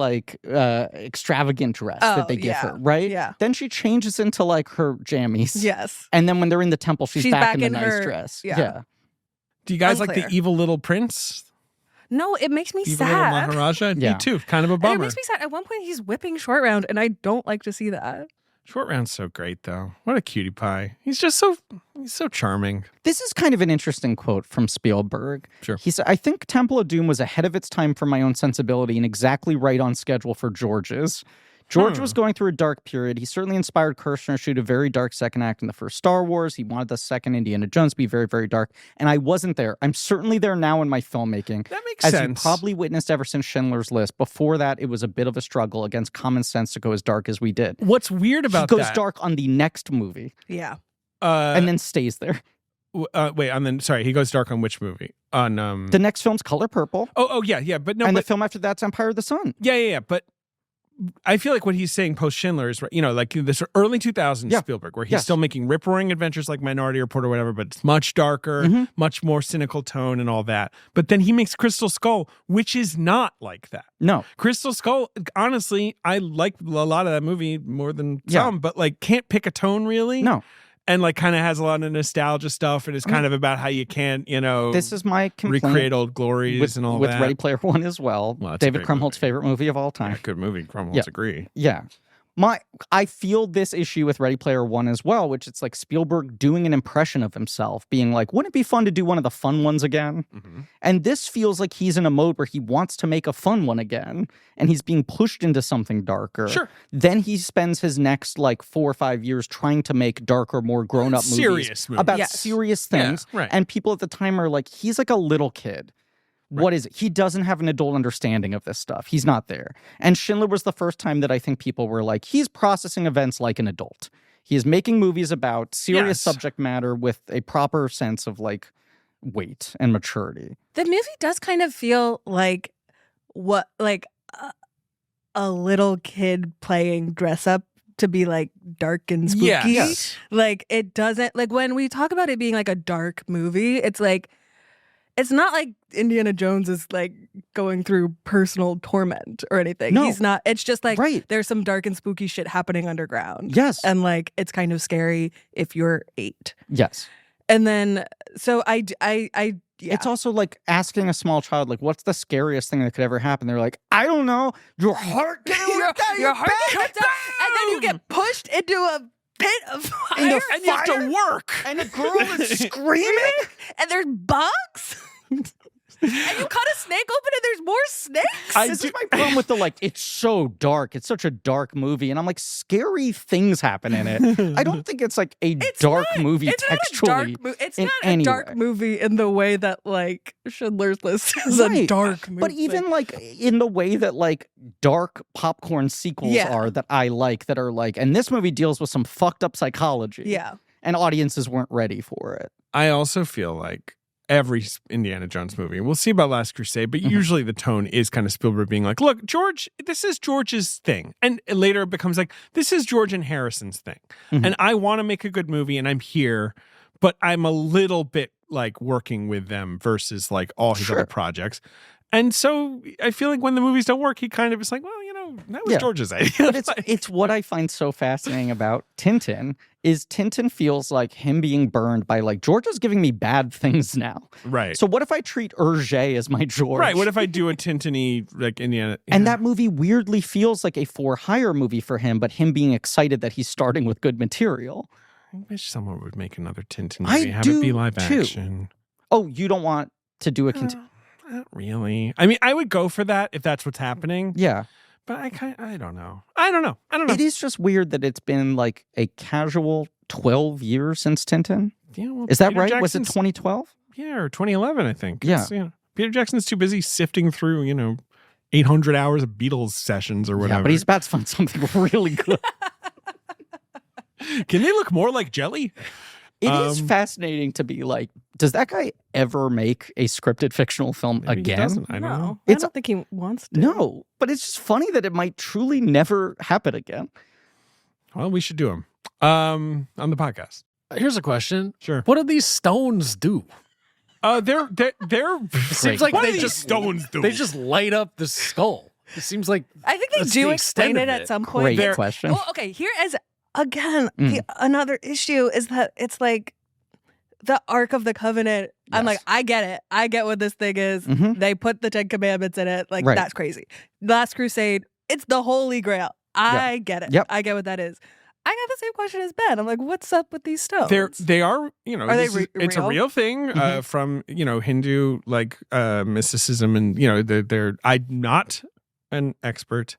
extravagant dress that they give her, right? Yeah. Then she changes into her jammies. Yes. And then when they're in the temple, she's back in the nice her dress. Yeah. Do you guys like Unclear. the evil little prince? No, it makes me Evil sad. little Maharaja? Yeah. Me too. Kind of a And bummer. it makes me sad. At one point, he's whipping Short Round, and I don't like to see that. Short Round's so great, though. What a cutie pie. He's so charming. This is kind of an interesting quote from Spielberg. Sure. He said, I think Temple of Doom was ahead of its time for my own sensibility and exactly right on schedule for George's. George was going through a dark period. He certainly inspired Kirshner to shoot a very dark second act in the first Star Wars. He wanted the second Indiana Jones to be very, very dark. And I wasn't there. I'm certainly there now in my filmmaking. That makes as sense. you probably witnessed ever since Schindler's List. Before that, it was a bit of a struggle against common sense to go as dark as we did. What's weird about he goes that? dark on the next movie Yeah. and then stays there. He goes dark on which movie? On The next film's Color Purple. yeah, but no, and but the film after that's Empire of the Sun. yeah, but I feel like what he's saying post Schindler is, this early 2000s Spielberg, where he's still making rip-roaring adventures like Minority Report or whatever, but it's much darker, much more cynical tone and all that. But then he makes Crystal Skull, which is not like that. No. Crystal Skull, honestly, I like a lot of that movie more than some, but can't pick a tone really. No. And kind of has a lot of nostalgia stuff, and it's kind of about how you can't, This is my complaint recreate old glories and all with that. Ready Player One as well. Well, that's a David great Krumholtz's movie. favorite movie of all time. Yeah, good movie. Cromwell's agree. Yeah. I feel this issue with Ready Player One as well, which it's Spielberg doing an impression of himself, being wouldn't it be fun to do one of the fun ones again? Mm-hmm. And this feels like he's in a mode where he wants to make a fun one again, and he's being pushed into something darker. Sure. Then he spends his next 4 or 5 years trying to make darker, more grown-up Serious movies. about Yes. serious things. Yeah, right. And people at the time are he's a little kid. What is it? He doesn't have an adult understanding of this stuff. He's not there. And Schindler was the first time that I think people were he's processing events like an adult. He is making movies about serious subject matter with a proper sense of weight and maturity. The movie does kind of feel like a little kid playing dress up to be dark and spooky. Yes. It doesn't when we talk about it being a dark movie, it's it's not like Indiana Jones is going through personal torment or anything. No. He's not. It's just Right. there's some dark and spooky shit happening underground. Yes. And it's kind of scary if you're 8. Yes. And then so I yeah. It's also asking a small child, what's the scariest thing that could ever happen? They're I don't know. Your heart gets your heart gets out, and then you get pushed into a pit of fire, Into And you have to work. and a girl is screaming. and there's bugs. And you cut a snake open and there's more snakes. This is my problem with it's so dark. It's such a dark movie. And I'm scary things happen in it. I don't think it's a dark movie It's textually. It's in not any a dark way. movie in the way that Schindler's List is a Right. dark movie. But even in the way that dark popcorn sequels are that I that are and this movie deals with some fucked up psychology. yeah. And audiences weren't ready for it. I also feel like every Indiana Jones movie, and we'll see about Last Crusade, but usually the tone is kind of Spielberg being look, George, this is George's thing. And later it becomes this is George and Harrison's thing. And I want to make a good movie and I'm here, but I'm a little bit like working with them versus like all his other projects. And so I feel like when the movies don't work, he kind of is like, well, that was George's idea. But it's what I find so fascinating about Tintin is Tintin feels like him being burned by like, George is giving me bad things now. Right. So what if I treat Hergé as my George? Right. What if I do a Tintin-y like Indiana? Yeah. And that movie weirdly feels like a for-hire movie for him, but him being excited that he's starting with good material. I wish someone would make another Tintin movie. Have it be live action. Oh, you don't want to do a not really. I mean, I would go for that if that's what's happening. Yeah. But I don't know. I don't know. It is just weird that it's been like a casual 12 years since Tintin. Yeah, well, is that Peter right? Jackson's, was it 2012? Yeah, or 2011, I think. Yeah. Peter Jackson's too busy sifting through, 800 hours of Beatles sessions or whatever. Yeah, but he's about to find something really good. Can they look more like jelly? It is fascinating to be like, does that guy ever make a scripted fictional film Maybe again? He doesn't. I don't know. I don't think he wants to. No, but it's just funny that it might truly never happen again. Well, we should do him on the podcast. Here's a question. Sure. What do these stones do? They're It seems like what they do just these stones do? They just light up the skull. It seems like I think they that's do the explain extent it of at it. some point. Great question. Well, okay, here is again another issue is that it's like the Ark of the Covenant. Yes. I'm like, I get it. I get what this thing is. Mhm. They put the 10 Commandments in it. Like, Right. that's crazy. Last Crusade, it's the Holy Grail. I get it. Yep. I get what that is. I got the same question as Ben. I'm like, what's up with these stones? They are, Are they it's a real? real thing from, Hindu like mysticism and, they're I'm not an expert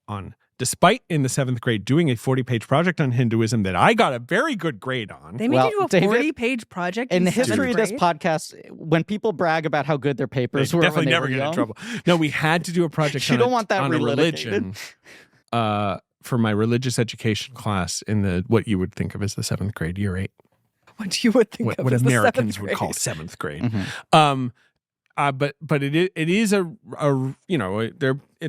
on, despite in the 7th grade doing a 40-page project on Hinduism that I got a very good grade on. They made Well, you do a David, 40-page project In the seventh history of this grade? podcast, when people brag about how good their They papers were, definitely when they never were get young, in trouble. No, we had to do a project You on, don't want that on a relitigated. religion for my religious education class in what you would think of as the 7th grade, year 8. What you would think What of as the Americans 7th would call grade. 7th grade. Mhm. But it is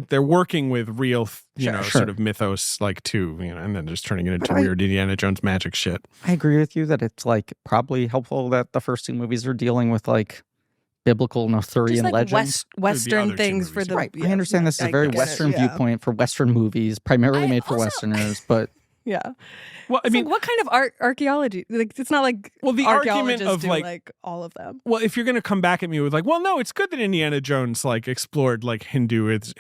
they're working with real Sure. sort of mythos like too, and then just turning it into weird Indiana Jones magic shit. I agree with you that it's like probably helpful that the first two movies are dealing with like biblical and Arthurian Just like legends. Western two things for movies, the Right. yeah, I understand this is a very get it, Western yeah. viewpoint for Western movies, primarily I made for also- Westerners, but Yeah. Well, I So mean, what kind of archaeology? Like, it's not like the argument archaeologists of do like all of them. well, if you're going to come back at me with like, well, no, it's good that Indiana Jones like explored like Hinduism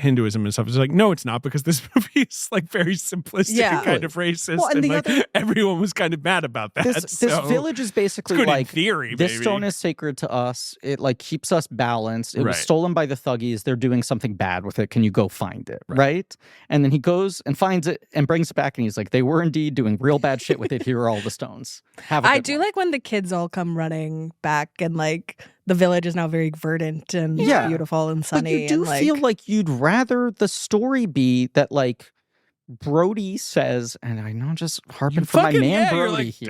and stuff. It's like, no, it's not, because this movie is like very simplistic Yeah. and kind of racist, Well, and and the like other- everyone was kind of mad about that. this so village is it's basically good like in theory. this baby. stone is sacred to us. It like keeps us balanced. It was Right. stolen by the thuggies. They're doing something bad with it. Can you go find it? Right. And then he goes and finds it and brings it back, and he's like, they were indeed doing real bad shit with it. Here are all the stones. Have a I good do one. like when the kids all come running back and like the village is now very verdant and Yeah. beautiful and But sunny. you do and, like, feel like you'd rather the story be that like Brody says, and I know I'm just harping You for my fucking man you're Brody like, here.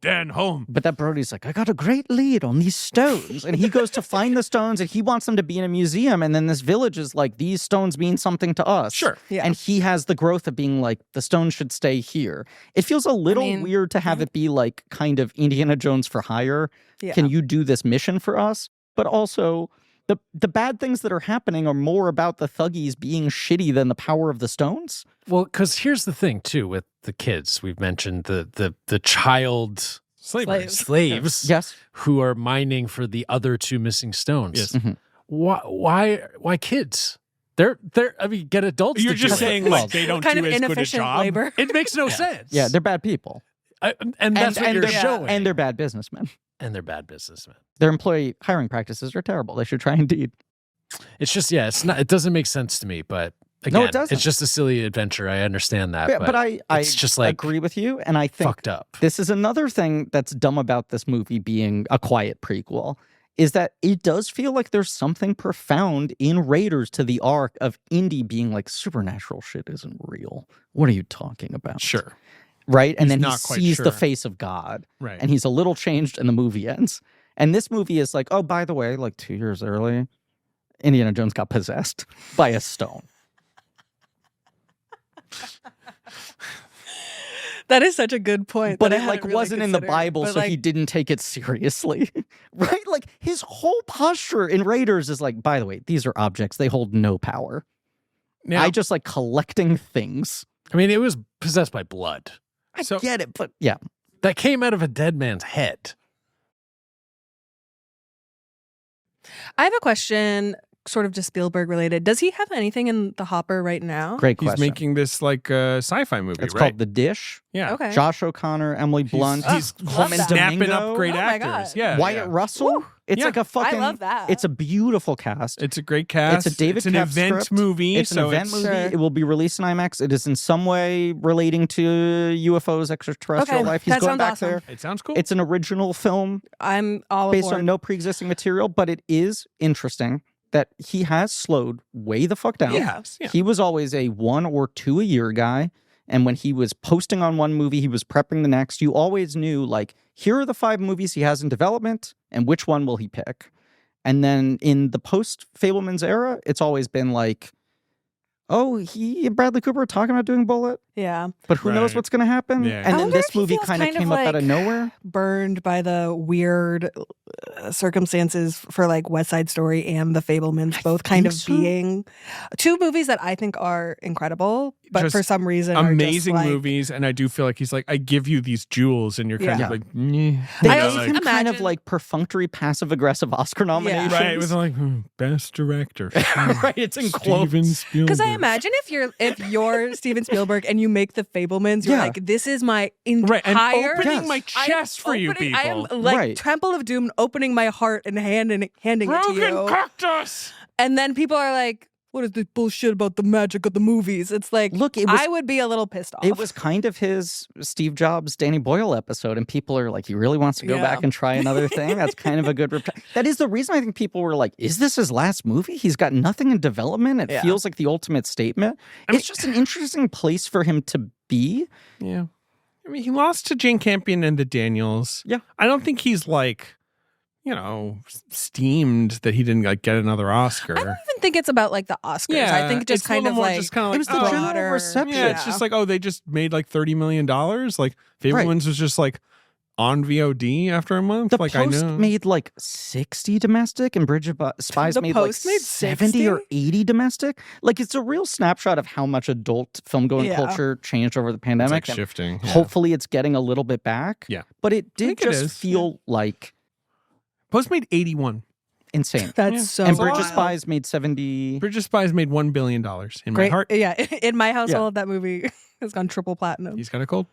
Dan home. But that Brody's like, I got a great lead on these stones. And he goes to find the stones and he wants them to be in a museum. And then this village is like, these stones mean something to us. Sure. Yeah. And he has the growth of being like, the stones should stay here. It feels a little mean, weird to have it be like kind of Indiana Jones for hire. Yeah. Can you do this mission for us? But also, the bad things that are happening are more about the thuggies being shitty than the power of the stones. Well, because here's the thing too with the kids. We've mentioned the child slaves Yes. who are mining for the other two missing stones. Yes. Mhm. Why kids? They're I mean, get adults. You're to do just it. saying Well, like they don't kind do of as good a inefficient job. labor. It makes no sense. Yeah, they're bad people. And that's what you're they're, showing. and they're bad businessmen. And they're bad businessmen. Their employee hiring practices are terrible. They should try Indeed. It's just it's not. It doesn't make sense to me. But again, No, it doesn't. it's just a silly adventure. I understand that. But I it's just like agree with you, and I think fucked up. this is another thing that's dumb about this movie being a quiet prequel, is that it does feel like there's something profound in Raiders to the arc of Indy being like, supernatural shit isn't real. What are you talking about? Sure. Right? And He's then he not quite sees the sure. face of God, Right. and he's a little changed, and the movie ends. And this movie is like, oh, by the way, like 2 years early, Indiana Jones got possessed by a stone. That is such a good point. But that I it hadn't really wasn't in the considered. Bible, But, so he didn't take it seriously. Right? Like his whole posture in Raiders is like, by the way, these are objects. They hold no power. Now, I just like collecting things. I mean, it was possessed by blood. I So- get it, but yeah. That came out of a dead man's head. I have a question, sort of just Spielberg related. Does he have anything in the hopper right now? Great he's question. making this like sci-fi movie, It's right? called The Dish. Yeah. Okay. Josh O'Connor, Emily Blunt, He's love that. snapping Domingo. up great Oh my actors. God. Yeah. Wyatt yeah. Russell. Woo. It's Yeah. like a fucking. I love that. It's a beautiful cast. It's a great cast. It's a David It's an Koepp event script. movie. It's so an event movie. Sure. It will be released in IMAX. It is in some way relating to UFOs, extraterrestrial Okay, life. He's that going sounds back awesome. there. It sounds cool. It's an original film I'm all based aboard. on no pre-existing material, but it is interesting that he has slowed way the fuck down. Yes, yeah. He was always a 1 or 2 a year guy. And when he was posting on one movie, he was prepping the next. You always knew, like, here are the 5 movies he has in development, and which one will he pick? And then in the post-Fableman's era, it's always been like, oh, he and Bradley Cooper are talking about doing Bullet, Yeah. but who knows Right. what's going to happen? Yeah. And I then wonder this if he movie feels kind of kind of came up out of like- nowhere. Burned by the weird circumstances for like West Side Story and The Fablemans, both kind think of so. being 2 movies that I think are incredible, but Just for some reason are just, amazing like, movies, and I do feel like he's like, I give you these jewels, and you're kind Yeah. of like, "Nyeh." They I You know, also gave like- him kind of imagine- like perfunctory passive-aggressive Oscar nominations. right with like best director, Right, it's in Steven quotes. Spielberg. Because I imagine if you're Steven Spielberg and you make The Fablemans, you're Yeah. like, this is my entire right, and opening Yes. my I am chest for you opening- people. I am like Right. Temple of Doom, opening my heart and handing it to Broken you. cactus. And then people are like, what is this bullshit about the magic of the movies? It's like, Look, it was I would be a little pissed off. It was kind of his Steve Jobs, Danny Boyle episode, and people are like, he really wants to go Yeah. back and try another thing? That's kind of a good That is the reason I think people were like, is this his last movie? He's got nothing in development. It Yeah. feels like the ultimate statement. It's just an interesting place for him to be. Yeah, I mean, he lost to Jane Campion and the Daniels. Yeah. I don't think he's like, steamed that he didn't like get another Oscar. I don't even think it's about like the Oscars. I think just it's a kind little of more like just kind of like it was the oh, general broader- reception. Yeah, it's just like, oh, they just made like $30 million. Like Fablemans was just like on VOD after a month. The like I Post know. made like 60 domestic, and Bridge of Spies The made like Post made 70 or 60? 80 domestic. Like it's a real snapshot of how much adult film-going Yeah. culture changed over the It's pandemic. like and shifting. Yeah. Hopefully it's getting a little bit back. Yeah. But it did think it just is, feel like Post made 81. insane. that's Yeah. so And a Bridge of lot. Spies made 70. Bridge of Spies made $1 billion in my great. heart. Yeah, in my household, that movie has gone triple platinum. He's got a cold.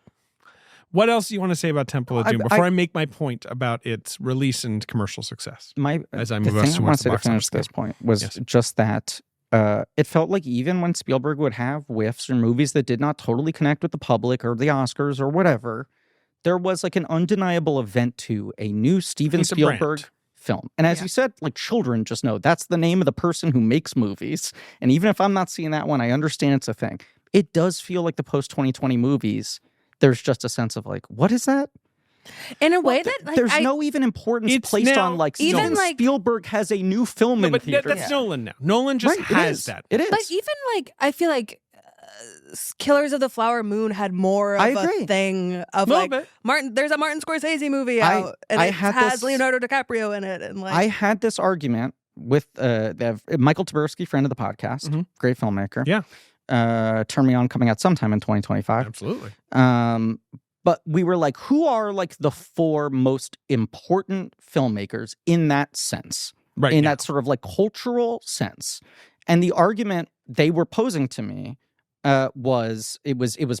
What else do you want to say about Temple of Doom before I make my point about its release and commercial success? The As I move thing us I towards wanted the to box finish office this game. point was Yes. just that it felt like even when Spielberg would have whiffs or movies that did not totally connect with the public or the Oscars or whatever, there was like an undeniable event to a new Steven It's a brand. Spielberg film. And as Yeah. you said, like children just know that's the name of the person who makes movies. And even if I'm not seeing that one, I understand it's a thing. It does feel like the post 2020 movies. There's just a sense of like, what is that? In a way that like, There's I, no even importance It's placed now- on like Even, Steven like- Spielberg has a new film No, in but theaters. that's Nolan now. Nolan just Right, it has is. that. It is. but even like I feel like Killers of the Flower Moon had more of I a agree. thing of Little like bit. Martin. There's a Martin Scorsese movie I- out, and I it had has this- Leonardo DiCaprio in it, and like I had this argument with Michael Taberski, friend of the podcast, Mhm. great filmmaker. Yeah. Turn Me On coming out sometime in 2025. Absolutely. But we were like, who are like the 4 most important filmmakers in that sense? Right. in now. that sort of like cultural sense. And the argument they were posing to me was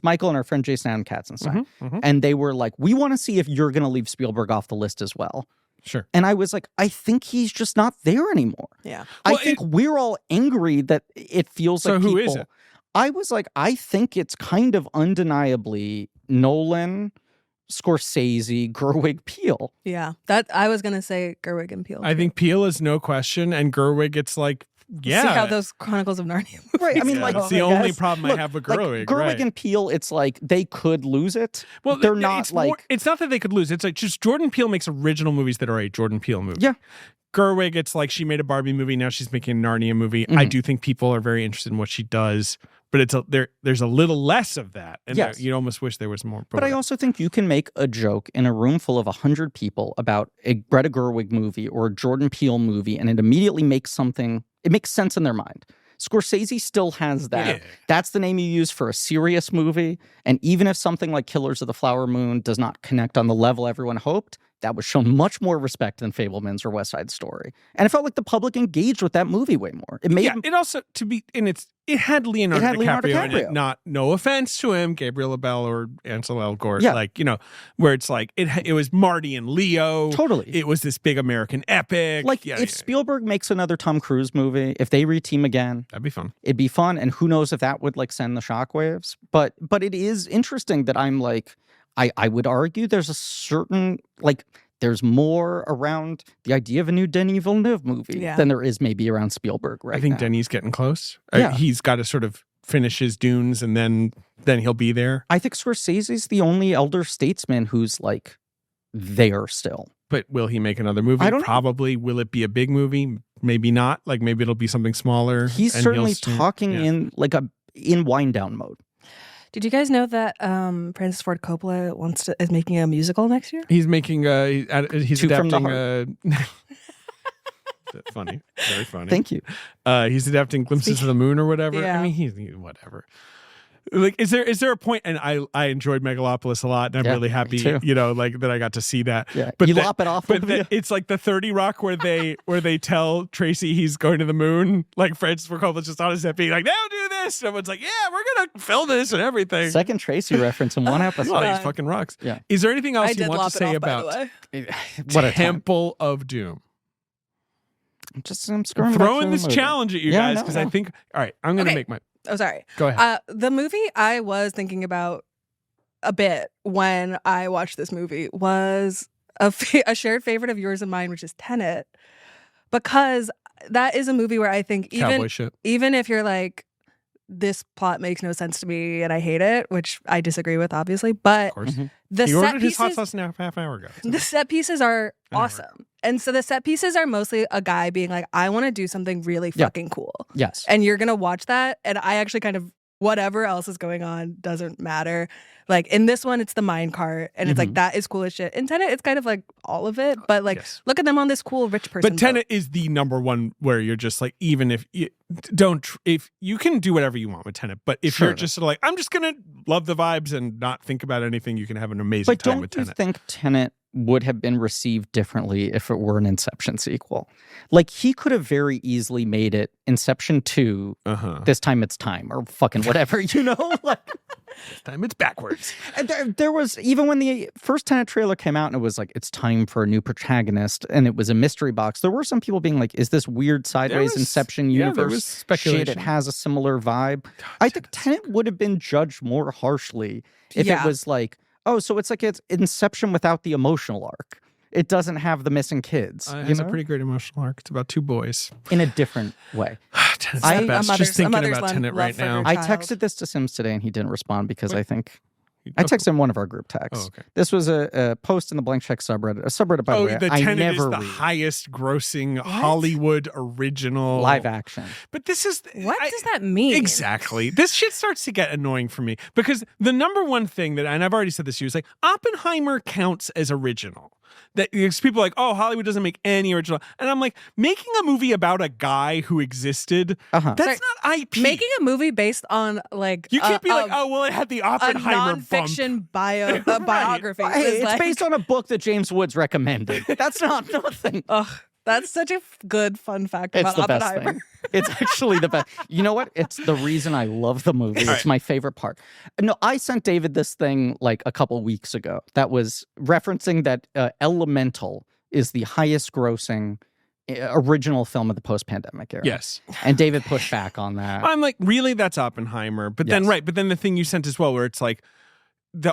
Michael and our friend Jason Adam Katzenstein. Mhm. And they were like, we want to see if you're going to leave Spielberg off the list as well. Sure. And I was like, I think he's just not there anymore. yeah. I Well, think we're all angry that it feels So like who people. is it? I was like, I think it's kind of undeniably Nolan, Scorsese, Gerwig, Peele. Yeah, that I was gonna say Gerwig and Peele. I think Peele is no question, and Gerwig, it's like, yeah. See how those Chronicles of Narnia movies Right, I mean, Yeah, like, that's the I only guess. problem I Look, have with like, Gerwig. Gerwig right. and Peele, it's like they could lose it. Well, they're not it's like more, it's not that they could lose. It's like just Jordan Peele makes original movies that are a Jordan Peele movie. Yeah. Gerwig, it's like she made a Barbie movie. Now she's making a Narnia movie. I Mhm. do think people are very interested in what she does but there's a little less of that, and Yes. you almost wish there was more. But I also think you can make a joke in a room full of 100 people about a Greta Gerwig movie or a Jordan Peele movie, and it immediately makes sense in their mind. Scorsese still has that. Yeah. That's the name you use for a serious movie. And even if something like Killers of the Flower Moon does not connect on the level everyone hoped, that was shown much more respect than Fabelmans or West Side Story. And it felt like the public engaged with that movie way more. It made it also it had Leonardo DiCaprio in it. DiCaprio. No offense to him, Gabriel LaBelle or Ansel Elgort. Yeah. Like, where it's like it was Marty and Leo. Totally. It was this big American epic. Like if Spielberg makes another Tom Cruise movie, if they reteam again, that'd be fun. It'd be fun. And who knows if that would like send the shockwaves. But it is interesting that I'm like, I would argue there's a certain like there's more around the idea of a new Denis Villeneuve movie than there is maybe around Spielberg right now. I think Denis getting close. Yeah. He's got to sort of finish his Dunes and then he'll be there. I think Scorsese's the only elder statesman who's like there still. But will he make another movie? I don't know. Probably. Will it be a big movie? Maybe not. Like maybe it'll be something smaller. He's and certainly he'll talking in wind down mode. Did you guys know that Francis Ford Coppola is making a musical next year? He's making he's Two from the adapting funny, very funny. Thank you. He's adapting Glimpses of the Moon or whatever. Yeah. I mean, he's whatever. Like, is there a point? And I enjoyed Megalopolis a lot, and I'm really happy, too. that I got to see that. Yeah, but you lop it off. But it's like the 30 Rock where they tell Tracy he's going to the moon. Like Francis Ford Coppola's just on his set being like, "Now do this." And everyone's like, "Yeah, we're gonna film this and everything." Second Tracy reference in one episode. Well, he fucking rocks. Yeah. Is there anything else I you did want lop to it say off, by the about way. What a time. Temple of Doom? I'm scrolling Throwing this challenge at you Yeah, guys no, because no. I think. All right, I'm gonna Okay. make my. Oh, sorry. Go ahead. The movie I was thinking about a bit when I watched this movie was a shared favorite of yours and mine, which is Tenet, because that is a movie where I think Cowboy shit. even if you're like, this plot makes no sense to me and I hate it, which I disagree with, obviously, but Of course. the He set ordered his hot pieces, sauce now half an hour ago. the set pieces are An hour. awesome. And so the set pieces are mostly a guy being like, I want to do something really Yeah. fucking cool. Yes. And you're going to watch that. And I actually kind of, whatever else is going on doesn't matter. Like in this one, it's the mine cart. And it's like, that is cool as shit. In Tenet, it's kind of like all of it. But like, Yes. look at them on this cool rich person. But Tenet is the number one where you're just like, even if you if you can do whatever you want with Tenet, but if Sure. you're just sort of like, I'm just gonna love the vibes and not think about anything, you can have an amazing But time don't with you Tenet. think Tenet would have been received differently if it were an Inception sequel? Like he could have very easily made it Inception 2, This Time It's Time, or fucking whatever, like This time it's backwards. and there was, even when the first Tenet trailer came out and it was like, it's time for a new protagonist, and it was a mystery box, there were some people being like, is this weird sideways was- Inception yeah, there universe was shit? speculation. It has a similar vibe. I think Tenet would have been judged more harshly if it Yeah. was like, oh, so it's like it's Inception without the emotional arc. It doesn't have the missing kids. It you has a know? pretty great emotional arc. It's about two boys. In a different way. Tenet's I- the a best. mother's- Just a thinking mother's about love Tenet right for now. her I child. texted this to Sims today and he didn't respond because What? I think I texted him one of our group texts. Oh, okay. This was a post in the Blank Check subreddit. A subreddit, by the way, the I Tenet never is the read. highest grossing Hollywood original Live action. But this is What does that mean? Exactly. This shit starts to get annoying for me because the number one thing that, and I've already said this to you, is like Oppenheimer counts as original. That because people are like, oh, Hollywood doesn't make any original, and I'm like, making a movie about a guy who existed. Uh-huh. That's not IP. Making a movie based on like You can't be like, oh, well, it had the a Oppenheimer bump. nonfiction biography. Hey, is it's like, based on a book that James Woods recommended. That's not nothing. Ugh, that's such a good fun fact It's about the best Oppenheimer. thing. It's actually the best. You know what? It's the reason I love the movie. It's right. my favorite part. No, I sent David this thing like a couple weeks ago that was referencing that Elemental is the highest grossing original film of the post-pandemic era. Yes. And David pushed back on that. I'm like, really? That's Oppenheimer. But then, Yes. right. But then the thing you sent as well, where it's like,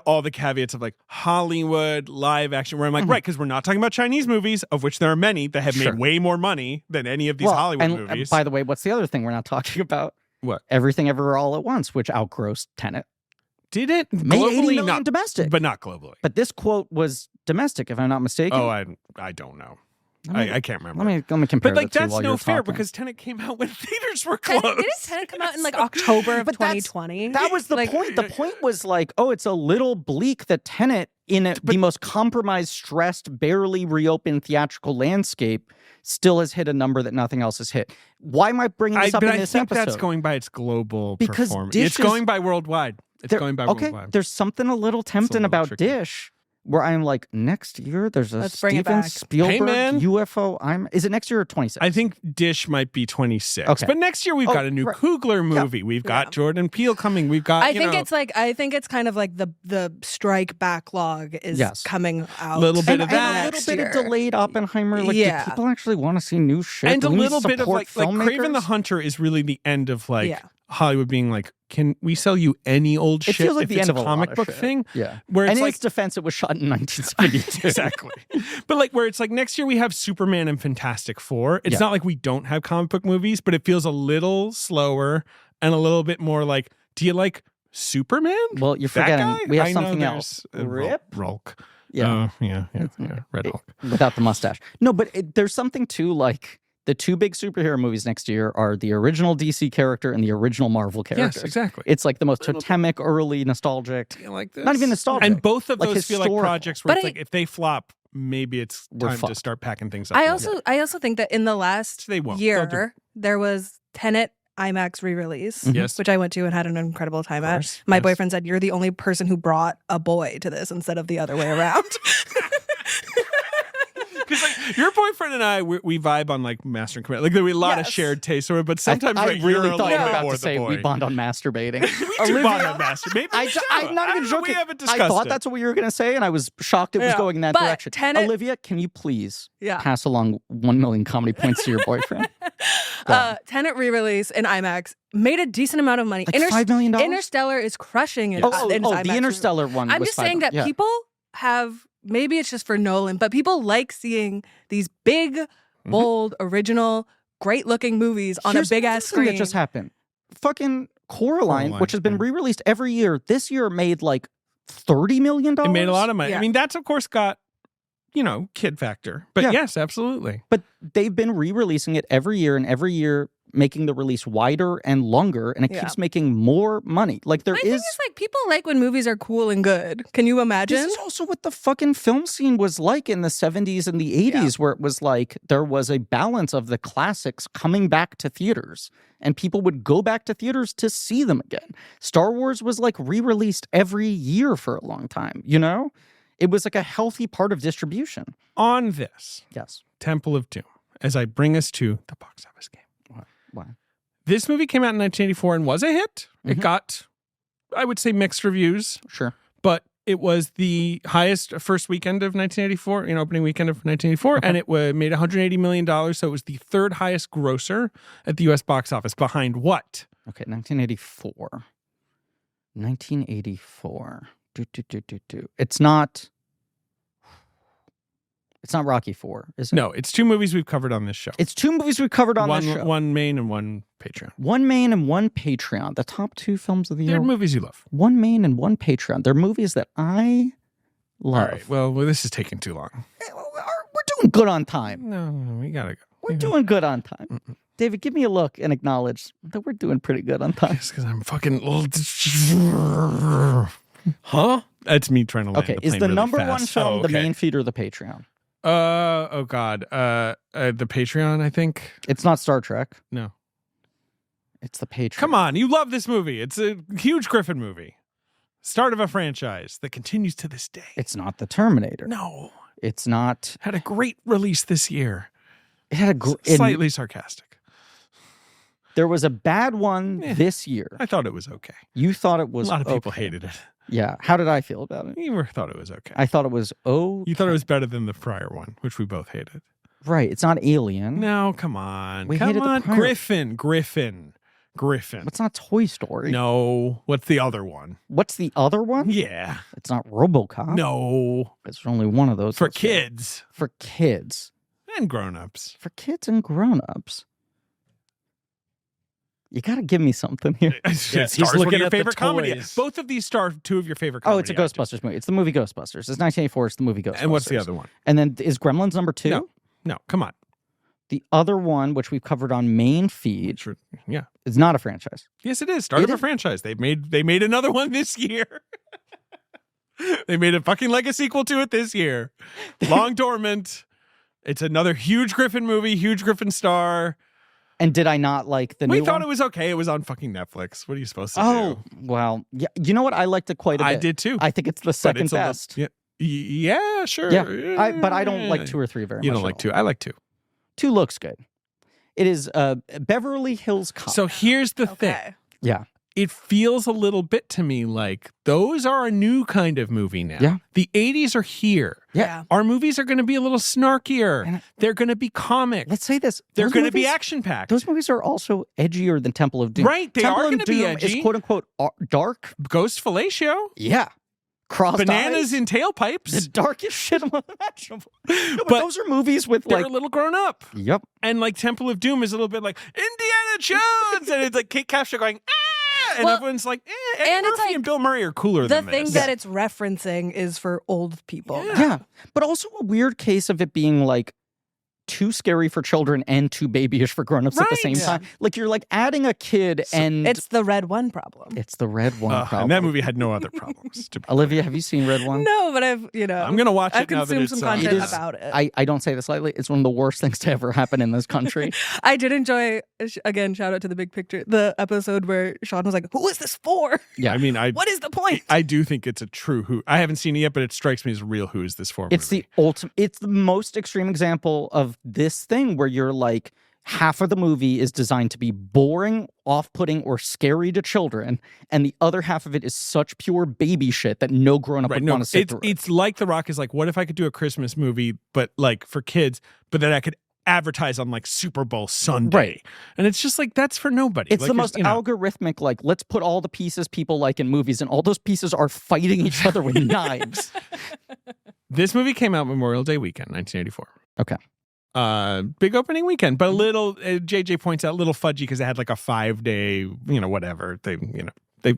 all the caveats of like Hollywood live action, where I'm like, right, because we're not talking about Chinese movies, of which there are many that have Sure. made way more money than any of these Hollywood and, movies. by the way, what's the other thing we're not talking about? What? Everything Everywhere All at Once, which outgrossed Tenet. Did it Made 80 globally? million Not domestic. but not globally. But this quote was domestic, if I'm not mistaken. Oh, I don't know. I can't remember. Let me compare. But like the two that's while no you're fair talking. because Tenet came out when theaters were closed. Didn't Tenet come out in like October of But that's- 2020? That was the Like- point. The point was like, oh, it's a little bleak that Tenet in the most compromised, stressed, barely reopened theatrical landscape still has hit a number that nothing else has hit. Why am I bringing this up in this I think episode? that's going by its global Because performance. Dish It's is- going by worldwide. It's going by worldwide. There's something a little tempting little about tricky. Dish where I'm like, next year there's a Let's bring it Steven back. Spielberg Hey, man. UFO. Is it next year or 26? I think Dish might be 26. Okay. But next year we've got a new right. Coogler movie. We've got Jordan Peele coming. We've got I think it's kind of like the strike backlog is coming out. Little bit and, of and that. a next little bit of year. delayed Oppenheimer. Like, Yeah. do people actually want to see new shit? and Do a we little bit of support like Craven the filmmakers? Hunter is really the end of like Yeah. Hollywood being like, can we sell you any old It shit feels like if the it's end a of a lot comic of book shit. thing? Yeah. Where And it's in like its defense, it was shot in 1972. exactly. But like where it's like next year we have Superman and Fantastic Four. It's not like we don't have comic book movies, but it feels a little slower and a little bit more like, do you like Superman? Well, you're That forgetting guy? we have I know something there's, else. Rip? Rolk. Yeah. Yeah. Red Hulk. Without the mustache. No, but there's something to like the two big superhero movies next year are the original DC character and the original Marvel character. Yes, exactly. It's like the most totemic, early, nostalgic. Do you like this? Not even nostalgic. And both of Like those feel like historical. projects where But it's like if they flop, maybe it's We're time to fucked. start packing things up. I a little also I also think that in the last They won't. They'll year there was Tenet IMAX re-release, bit. Yes. which I went to and had an incredible time Of at. course, My yes. boyfriend said, "You're the only person who brought a boy to this instead of the other way around." Because like your boyfriend and I, we vibe on like master and command. Like there we a lot of Yes. shared tastes, but sometimes I like you're really a thought you little were bit about more to the say boy. we bond on masturbating. We do bond on master. Maybe we should. I'm not I even don't know. joking. We haven't discussed I thought it. that's what you were going to say, and I was shocked it was Yeah. going in that But direction. Tenet- Olivia, can you please Yeah. pass along 1 million comedy points to your boyfriend? Tenet re-release in IMAX made a decent amount of money. Like $5 million? Interstellar is crushing it. Oh, in its the IMAX Interstellar one I'm was just saying $5 that million. people have, maybe it's just for Nolan, but people like seeing these big, bold, original, great-looking movies on Here's a big-ass the thing screen. that just happened. Fucking Coraline, Coraline, which has been yeah. re-released every year, this year made like $30 million. It made a lot of money. Yeah. I mean, that's of course got kid factor. But Yeah. yes, absolutely. But they've been re-releasing it every year, and every year making the release wider and longer, and it Yeah. keeps making more money. Like there My thing is. is, like, people like when movies are cool and good. Can you imagine? This is also what the fucking film scene was like in the 70s and the 80s, where it was like there was a balance of the classics coming back to theaters, and people would go back to theaters to see them again. Star Wars was like re-released every year for a long time, you know? It was like a healthy part of distribution. On this Yes. Temple of Doom, as I bring us to the box office game. Why? This movie came out in 1984 and was a hit. It Mhm. got, I would say, mixed reviews, Sure. but it was the highest first weekend of 1984, opening weekend of 1984, Okay. and it made $180 million. So it was the third highest grosser at the U.S. box office, behind what? Okay, 1984. 1984. It's not Rocky IV, is it? No, it's two movies we've covered on this show. It's two movies we covered on one, this show. one main and one Patreon. One main and one Patreon. The top two films of the They're year. movies you love. One main and one Patreon. They're movies that I love. All right. Well, this is taking too long. We're doing good on time. No, we gotta go. We're doing good on time. David, give me a look and acknowledge that we're doing pretty good on time. Just because I'm fucking. Huh? That's me trying to land Okay, the is plane the really number fast. one film Oh, the okay. main feed or the Patreon? Oh God. The Patreon, I think. It's not Star Trek. No. It's the Patreon. Come on, you love this movie. It's a huge Griffin movie. Start of a franchise that continues to this day. It's not the Terminator. No. It's not. Had a great release this year. It had a Slightly sarcastic. There was a bad one this year. I thought it was okay. You thought it was A lot of people okay. hated it. Yeah. How did I feel about it? You thought it was okay. I thought it was You thought it was better than the prior one, which we both hated. right. It's not Alien. No, come on. We Come hated the on. prior- Griffin. It's not Toy Story. No. What's the other one? What's the other one? Yeah. It's not RoboCop. No. There's only one of those. For this year. kids For kids. and grown-ups. For kids and grown-ups. You got to give me something here. Yes, Stars he's one of looking your at the favorite comedy. toys. Both of these star two of your favorite Oh, comedy. it's a Ghostbusters movie. It's the movie Ghostbusters. It's 1984. It's the movie Ghostbusters. And what's the other one? And then is Gremlins number 2? No. No, come on. The other one, which we've covered on main feed, Yeah. is not a franchise. Yes, it is. Start of a franchise. They made another one this year. They made a fucking Lego sequel to it this year. Long dormant. It's another huge Griffin movie, huge Griffin star. And did I not like the new one? We thought it was okay. It was on fucking Netflix. What are you supposed to do? Oh, well, yeah. You know what? I liked it quite a bit. I did too. I think it's the second best. Yeah, sure. Yeah. But I don't like 2 or 3 very much. You don't like 2. I like 2. 2 looks good. It is Beverly Hills Cop. So here's the thing. Yeah. It feels a little bit to me like those are a new kind of movie now. Yeah. The 80s are here. Yeah. Our movies are going to be a little snarkier. They're going to be comic. Let's say this. They're Those going to be movies- action-packed. Those movies are also edgier than Temple of Doom. Right, they Temple are of gonna be Doom edgy. is quote-unquote dark. Ghost fellatio. Yeah. Crossed Bananas eyes. in The tailpipes. darkest shit imaginable. No, but But those are movies with They're like... a little grown up. Yep. And like Temple of Doom is a little bit like Indiana Jones. And it's like Kate Capshaw going, ah! And Well, everyone's like, Eddie and it's Murphy like and Bill Murray are cooler The than thing this. that it's referencing is for old people. Yeah. But also a weird case of it being like too scary for children and too babyish for grown-ups at the same Right. time. Like you're like adding a kid and... It's the red one problem. It's the red one problem. And that movie had no other problems. To be Olivia, have you seen Red One? No, but I've, I'm going to watch I've it now that consumed it's some on. content It is- about it. I don't say this lightly. It's one of the worst things to ever happen in this country. I did enjoy, again, shout out to the big picture, the episode where Sean was like, who is this for? Yeah. I mean, What is the point? I do think it's a true Who. I haven't seen it yet, but it strikes me as a real Who is this for It's movie. the ultimate. It's the most extreme example of this thing where you're like, half of the movie is designed to be boring, off-putting, or scary to children, and the other half of it is such pure baby shit that no grown-up would want to sit through. It's like The Rock is like, what if I could do a Christmas movie, but like for kids, but then I could advertise on like Super Bowl Sunday. Right. And it's just like, that's for nobody. It's like, the most algorithmic, like, let's put all the pieces people like in movies, and all those pieces are fighting each other with knives. This movie came out Memorial Day weekend, 1984. Okay. Big opening weekend, but a little, JJ points out, a little fudgy because it had like a 5-day, whatever. They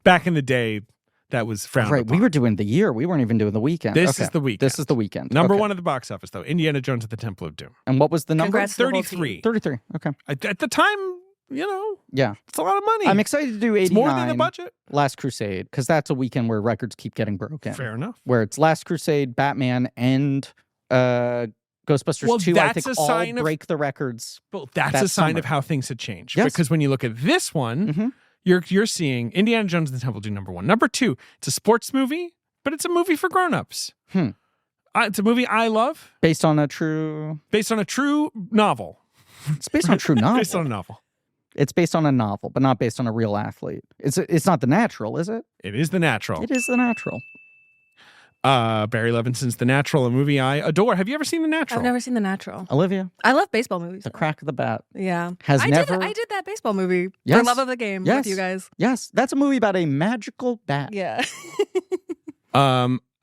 back in the day, that was frowned Right. upon. We were doing the year. We weren't even doing the weekend. This Okay. is the weekend. This is the weekend. Number Okay. one at the box office, though. Indiana Jones at the Temple of Doom. And what was the number? Congrats to the whole 33. team. 33. Okay. At the time, Yeah. it's a lot of money. I'm excited to do 89. It's more than the budget. Last Crusade, because that's a weekend where records keep getting broken. Fair enough. Where it's Last Crusade, Batman, and Ghostbusters Well, 2, I that's think a all sign of- break the records. Well, that's That a sign summer. of how things had changed. Yes. Because when you look at this one, Mhm. you're seeing Indiana Jones and the Temple of Doom, number one. Number two, it's a sports movie, but it's a movie for grown-ups. It's a movie I love, Based on a true... based on a true novel. It's based on a true novel. Based on a novel. It's based on a novel, but not based on a real athlete. It's not The Natural, is it? It is The Natural. It is The Natural. Barry Levinson's The Natural, a movie I adore. Have you ever seen The Natural? I've never seen The Natural. Olivia, I love baseball movies. The Crack of the Bat. Yeah. Has I never... did that baseball movie for Yes. love of the game Yes. with you guys. Yes, that's a movie about a magical bat. Yeah.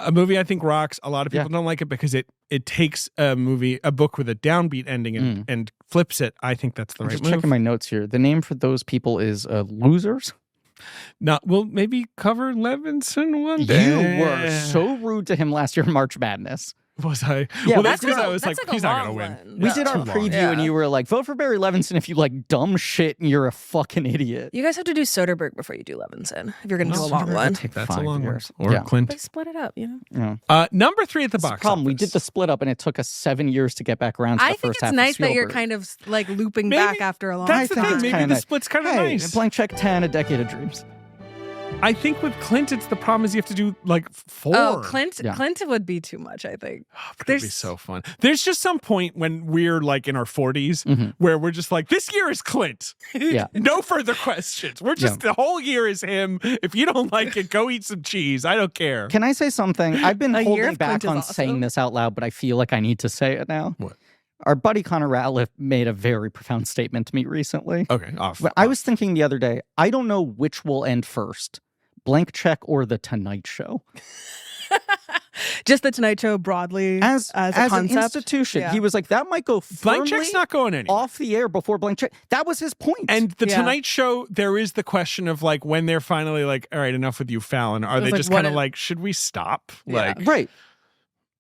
A movie I think rocks. A lot of people don't like it because it takes a book with a downbeat ending and flips it. I think that's the I'm right just move. checking my notes here. The name for those people is Losers. We'll maybe cover Levinson one day. You were so rude to him last year in March Madness. Was I? Yeah, well, that's that's because I a- was like, that's like a he's not going to long win. one. We Yeah. did our Too long. preview and you were like, vote for Barry Levinson if you like dumb shit and you're a fucking idiot. You guys have to do Soderbergh before you do Levinson if you're going to do a long one. Take That's 5 a long years. one. Or Yeah. Clint. But split it up, you know? Number 3 at the That's the box problem. We office. did the split up and it took us 7 years to get back around to I the think first it's half nice of that you're Spielberg. kind of like looping Maybe back after a long That's the time. thing. it's Maybe kinda the split's kind of Hey, nice. blank check 10, A Decade of Dreams. I think with Clint, it's the problem is you have to do like 4. Oh, Clint Yeah. would be too much, I think. But it'd be There's- so fun. There's just some point when we're like in our 40s where we're just like, this year is Clint. Yeah. No further questions. We're just, the whole year is him. If you don't like it, go eat some cheese. I don't care. Can I say something? I've been A year holding of back Clint is on awesome. saying this out loud, but I feel like I need to say it now. What? Our buddy Connor Ratliff made a very profound statement to me recently. Okay, off. But I was thinking the other day, I don't know which will end first, Blank Check or The Tonight Show. Just the Tonight Show broadly As a an concept. institution, Yeah. he was like, that might go Blank firmly Check's not going anywhere. off the air before Blank Check. That was his point. And the Yeah. Tonight Show, there is the question of like when they're finally like, all right, enough with you, Fallon. Are was they like, just what kind of if- like, should we stop? Yeah. Like, right.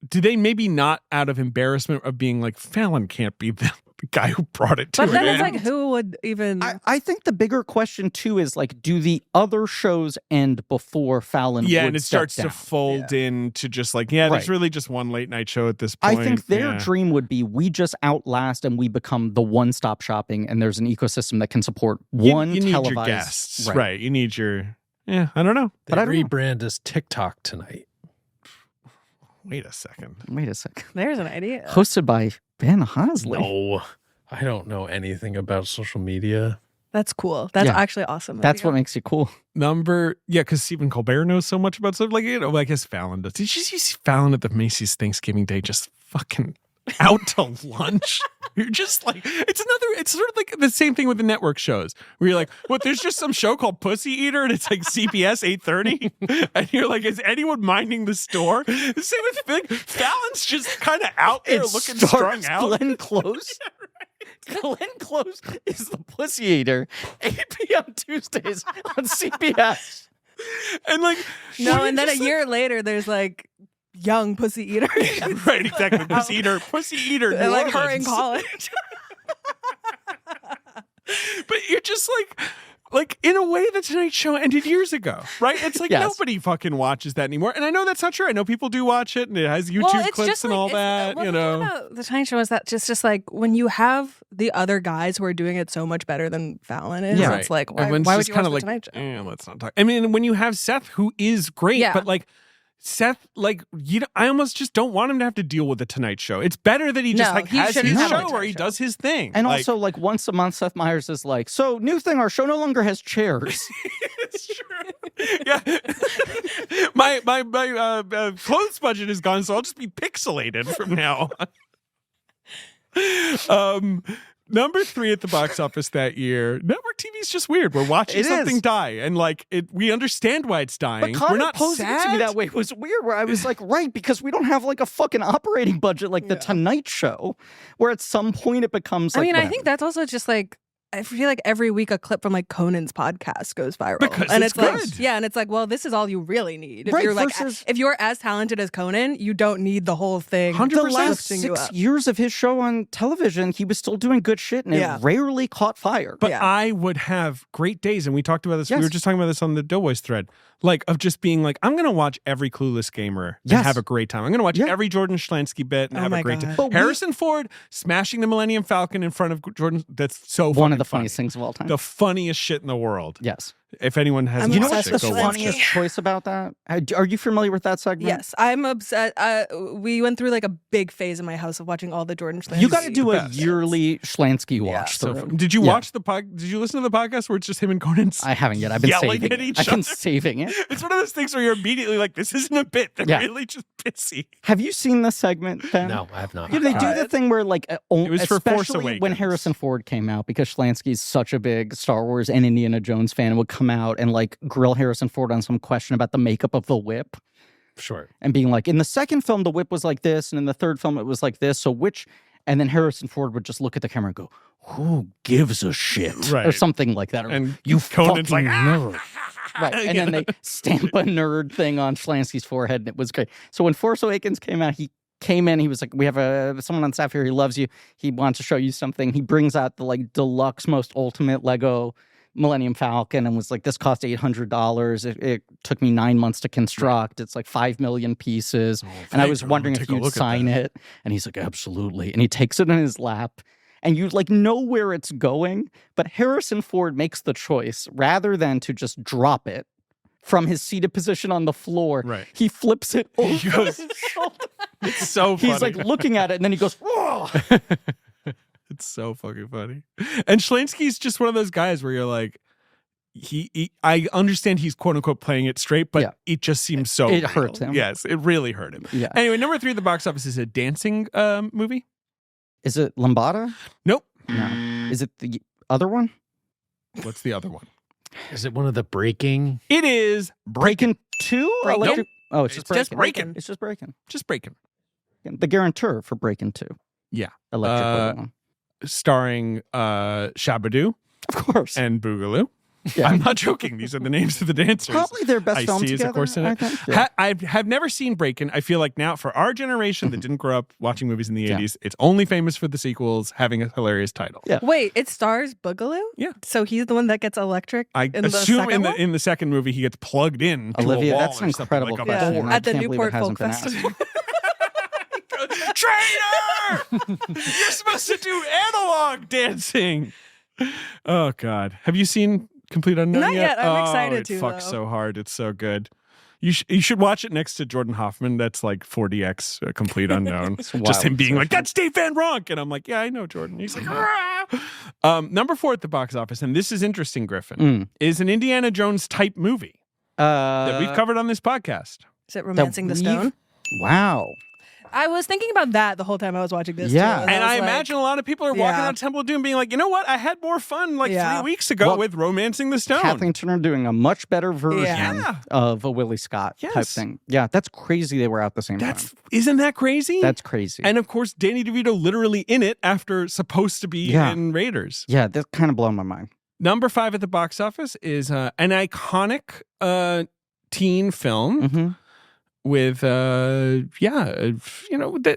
did they maybe not out of embarrassment of being like, Fallon can't be the guy who brought it to But an then it's end? like, who would even? I think the bigger question too is like, do the other shows end before Fallon? Yeah, would and it step starts down? to fold into just like, Right. there's really just one late night show at this I point. think their Yeah. dream would be we just outlast and we become the one-stop shopping, and there's an ecosystem that can support one you need televised your guests, right? You need your I don't know. They But I don't know. rebrand as TikTok tonight. Wait a second. Wait a second. There's an idea. Hosted by Ben Hosley. No, I don't know anything about social media. That's cool. That's Yeah. actually awesome. That's what makes you cool. Because Stephen Colbert knows so much about stuff. Like, I guess Fallon does. Did you see Fallon at the Macy's Thanksgiving Day just fucking out to lunch? You're just like, it's sort of like the same thing with the network shows where you're like, what, there's just some show called Pussy Eater and it's like CBS 8:30 and you're like, is anyone minding the store? The same with Fallon's just kind of out there looking strung out. Glenn Close. Glenn Close is the Pussy Eater. 8 p.m. Tuesdays on CBS. And like, No, and then a year later, there's like young pussy eater. right, exactly. Pussy Eater. And New like her in Orleans. college. But you're just like in a way, the Tonight Show ended years ago, right? It's like Yes. nobody fucking watches that anymore. And I know that's not true. I know people do watch it and it has YouTube Well, it's clips just and like, all that, well, you the thing know. about the Tonight Show is that just like when you have the other guys who are doing it so much better than Fallon is, Yeah. it's like, why Everyone's would just you kind watch of the like, Tonight Show? let's not talk. I mean, when you have Seth, who is great, Yeah. but like Seth, like I almost just don't want him to have to deal with the Tonight Show. It's better that he just No, like he has shouldn't his have a show Tonight where he Show. does his thing. And Like, also, like, once a month, Seth Meyers is like, so, new thing, our show no longer has chairs. it's true. Yeah, my clothes budget is gone, so I'll just be pixelated from now on. Number 3 at the box office that year. Network TV is just weird. We're watching It something is. die, and like we understand why it's dying. But We're Connor not posing it to sad. me that way was weird, where I was like, right, because we don't have like a fucking operating budget like the Tonight Show, where at some point it becomes like, I mean, I whatever. think that's also just like, I feel like every week a clip from like Conan's podcast goes viral. Because and it's like, good. yeah, and it's like, well, this is all you really need. If Right, you're like, versus- if you're as talented as Conan, you don't need the whole thing. 100%. the last lifting you 6 up. years of his show on television, he was still doing good shit, and Yeah. it rarely caught fire. But Yeah. I would have great days, and we talked about this. We Yes. were just talking about this on the Doughboys thread, like of just being like, I'm going to watch every Clueless Gamer and Yes. have a great time. I'm going to watch Yeah. every Jordan Schlansky bit and Oh have my a great God. time. But we- Harrison Ford smashing the Millennium Falcon in front of Jordan. That's so One fucking of the funny. funniest things of all time. The funniest shit in the world. Yes. If anyone hasn't I'm You know watched what's it, the go watch Schlansky. it. funniest choice about that? Are you familiar with that segment? Yes, I'm upset. We went through like a big phase in my house of watching all the Jordan Schlansky. You got to do The a best. yearly Schlansky watch So through. fun. Did you Yeah. watch Did you listen to the podcast where it's just him and Conan? I haven't yet. I've been yelling saving at it. each I've been other. saving it. It's one of those things where you're immediately like, this isn't a bit. They're Yeah. really just pissy. Have you seen this segment, Ben? No, I have not. Yeah, they do the thing where, like, It was for Force especially when Awakens. Harrison Ford came out, because Schlansky's such a big Star Wars and Indiana Jones fan, would come out and like grill Harrison Ford on some question about the makeup of the whip, Sure. and being like, in the second film the whip was like this, and in the third film it was like this. So which? And then Harrison Ford would just look at the camera and go, "Who gives a shit?" or Right. something like that. Or, And you Conan's like, fucking nerd. Right. And then they stamp a nerd thing on Schlansky's forehead, and it was great. So when Force Awakens came out, he came in, he was like, we have someone on staff here, he loves you, he wants to show you something. He brings out the like deluxe, most ultimate Lego Millennium Falcon and was like, this cost $800. It took me 9 months to construct. It's like 5 million pieces. And I was wondering if you'd sign it. And he's like, absolutely. And he takes it in his lap. And you like know where it's going, but Harrison Ford makes the choice rather than to just drop it from his seated position on the floor. Right. He flips it over He goes- his shoulder. It's so funny. He's like looking at it, and then he goes, "Whoa!" It's so fucking funny. And Schlansky's just one of those guys where you're like, I understand he's quote unquote playing it straight, but Yeah. it just seems so It real. hurts him. Yes, it really hurt him. Yeah. Anyway, number 3 at the box office is a dancing movie. Is it Lambada? Nope. No. Is it the other one? What's the other one? Is it one of the breaking? It is Breaking 2? Breaking. Electric- Oh, it's just It's just Breaking. Breaking. It's just Breaking. just Breaking. The guarantor for Breaking 2. Yeah. Electric one. Starring Shabadoo Of course. and Boogaloo. Yeah. I'm not joking. These are the names of the dancers. Probably their best film Ice-T is, together, of course, in I it. think. Yeah. I have never seen Breakin'. I feel like now, for our generation that didn't grow up watching movies in the Yeah. 80s, it's only famous for the sequels having a hilarious title. Yeah. Wait, it stars Boogaloo? Yeah. So he's the one that gets electric I in the assume second one? in the second movie he gets plugged in to Olivia, a wall that's an or something, incredible like a question. board. I At the can't believe it Newport hasn't Folk been asked. Festival. Traitor! You're supposed to do analog dancing. Oh God, have you seen Complete Unknown Not yet. I'm excited it to, fucks though. so hard. It's so good. You should watch it next to Jordan Hoffman. That's like 4DX Complete Unknown. Just wild him being like, obsession. "That's Dave Van Ronk," and I'm like, "Yeah, I know Jordan." He's like, "Ah." Number 4 at the box office, and this is interesting, Griffin, is an Indiana Jones type movie that we've covered on this podcast. Is it Romancing the Stone? Wow. I was thinking about that the whole time I was watching this. Yeah. too, And was I like, imagine a lot of people are walking Yeah. out of Temple of Doom being like, you know what? I had more fun like Yeah. 3 weeks ago Well, with Romancing the Stone. Kathleen Turner doing a much better version Yeah. of a Willie Scott type Yes. thing. Yeah, that's crazy they were out the same time. Isn't that crazy? That's crazy. And of course, Danny DeVito literally in it after supposed to be Yeah. in Raiders. yeah, that kind of blown my mind. Number 5 at the box office is an iconic teen film Mm-hmm. with,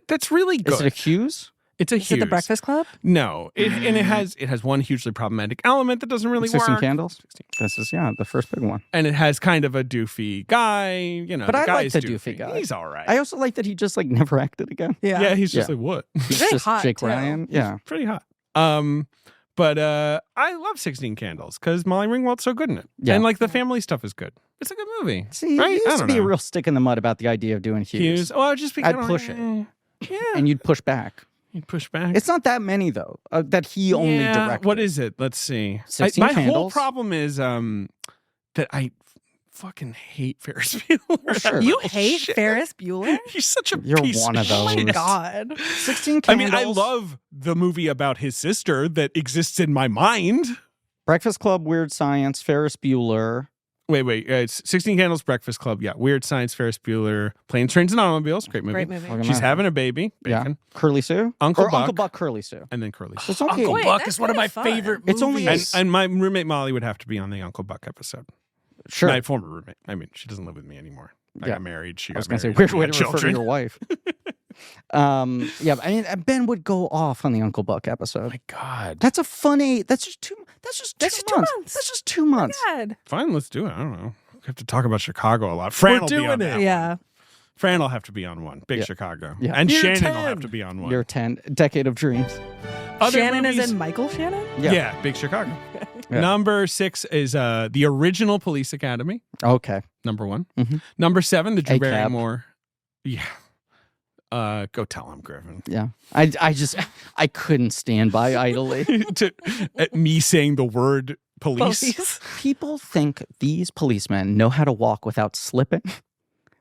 that's really good. Is it a Hughes? It's a Is it the Hughes. Breakfast Club? No, and it has one hugely problematic element that doesn't really 16 work. Candles? This is, the first big one. And it has kind of a doofy guy, you know. But I guy like is the doofy guy. He's all right. I also like that he just never acted again. yeah, he's just Yeah. like, what? He's very just hot, Jake too. Ryan. Yeah. Pretty hot. But I love 16 Candles because Molly Ringwald's so good in it. Yeah. And like the family stuff is good. It's a good movie. See, right? he used I to don't be a know. real stick in the mud about the idea of doing Hughes. Hughes. Just because I'd push it. Yeah. And you'd push back. You'd push back. It's not that many, though, that he only Yeah, directed. what is it? Let's see. 16 my whole Candles. problem is that I fucking hate Ferris Bueller. Sure. You Oh, hate shit. Ferris Bueller? He's such a You're piece one of Oh my those. God. 16 I Candles. mean, I love the movie about his sister that exists in my mind. Breakfast Club, Weird Science, Ferris Bueller. Wait. It's 16 Candles, Breakfast Club. Yeah. Weird Science, Ferris Bueller, Planes, Trains, and Automobiles. Great movie. Great movie. Fucking She's hell. having a baby. Yeah. Bacon. Curly Sue? Uncle or Buck. Uncle Buck, Curly Sue. And then Curly. It's okay. Uncle Wait, Buck that's is one of my kinda fun. favorite It's only movies. And my roommate Molly would have to be on the Uncle Buck episode. Sure. My former roommate. I mean, she doesn't live with me anymore. I Yeah. got married. She I was got going to say, married. weird we way had to refer to children. your wife. I mean, Ben would go off on the Uncle Buck episode. Oh my God. That's a funny. That's just 2 months. months. That's just 2 months. God. Fine, let's do it. I don't know. We have to talk about Chicago a lot. Fran We're will be doing on it. that one. Yeah. Fran will have to be on one. Big Yeah. Chicago. Yeah. And Year Shannon 10. will have to be on one. Year 10, Decade of Dreams. Other Shannon movies- is in Michael Shannon? Yeah. Big Chicago. Yeah. Number 6 is the original Police Academy. Okay. Number 1. Mhm. Number 7, the Drew ACAB. Barrymore. Yeah. Go tell him, Griffin. Yeah. I couldn't stand by idly. Me saying the word police. People think these policemen know how to walk without slipping,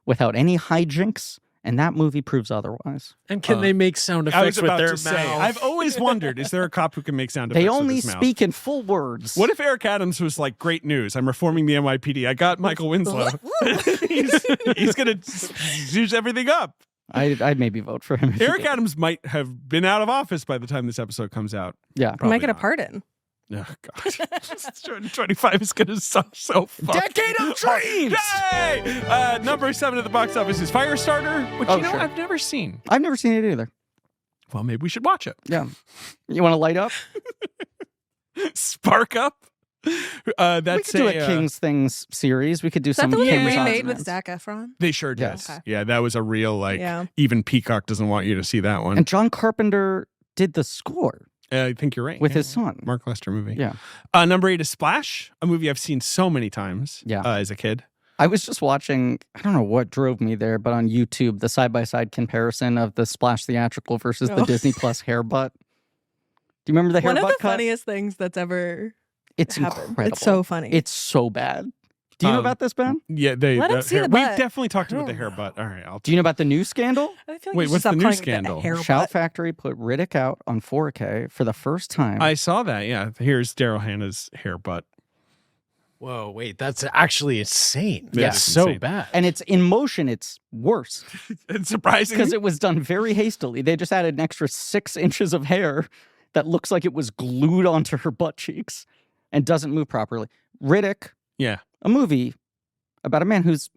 without any hijinks, and that movie proves otherwise. And can they make sound I was effects with about their to mouth? say, I've always wondered, is there a cop who can make sound effects They with only his mouth? speak in full words. What if Eric Adams was like, great news, I'm reforming the NYPD. I got Michael Winslow. he's going to use everything up. I'd maybe vote for him. if he Eric did. Adams might have been out of office by the time this episode comes out. Yeah. I Probably might get a not. pardon. Oh, God. 25 is going to suck so fucked. Decade of Dreams! Yay! Number 7 at the box office is Firestarter, which, Oh, you know, sure. I've never seen. I've never seen it either. Well, maybe we should watch it. Yeah. You want to light up? Spark up. We That's could do a King's Things series. We could do Is that some the one they King's remade odds with and Zac Efron? They sure did. Yes. Okay. Yeah, that was a real, like, Yeah. even Peacock doesn't want you to see that one. And John Carpenter did the score I think you're right. with Yeah. his son. Mark Lester movie. Yeah. Number 8 is Splash, a movie I've seen so many times Yeah. as a kid. I was just watching, I don't know what drove me there, but on YouTube, the side-by-side comparison of the Splash theatrical versus the Oh. Disney Plus hair butt. Do you remember the hair One of butt the cut? funniest things that's ever It's happened. incredible. It's so funny. It's so bad. Do you know about this, Ben? Yeah, Let him the see hair, the we've butt. definitely talked about I the don't hair know. butt. All right, I'll Do you know about the new scandal? I feel like Wait, you should what's the stop new calling it scandal? hair Shout butt. Factory put Riddick out on 4K for the first time. I saw that. Yeah, here's Daryl Hannah's hair butt. Whoa, wait, that's actually insane. Yeah, That's it's so insane. bad. and it's in motion, it's worse It's surprising because it was done very hastily. They just added an extra 6 inches of hair that looks like it was glued onto her butt cheeks. and doesn't move properly. Riddick, Yeah. a movie about a man whose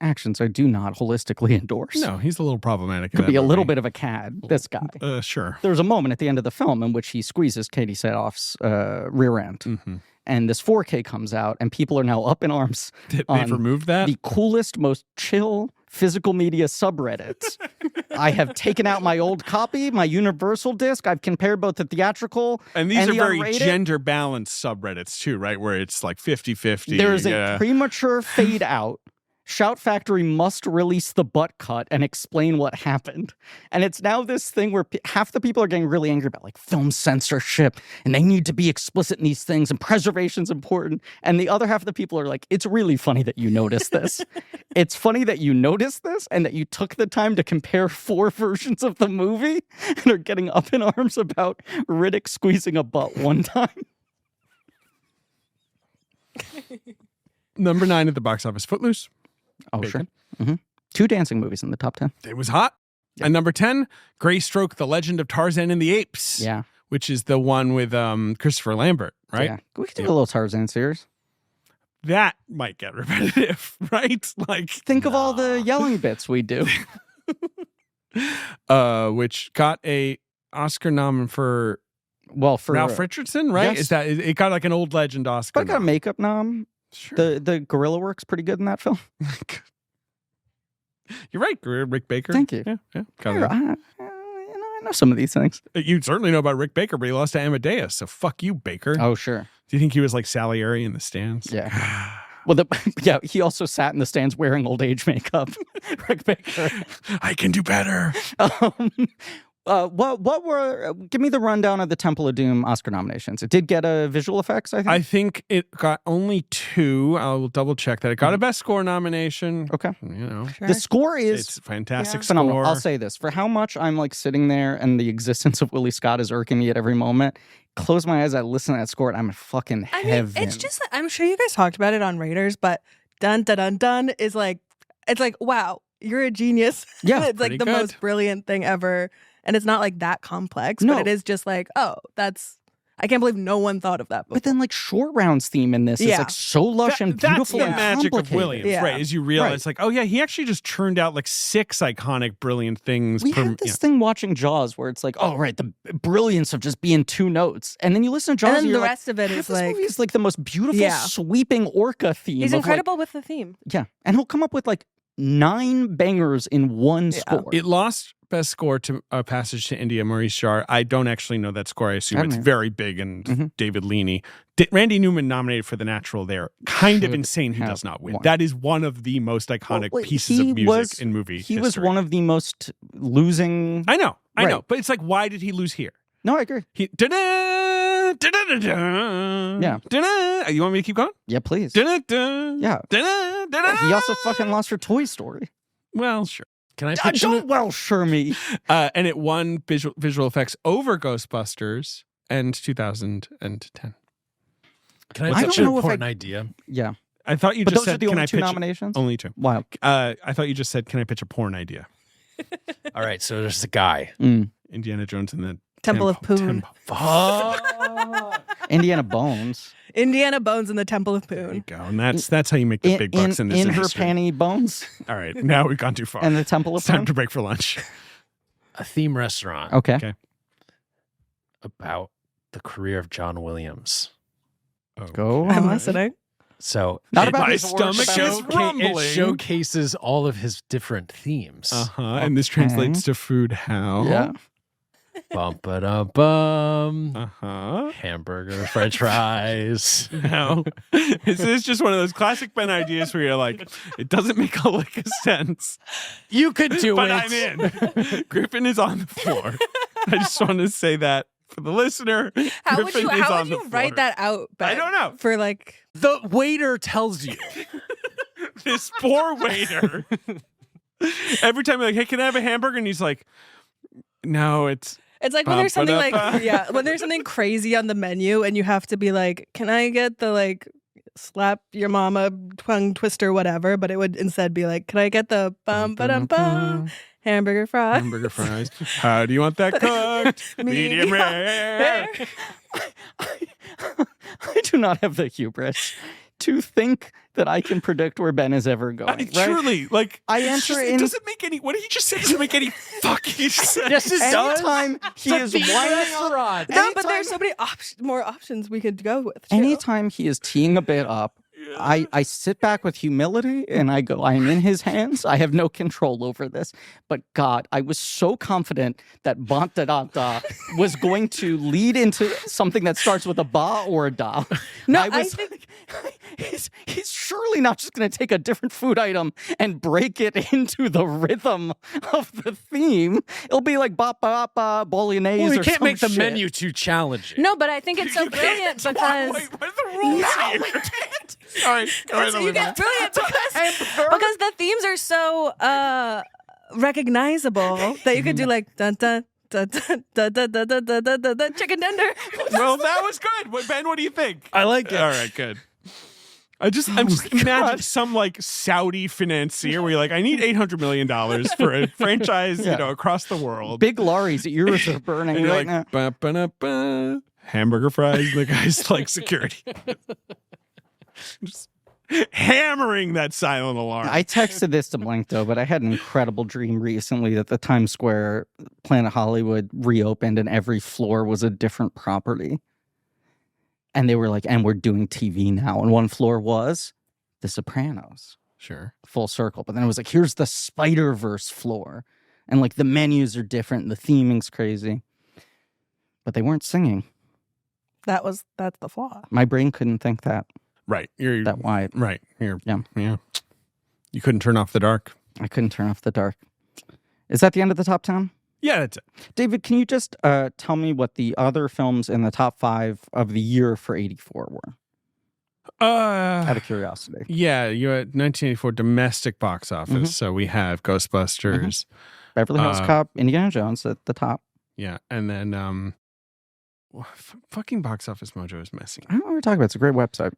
actions I do not holistically endorse. No, he's a little problematic. Could be a little bit of a cad, this guy. Sure. There's a moment at the end of the film in which he squeezes Katie Sadoff's rear end. Mm-hmm. And this 4K comes out, and people are now up in arms. They've on removed that? The coolest, most chill physical media subreddits. I have taken out my old copy, my Universal disc. I've compared both the theatrical and these are the very unrated. gender-balanced subreddits, too, right? Where it's like 50-50. There is a premature fade out. Shout Factory must release the butt cut and explain what happened. And it's now this thing where half the people are getting really angry about like film censorship and they need to be explicit in these things and preservation's important. And the other half of the people are like, it's really funny that you noticed this. It's funny that you noticed this and that you took the time to compare 4 versions of the movie and are getting up in arms about Riddick squeezing a butt one time. Number 9 at the box office, Footloose. Oh, Bacon. sure. Mm-hmm. 2 dancing movies in the top 10. It was hot. Yeah. And number 10, Greystroke, The Legend of Tarzan and the Apes. Yeah. Which is the one with Christopher Lambert, right? Yeah. We could do a little Tarzan series. That might get repetitive, right? Like, Think of all the yelling bits we do. which got a Oscar nom for For Ralph Richardson, right? yes. Is that it got like an old legend Oscar? But I got a nom. makeup nom. Sure. The gorilla work's pretty good in that film. You're right, Rick Baker. Thank you. Yeah. I know some of these things. You certainly know about Rick Baker, but he lost to Amadeus, so fuck you, Baker. Oh, sure. Do you think he was like Salieri in the stands? Yeah. Well, he also sat in the stands wearing old age makeup. Rick Baker. I can do better. What were? Give me the rundown of the Temple of Doom Oscar nominations. It did get a visual effects, I think. I think it got only 2. I'll double check that. It got a Best Score nomination. Okay. You know, Sure. The score is it's fantastic phenomenal. score. I'll say this. For how much I'm like sitting there and the existence of Willie Scott is irking me at every moment, close my eyes, I listen to that score, and I'm in fucking heaven. It's just, I'm sure you guys talked about it on Raiders, but dun dun dun dun is like, it's like, wow, you're a genius. Yeah, it's like pretty the good. most brilliant thing ever. And it's not like that complex, No. but it is just like, oh, I can't believe no one thought of that before. But then, like, Short Round's theme in this is Yeah. like so lush and That's beautiful the and magic of complicated. Williams, Yeah. right? As you realize, like, oh yeah, he actually just churned out like 6 iconic, brilliant things. We had this thing watching Jaws where it's like, oh, right, the brilliance of just being 2 notes. And then you listen to Jaws and and then you're the like, rest of it half is this like, movie is like the most beautiful, Yeah. sweeping orca theme. he's of, like- incredible with the theme. yeah. And he'll come up with like 9 bangers in one score. It lost Best Score to A Passage to India, Maurice Jarre. I don't actually know that score. I assume haven't it's either. very big and Mhm. David Leany. Randy Newman nominated for The Natural there. Kind of Should insane he have does not win. won. That is one of the most iconic Well, pieces he of music was- in movie He was history. one of the most losing. I know. Right. But it's like, why did he lose here? No, I agree. He da-da, da-da-da-da, Yeah. da-da. You want me to keep going? Yeah, please. Da-da-da, Yeah. da-da, da-da. He also fucking lost for Toy Story. Well, sure. Can I pitch Don't sure me. And it won visual effects over Ghostbusters and 2010. Can I I don't pitch know an if I- important idea? Yeah. I thought you But just those are said, the can only I 2 pitch? nominations? Only 2. Wow. I thought you just said, can I pitch a porn idea? All right, so there's a guy. Indiana Jones and the Temple of Poon. Indiana Bones. Indiana Bones in the Temple of There you Poon. go. And that's how you make the big bucks in this in her industry. panty bones All right, now we've gone too far. and the Temple of It's time Poon. to break for lunch. A theme restaurant Okay. Okay. about the career of John Williams. Oh. Go I'm on. listening. So Not it- about My his work, stomach about- is rumbling. it showcases all of his different themes. And this translates to food how? Yeah. Bum ba da bum. Uh-huh. Hamburger, French fries. Now, this is just one of those classic Ben ideas where you're like, it doesn't make a lick of sense. You could do But it. I'm in. Griffin is on the floor. I just want to say that for the listener. How would Griffin you, is how on would the you write floor. that out? I Ben? don't know. For like, The waiter tells you. This poor waiter. Every time you're like, hey, can I have a hamburger? And he's like, no, it's it's like when there's something like, Ba-ba-da-ba. when there's something crazy on the menu and you have to be like, can I get the like slap your mama tongue twister, whatever? But it would instead be like, can I get the bum ba dum bum hamburger fry? hamburger fries. How do you want that cooked? Medium rare. I do not have the hubris to think that I can predict where Ben is ever going. Right? Truly, like I it's enter just, in- it doesn't make any. What he just said doesn't make any fucking sense. Yes, it does. Anytime he is It's a theme whining, restaurant. No, but there's so many more options we could go with. Too. anytime he is teeing a bit up, I sit back with humility and I go, I am in his hands. I have no control over this. But God, I was so confident that Bantadata was going to lead into something that starts with a ba or a da. No, I was think he's surely not just going to take a different food item and break it into the rhythm of the theme. It'll be like ba ba ba bolognese. Well, we or can't some make the shit. menu too challenging. no, but I think it's so brilliant because Wait, what are the rules here? Sorry, go ahead, you Olivia. get brilliant because the themes are so recognizable that you could do like dun dun. Dun, dun, dun, dun, dun, dun, dun, dun, dun, dun, chicken tender. Well, that was good. Ben, what do you think? I like it. All right, good. I'm just imagining some like Saudi financier where you're like, I need $800 million for a franchise, across the world. Big Laurie's ears are burning And you're right like, now. ba-ba-da-ba, hamburger fries. And the guy's like security. Just hammering that silent alarm. I texted this to Blank though, but I had an incredible dream recently that the Times Square Planet Hollywood reopened and every floor was a different property. And they were like, and we're doing TV now. And one floor was The Sopranos. Sure. Full circle. But then it was like, here's the Spider-Verse floor. And like the menus are different and the theming's crazy. But they weren't singing. That's the flaw. My brain couldn't think that Right. You're wide. right. You're, Yeah. Yeah. You couldn't turn off the dark. I couldn't turn off the dark. Is that the end of the top 10? Yeah, that's it. David, can you just tell me what the other films in the top 5 of the year for 84 were? Out of curiosity. Yeah, you had 1984 domestic box office. So we have Ghostbusters. Beverly Hills Cop, Indiana Jones at the top. Yeah, and then fucking Box Office Mojo is messing. I don't know what we're talking about. It's a great website.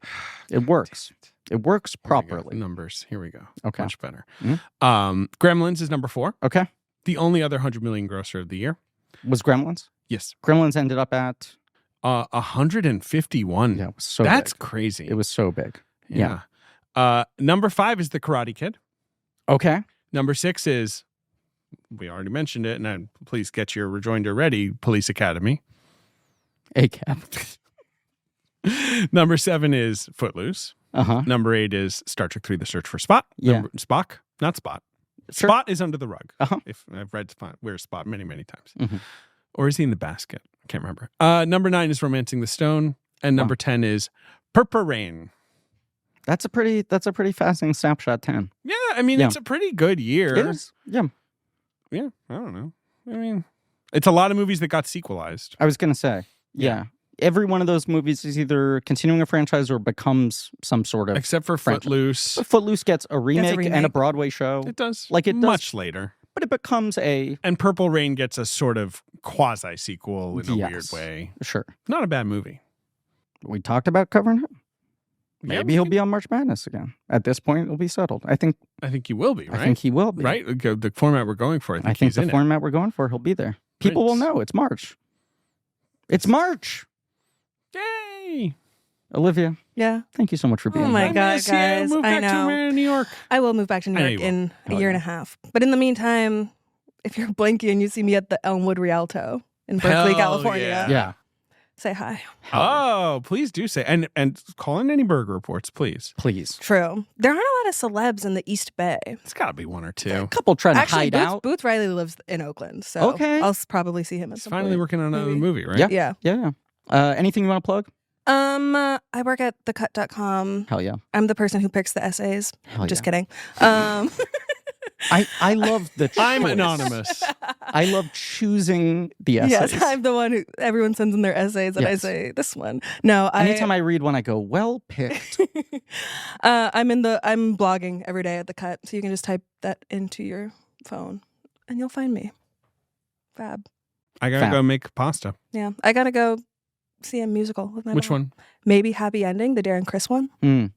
It works. It works Here we go. properly. Numbers. Here we go. Okay. Much better. Mhm. Gremlins is number 4. Okay. The only other 100 million grosser of the year. Was Gremlins? Yes. Gremlins ended up at 151. Yeah, it was so That's big. crazy. It was so big. Yeah. Number 5 is The Karate Kid. Okay. Number 6 is, we already mentioned it, and please get your rejoinder ready, Police Academy. ACAB. Number 7 is Footloose. Uh-huh. Number 8 is Star Trek 3: The Search for Spock. Yeah. Spock, not Spot. Sure. Spot is under the rug. Uh-huh. If I've read Spot, where's Spot many, many times. Mhm. Or is he in the basket? I can't remember. Number 9 is Romancing the Stone. And number 10 is Purple Rain. That's a pretty fascinating snapshot 10. Yeah, I mean, Yeah. it's a pretty good year. It is. Yeah. Yeah, I don't know. I mean, it's a lot of movies that got sequelized. I was going to say. Yeah. Every one of those movies is either continuing a franchise or becomes some sort of Except for franchise. Footloose. Footloose gets a remake, and a remake. Broadway show. It does. Like, it does. much later. But it becomes a And Purple Rain gets a sort of quasi sequel in a weird Yes. way. sure. Not a bad movie. We talked about covering it. Yeah, Maybe he'll be on March Madness again. At this point, it'll be settled. I think you will be, right? I think he will be. Right? The format we're going for. I think, I think he's the in format we're going for, he'll be there. People will know it's March. It's March. it. Yay! Olivia, Yeah. thank you so much for being Oh my here. God, miss you. guys, Move I back know. to New York. I will move back to New I know York you will. in a Hell year yeah. and a half. But in the meantime, if you're Blinky and you see me at the Elmwood Rialto in Berkeley, Hell California, Yeah. say hi. Oh, please do say. And call in any burger reports, please. Please. True. There aren't a lot of celebs in the East Bay. It's got to be one or two. A couple trying to Actually, hide Boots, out. Boots Riley lives in Oakland, so Okay. I'll probably see him at He's some finally point. working on another maybe. movie, right? Yeah. Yeah. Yeah. Anything you want to plug? I work at thecut.com. Hell yeah. I'm the person who picks the essays. Hell Just yeah. kidding. I love the choice. I'm anonymous. I love choosing the essays. Yes, I'm the one who everyone sends in their essays, and I Yes. say this one. No, Anytime I read one, I go, well picked. I'm blogging every day at the Cut, so you can just type that into your phone, and you'll find me. Fab. I got to Fab. go make pasta. Yeah, I gotta go see a musical with my Which mom. one? Maybe Happy Ending, the Darren Criss one. Mm.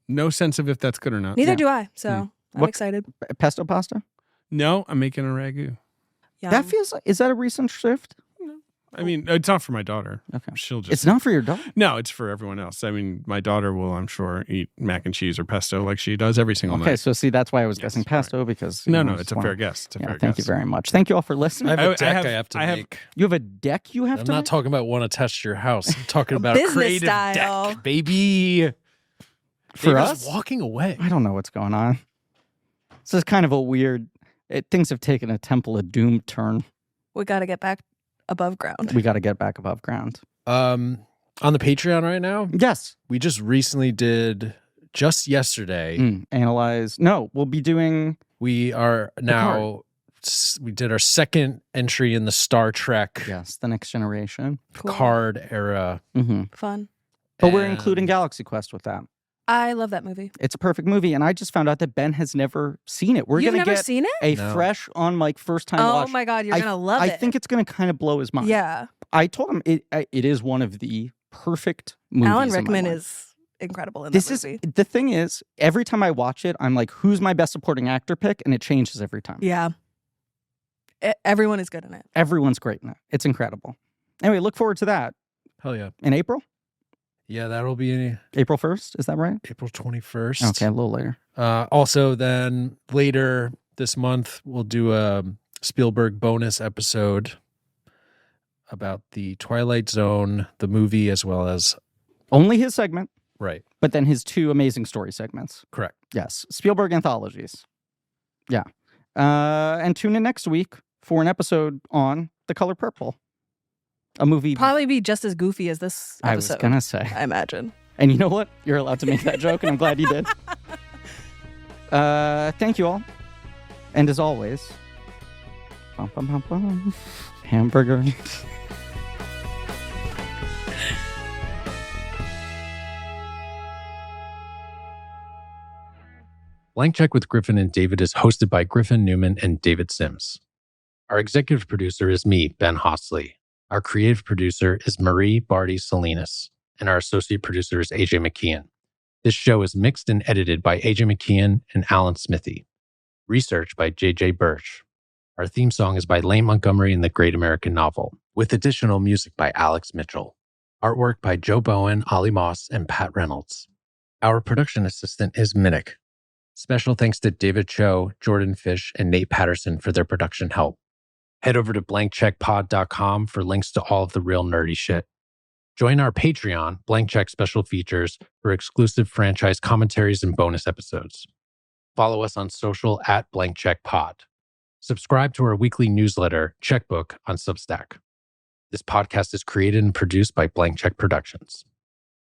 No sense of if that's good or not. Neither Yeah. do I. So I'm What- excited. Pesto pasta? No, I'm making a ragu. Yum. That feels like, is that a recent shift? I mean, it's not for my daughter. Okay. She'll just. It's not for your daughter? No, it's for everyone else. I mean, my daughter will, I'm sure, eat mac and cheese or pesto like she does every single night. Okay, so see, that's why I was Yes, guessing pesto because... No, I it's just a wanna- fair guess. It's a Yeah, fair thank guess. you very much. Thank you all for listening. I have a I deck have- I have to I have- make. You have a deck you have I'm to not make? talking about want to test your house. I'm talking about a Business creative style. deck, baby. For David's us? walking away. I don't know what's going on. This is kind of a weird... things have taken a Temple of Doom turn. We got to get back above ground. We got to get back above ground. On the Patreon right now, Yes. we just recently did, just yesterday, Analyze. No, we'll be doing... we are now, we did our second entry in the Star Trek Yes, The Next Generation. Cool. card era. Mm-hmm. Fun. But we're And- including Galaxy Quest with that. I love that movie. It's a perfect movie, and I just found out that Ben has never seen it. We're You've going to never get seen it? a No. fresh on Mike first time Oh watch. my God, you're going to love I it. think it's going to kind of blow his mind. Yeah. I told him it is one of the perfect movies. Alan in my Rickman life. is incredible in This that is movie. the thing is every time I watch it, I'm like, who's my best supporting actor pick? And it changes every time. Yeah. Everyone is good in it. Everyone's great in it. It's incredible. Anyway, look forward to that Hell yeah. in April. Yeah, that'll be April 1st, is that right? April 21st. Okay, a little later. Also, then later this month, we'll do a Spielberg bonus episode about the Twilight Zone, the movie, as well as. Only his segment, Right. but then his 2 amazing story segments. Correct. Yes, Spielberg anthologies. Yeah. And tune in next week for an episode on The Color Purple, a movie. Probably be just as goofy as this I was episode. going to say. I imagine. And you know what? You're allowed to make that joke, and I'm glad you did. Thank you all. And as always, bum, bum, bum, bum, hamburger. Blank Check with Griffin and David is hosted by Griffin Newman and David Sims. Our executive producer is me, Ben Hosley. Our creative producer is Marie Barty Salinas, and our associate producer is AJ McKeon. This show is mixed and edited by AJ McKeon and Alan Smithy. Research by JJ Birch. Our theme song is by Lane Montgomery and the Great American Novel, with additional music by Alex Mitchell. Artwork by Joe Bowen, Ollie Moss, and Pat Reynolds. Our production assistant is Minnick. Special thanks to David Cho, Jordan Fish, and Nate Patterson for their production help. Head over to blankcheckpod.com for links to all of the real nerdy shit. Join our Patreon, Blank Check Special Features, for exclusive franchise commentaries and bonus episodes. Follow us on social at Blank Check Pod. Subscribe to our weekly newsletter, Checkbook, on Substack. This podcast is created and produced by Blank Check Productions.